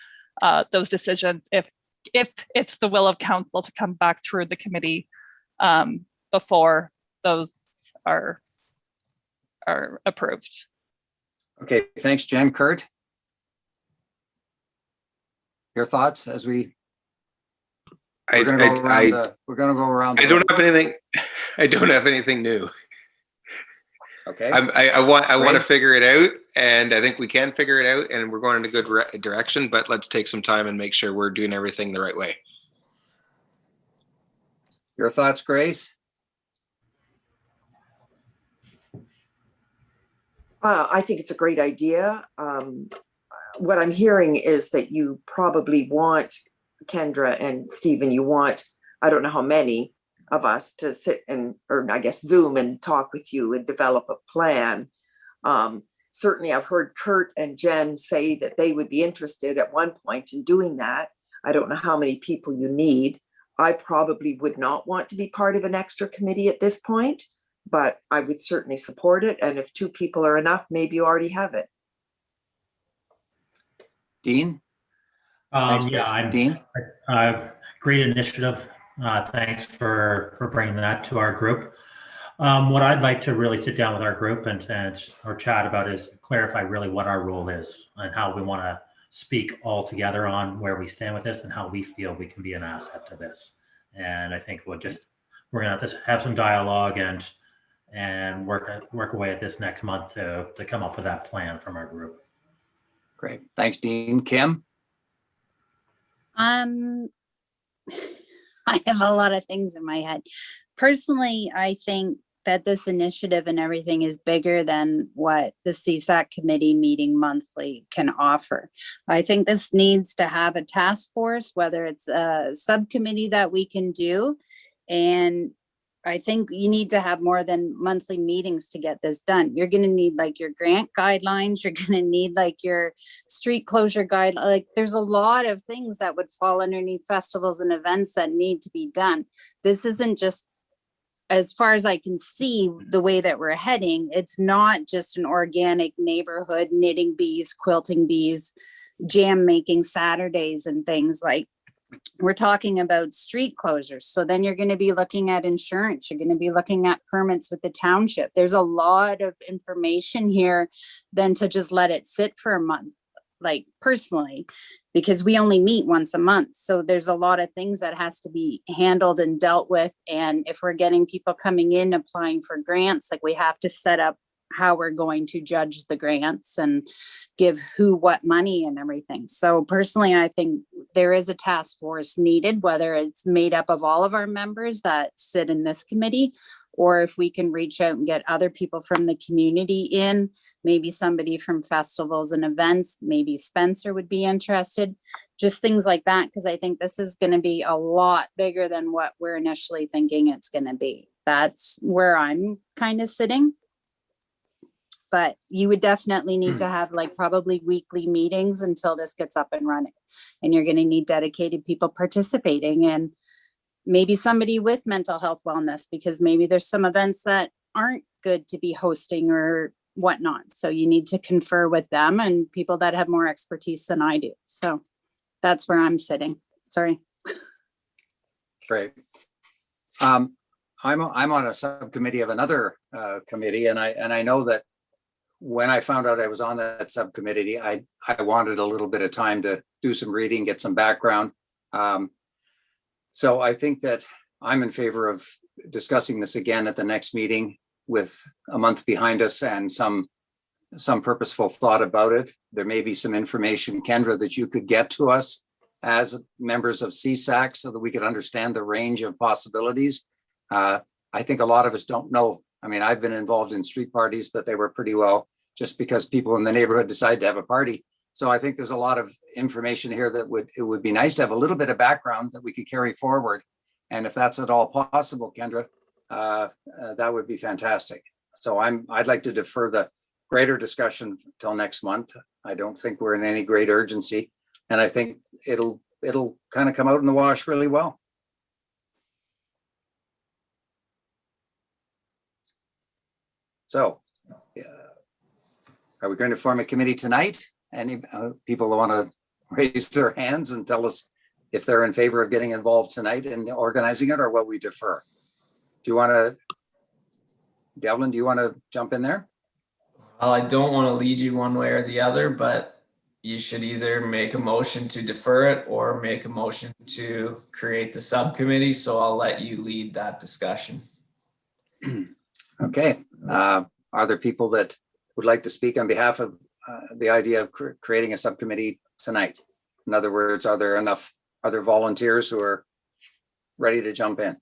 those decisions if it's the will of council to come back through the committee before those are approved. Okay, thanks, Jen. Kurt, your thoughts as we're going to go around. I don't have anything. I don't have anything new. Okay, I want to Great. figure it out, and I think we can figure it out, and we're going in a good direction. But let's take some time and make sure we're doing everything the right way. Your thoughts, Grace? I think it's a great idea. What I'm hearing is that you probably want, Kendra and Stephen, you want, I don't know how many of us to sit and, or I guess Zoom and talk with you and develop a plan. Certainly I've heard Kurt and Jen say that they would be interested at one point in doing that. I don't know how many people you need. I probably would not want to be part of an extra committee at this point, but I would certainly support it. And if 2 people are enough, maybe you already have it. Dean? Thanks, Grace. Dean? Great initiative. Thanks for bringing that to our group. What I'd like to really sit down with our group and or chat about is clarify really what our role is and how we want to speak all together on where we stand with this and how we feel we can be an asset to this. And I think we're gonna have to have some dialogue and work away at this next month to come up with that plan from our group. Great. Thanks, Dean. Kim? I have a lot of things in my head. Personally, I think that this initiative and everything is bigger than what the CSAC committee meeting monthly can offer. I think this needs to have a task force, whether it's a subcommittee that we can do. And I think you need to have more than monthly meetings to get this done. You're going to need like your grant guidelines. You're going to need like your street closure guide. Like there's a lot of things that would fall underneath festivals and events that need to be done. This isn't just, as far as I can see, the way that we're heading, it's not just an organic neighborhood knitting bees, quilting bees, jam making Saturdays and things. Like we're talking about street closures. So then you're going to be looking at insurance. You're going to be looking at permits with the township. There's a lot of information here than to just let it sit for a month, like personally, because we only meet once a month. So there's a lot of things that has to be handled and dealt with. And if we're getting people coming in, applying for grants, like we have to set up how we're going to judge the grants and give who what money and everything. So personally, I think there is a task force needed, whether it's made up of all of our members that sit in this committee, or if we can reach out and get other people from the community in, maybe somebody from festivals and events, maybe Spencer would be interested, just things like that. Because I think this is going to be a lot bigger than what we're initially thinking it's going to be. That's where I'm kind of sitting. But you would definitely need to have like probably weekly meetings until this gets up and running. And you're going to need dedicated people participating, and maybe somebody with mental health wellness, because maybe there's some events that aren't good to be hosting or whatnot. So you need to confer with them and people that have more expertise than I do. So that's where I'm sitting. Sorry. Great. I'm on a subcommittee of another committee, and I know that when I found out I was on that subcommittee, I wanted a little bit of time to do some reading, get some background. So I think that I'm in favor of discussing this again at the next meeting with a month behind us and some purposeful thought about it. There may be some information, Kendra, that you could get to us as members of CSAC so that we could understand the range of possibilities. I think a lot of us don't know. I mean, I've been involved in street parties, but they were pretty well just because people in the neighborhood decided to have a party. So I think there's a lot of information here that it would be nice to have a little bit of background that we could carry forward. And if that's at all possible, Kendra, that would be fantastic. So I'd like to defer the greater discussion till next month. I don't think we're in any great urgency, and I think it'll kind of come out in the wash really well. So, are we going to form a committee tonight? Any people want to raise their hands and tell us if they're in favor of getting involved tonight in organizing it, or what we defer? Do you want to, Devlin, do you want to jump in there? Well, I don't want to lead you one way or the other, but you should either make a motion to defer it or make a motion to create the subcommittee. So I'll let you lead that discussion. Okay. are there people that would like to speak on behalf of the idea of creating a subcommittee tonight? In other words, are there enough other volunteers who are ready to jump in?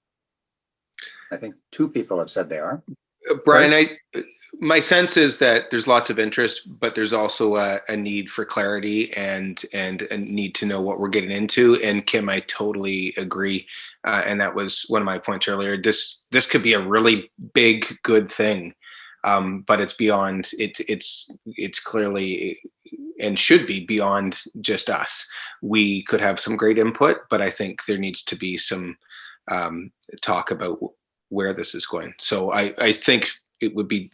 I think 2 people have said they are. Brian, my sense is that there's lots of interest, but there's also a need for clarity and a need to know what we're getting into. And Kim, I totally agree. And that was one of my points earlier. This could be a really big, good thing, but it's beyond. It's clearly and should be beyond just us. We could have some great input, but I think there needs to be some talk about where this is going. So I think it would be,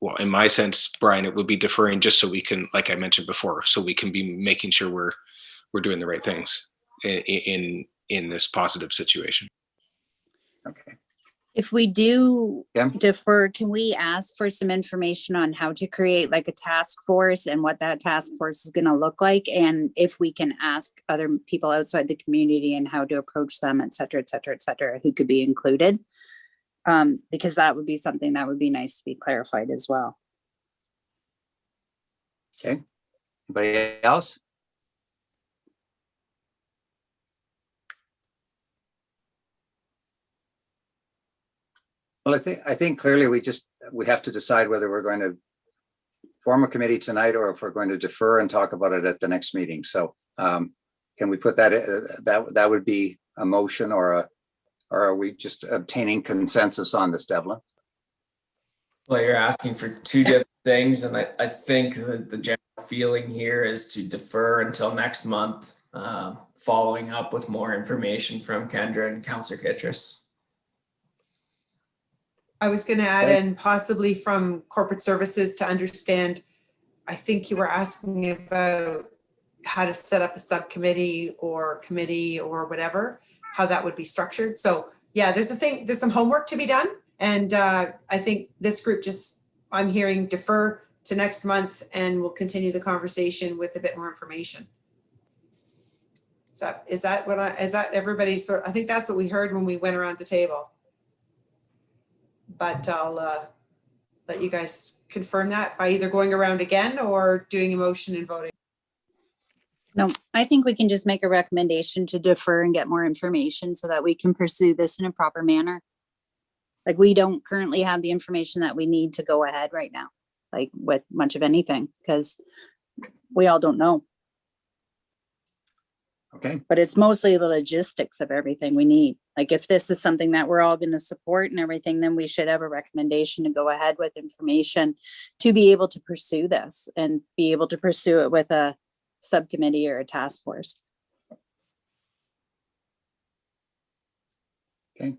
well, in my sense, Brian, it would be deferring just so we can, like I mentioned before, so we can be making sure we're doing the right things in this positive situation. Okay. If we do Yeah. defer, can we ask for some information on how to create like a task force and what that task force is going to look like? And if we can ask other people outside the community and how to approach them, et cetera, et cetera, et cetera, who could be included? Because that would be something that would be nice to be clarified as well. Okay. Anybody else? Well, I think clearly we have to decide whether we're going to form a committee tonight or if we're going to defer and talk about it at the next meeting. So can we put that, that would be a motion or are we just obtaining consensus on this, Devlin? Well, you're asking for 2 different things, and I think that the general feeling here is to defer until next month, following up with more information from Kendra and Councillor Kitras. I was going to add in possibly from corporate services to understand. I think you were asking about how to set up a subcommittee or committee or whatever, how that would be structured. So yeah, there's some homework to be done. And I think this group I'm hearing defer to next month and we'll continue the conversation with a bit more information. Is that everybody sort? I think that's what we heard when we went around the table. But I'll let you guys confirm that by either going around again or doing a motion and voting. No, I think we can just make a recommendation to defer and get more information so that we can pursue this in a proper manner. Like we don't currently have the information that we need to go ahead right now, like with much of anything, because we all don't know. Okay. But it's mostly the logistics of everything we need. Like if this is something that we're all going to support and everything, then we should have a recommendation to go ahead with information to be able to pursue this and be able to pursue it with a subcommittee or a task force. Okay.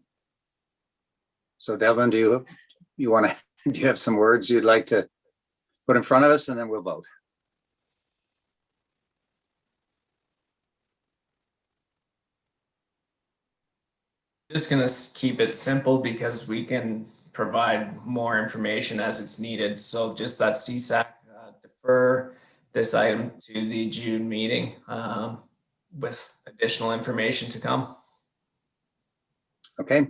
So Devlin, do you have some words you'd like to put in front of us and then we'll vote? Just going to keep it simple because we can provide more information as it's needed. So just that CSAC defer this item to the June meeting with additional information to come. Okay.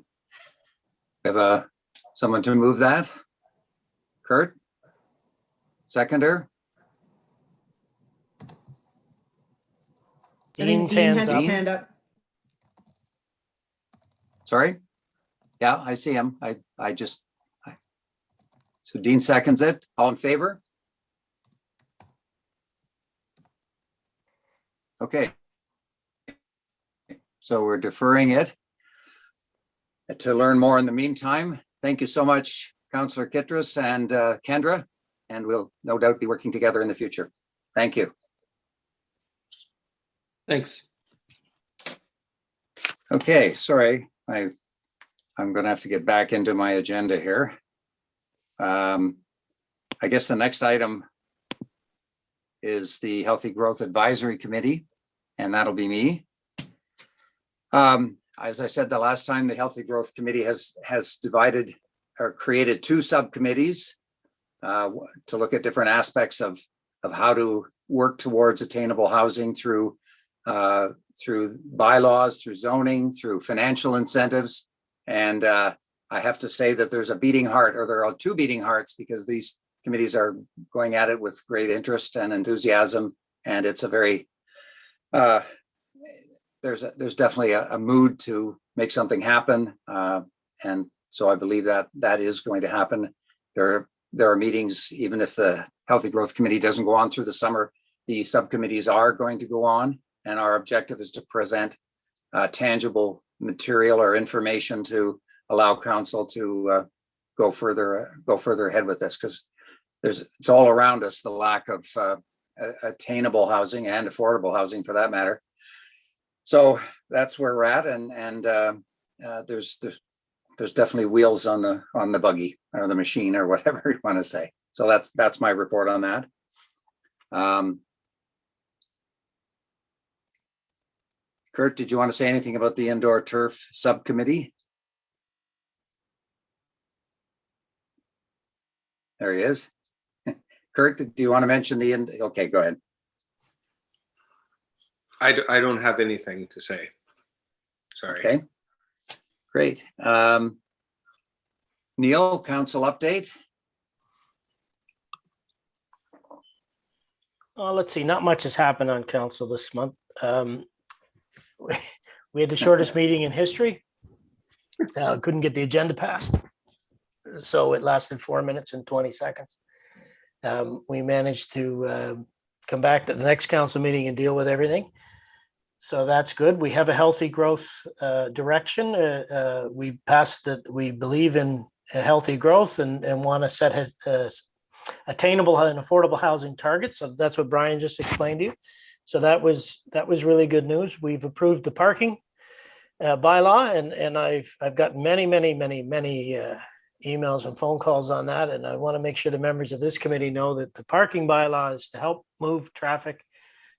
We have someone to move that? Kurt? Seconder? I think Dean has his hand up. Sorry? Yeah, I see him. So Dean seconds it. All in favor? Okay. So we're deferring it. To learn more in the meantime, thank you so much, Councillor Kitras and Kendra, and we'll no doubt be working together in the future. Thank you. Thanks. Okay, sorry, I'm going to have to get back into my agenda here. I guess the next item is the Healthy Growth Advisory Committee, and that'll be me. As I said the last time, the Healthy Growth Committee has divided or created 2 subcommittees to look at different aspects of how to work towards attainable housing through bylaws, through zoning, through financial incentives. And I have to say that there's a beating heart, or there are two beating hearts, because these committees are going at it with great interest and enthusiasm. And it's a very, there's definitely a mood to make something happen. And so I believe that that is going to happen. There are meetings, even if the Healthy Growth Committee doesn't go on through the summer, the subcommittees are going to go on. And our objective is to present tangible material or information to allow council to go further ahead with this, because it's all around us, the lack of attainable housing and affordable housing for that matter. So that's where we're at, and there's definitely wheels on the buggy or the machine or whatever you want to say. So that's my report on that. Kurt, did you want to say anything about the indoor turf subcommittee? There he is. Kurt, do you want to mention okay, go ahead. I don't have anything to say. Sorry. Okay, great. Neil, council update. Let's see, not much has happened on council this month. We had the shortest meeting in history. Couldn't get the agenda passed. So it lasted 4 minutes and 20 seconds. We managed to come back to the next council meeting and deal with everything. So that's good. We have a healthy growth direction. We passed that we believe in a healthy growth and want to set attainable and affordable housing targets. So that's what Brian just explained to you. So that was really good news. We've approved the parking bylaw, and I've gotten many emails and phone calls on that. And I want to make sure the members of this committee know that the parking bylaw is to help move traffic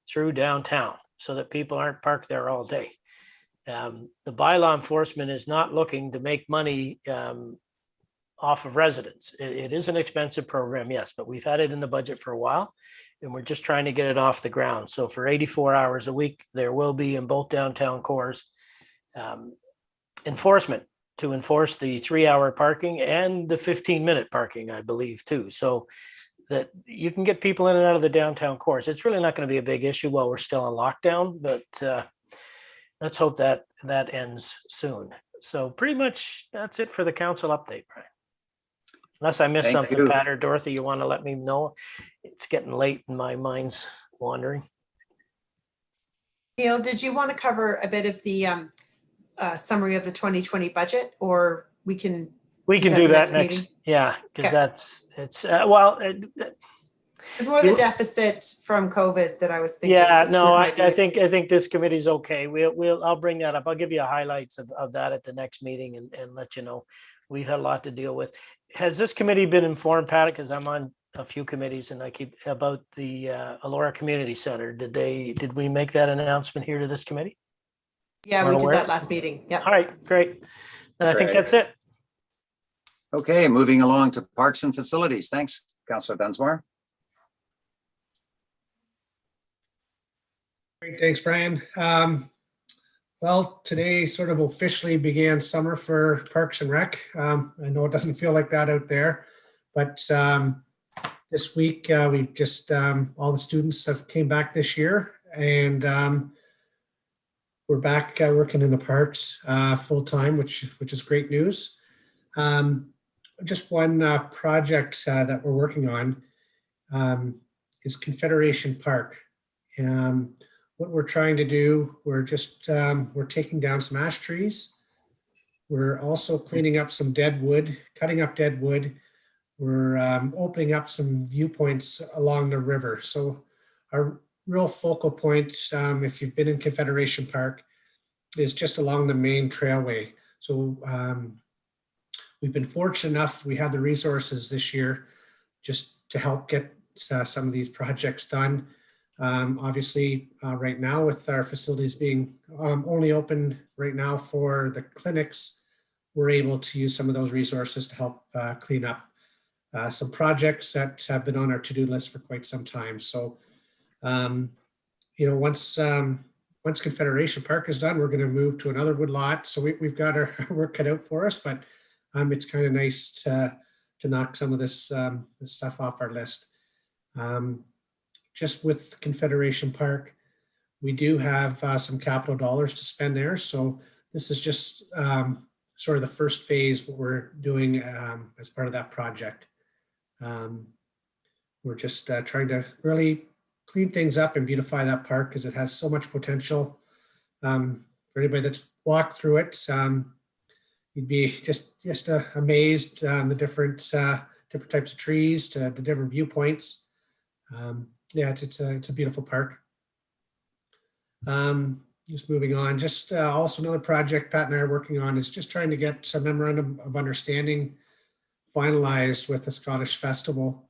through downtown so that people aren't parked there all day. The bylaw enforcement is not looking to make money off of residents. It is an expensive program, yes, but we've had it in the budget for a while, and we're just trying to get it off the ground. So for 84 hours a week, there will be in both downtown cores enforcement to enforce the 3-hour parking and the 15-minute parking, I believe, too. So that you can get people in and out of the downtown cores. It's really not going to be a big issue while we're still in lockdown, but let's hope that ends soon. So pretty much that's it for the council update, Brian. Unless I missed Thank something, you. Pat or Dorothy, you want to let me know? It's getting late and my mind's wandering. Neil, did you want to cover a bit of the summary of the 2020 budget, or we can do that next, meeting? Yeah, because Okay. it's It's more the deficit from COVID that I was thinking. yeah, this no, group I might be- think this committee's okay. I'll bring that up. I'll give you highlights of that at the next meeting and let you know. We've had a lot to deal with. Has this committee been informed, Pat? Because I'm on a few committees and I keep about the Elora Community Center. Did we make that announcement here to this committee? Yeah, we did that last meeting. Yeah. All right, great. And I think Great. that's it. Okay, moving along to parks and facilities. Thanks, Councillor Dunsmore. Great, thanks, Brian. Well, today sort of officially began summer for Parks and Rec. I know it doesn't feel like that out there, but this week we've just all the students have came back this year, and we're back working in the parks full time, which is great news. Just one project that we're working on is Confederation Park. What we're trying to do, we're taking down some ash trees. We're also cleaning up some dead wood, cutting up dead wood. We're opening up some viewpoints along the river. So our real focal point, if you've been in Confederation Park, is just along the main trailway. So we've been fortunate enough, we have the resources this year just to help get some of these projects done. Obviously, right now with our facilities being only open right now for the clinics, we're able to use some of those resources to help clean up some projects that have been on our to-do list for quite some time. So, once Confederation Park is done, we're going to move to another wood lot. So we've got our work cut out for us, but it's kind of nice to knock some of this stuff off our list. Just with Confederation Park, we do have some capital dollars to spend there. So this is just sort of the first phase, what we're doing as part of that project. We're just trying to really clean things up and beautify that park because it has so much potential. For anybody that's walked through it, you'd be just amazed on the different types of trees to the different viewpoints. Yeah, it's a beautiful park. Just moving on, just also another project Pat and I are working on is just trying to get some memorandum of understanding finalized with the Scottish Festival.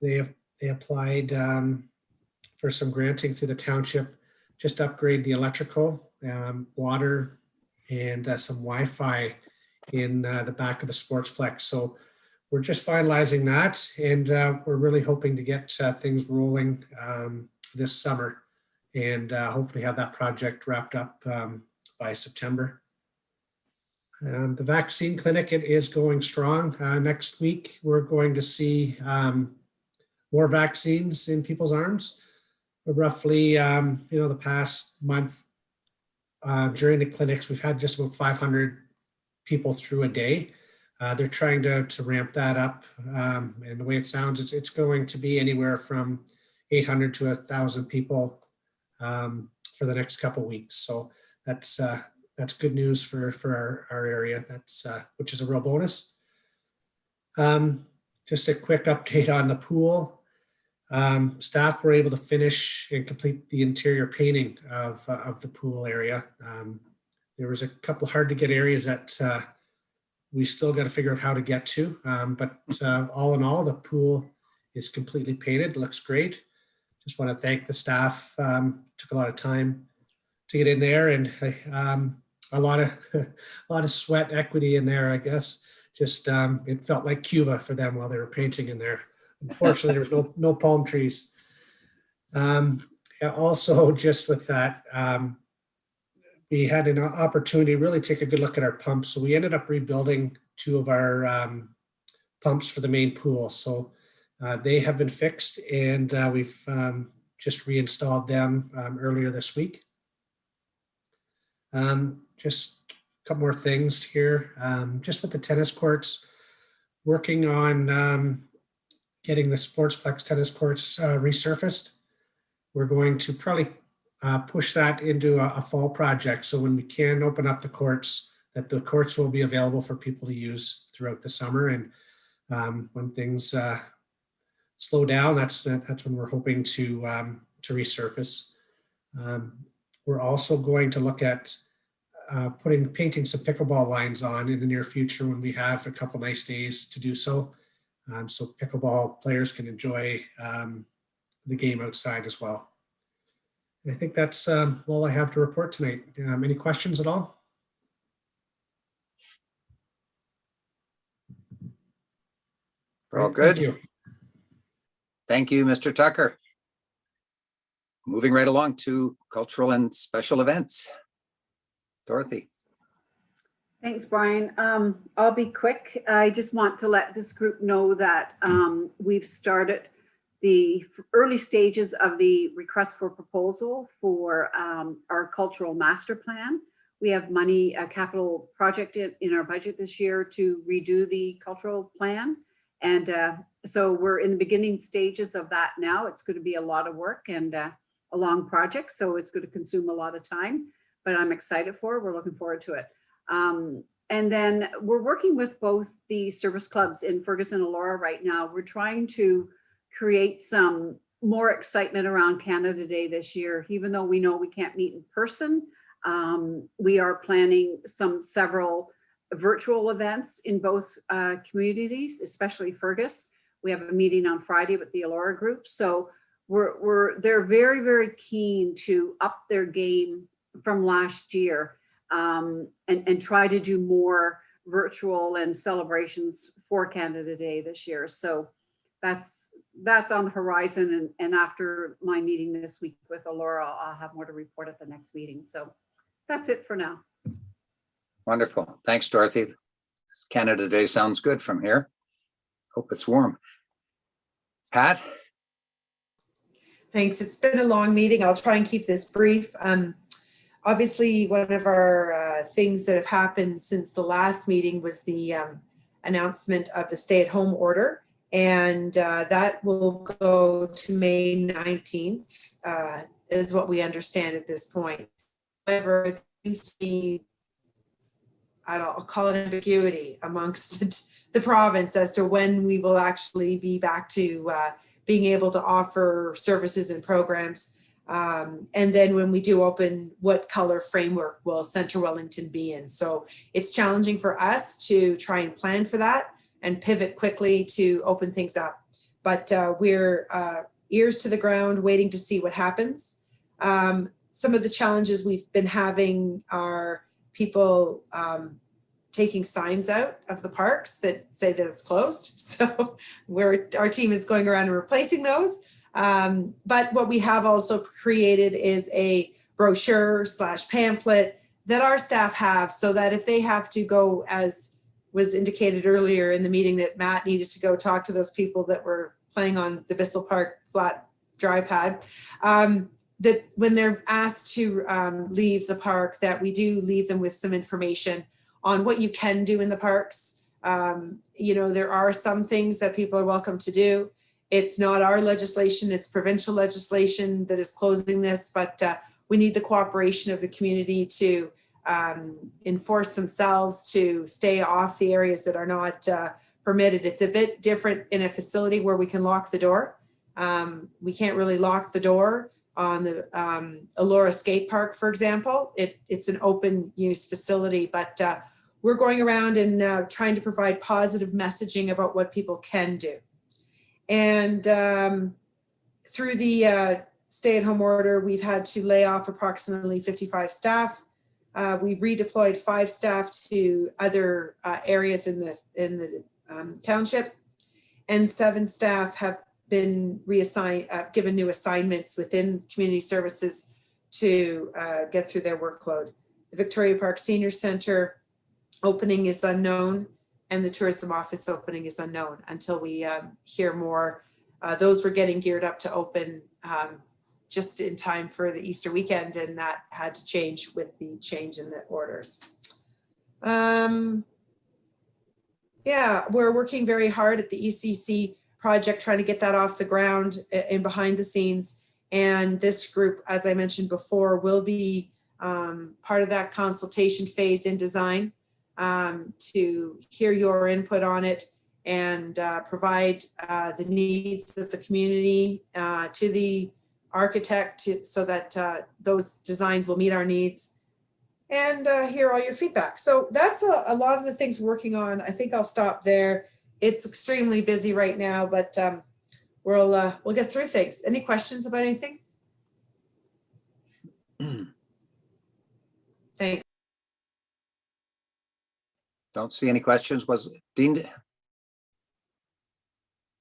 They applied for some granting through the township, just upgrade the electrical, water, and some Wi-Fi in the back of the Sportsplex. So we're just finalizing that, and we're really hoping to get things rolling this summer, and hopefully have that project wrapped up by September. The vaccine clinic, it is going strong. Next week, we're going to see more vaccines in people's arms. Roughly, the past month during the clinics, we've had just about 500 people through a day. They're trying to ramp that up. And the way it sounds, it's going to be anywhere from 800 to 1,000 people for the next couple of weeks. So that's good news for our area. That's which is a real bonus. Just a quick update on the pool. Staff were able to finish and complete the interior painting of the pool area. There was a couple of hard to get areas that we still got to figure out how to get to. But all in all, the pool is completely painted. It looks great. Just want to thank the staff. Took a lot of time to get in there, and a lot of sweat equity in there, I guess. Just it felt like Cuba for them while they were painting in there. Unfortunately, there was no palm trees. Also, just with that, we had an opportunity to really take a good look at our pumps. So we ended up rebuilding 2 of our pumps for the main pool. So they have been fixed, and we've just reinstalled them earlier this week. Just a couple more things here. Just with the tennis courts, working on getting the Sportsplex tennis courts resurfaced. We're going to probably push that into a fall project. So when we can open up the courts, that the courts will be available for people to use throughout the summer. And when things slow down, that's when we're hoping to resurface. We're also going to look at painting some pickleball lines on in the near future when we have a couple nice days to do so. So pickleball players can enjoy the game outside as well. And I think that's all I have to report tonight. Any questions at all? All good. Thank you. Thank you, Mr. Tucker. Moving right along to cultural and special events. Dorothy. Thanks, Brian. I'll be quick. I just want to let this group know that we've started the early stages of the request for proposal for our cultural master plan. We have money, a capital project in our budget this year to redo the cultural plan. And so we're in the beginning stages of that now. It's going to be a lot of work and a long project, so it's going to consume a lot of time, but I'm excited for it. We're looking forward to it. And then we're working with both the service clubs in Ferguson and Elora right now. We're trying to create some more excitement around Canada Day this year. Even though we know we can't meet in person, we are planning several virtual events in both communities, especially Fergus. We have a meeting on Friday with the Elora group. So they're very, very keen to up their game from last year and try to do more virtual and celebrations for Canada Day this year. So that's on the horizon. And after my meeting this week with Elora, I'll have more to report at the next meeting. So that's it for now. Wonderful. Thanks, Dorothy. Canada Day sounds good from here. Hope it's warm. Pat? Thanks. It's been a long meeting. I'll try and keep this brief. Obviously, one of our things that have happened since the last meeting was the announcement of the stay-at-home order, and that will go to May 19th, is what we understand at this point. However, it seems to be, I'll call it ambiguity amongst the province as to when we will actually be back to being able to offer services and programs. And then when we do open, what color framework will Centre Wellington be in? So it's challenging for us to try and plan for that and pivot quickly to open things up. But we're ears to the ground, waiting to see what happens. Some of the challenges we've been having are people taking signs out of the parks that say that it's closed. So our team is going around and replacing those. But what we have also created is a brochure / pamphlet that our staff have, so that if they have to go, as was indicated earlier in the meeting, that Matt needed to go talk to those people that were playing on the Bissell Park flat dry pad, that when they're asked to leave the park, that we do leave them with some information on what you can do in the parks. You know, there are some things that people are welcome to do. It's not our legislation, it's provincial legislation that is closing this, but we need the cooperation of the community to enforce themselves to stay off the areas that are not permitted. It's a bit different in a facility where we can lock the door. We can't really lock the door on the Elora skate park, for example. It's an open use facility, but we're going around and trying to provide positive messaging about what people can do. And through the stay-at-home order, we've had to lay off approximately 55 staff. We've redeployed 5 staff to other areas in the township, and 7 staff have been reassigned, given new assignments within community services to get through their workload. The Victoria Park Senior Centre opening is unknown, and the tourism office opening is unknown until we hear more. Those were getting geared up to open just in time for the Easter weekend, and that had to change with the change in the orders. Yeah, we're working very hard at the ECC project, trying to get that off the ground and behind the scenes. And this group, as I mentioned before, will be part of that consultation phase in design, to hear your input on it and provide the needs of the community to the architect so that those designs will meet our needs, and hear all your feedback. So that's a lot of the things we're working on. I think I'll stop there. It's extremely busy right now, but we'll get through things. Any questions about anything? Thanks. Don't see any questions. Was it Dean?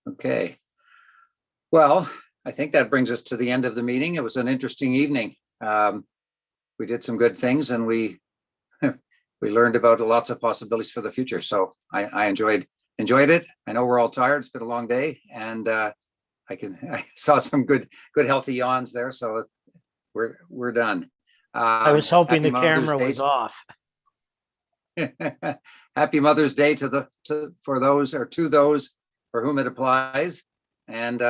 Okay. Well, I think that brings us to the end of the meeting. It was an interesting evening. We did some good things, and we learned about lots of possibilities for the future. So I enjoyed it. I know we're all tired. It's been a long day, and I saw some good healthy yawns there. So we're done. I was hoping Happy the Mother's camera Day. was off. Happy Mother's Day to those for whom it applies, and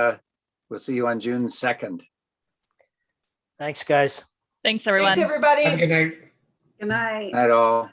we'll see you on June 2nd. Thanks, guys. Thanks, everyone. Thanks, everybody. Have a good night. Good night. Night all.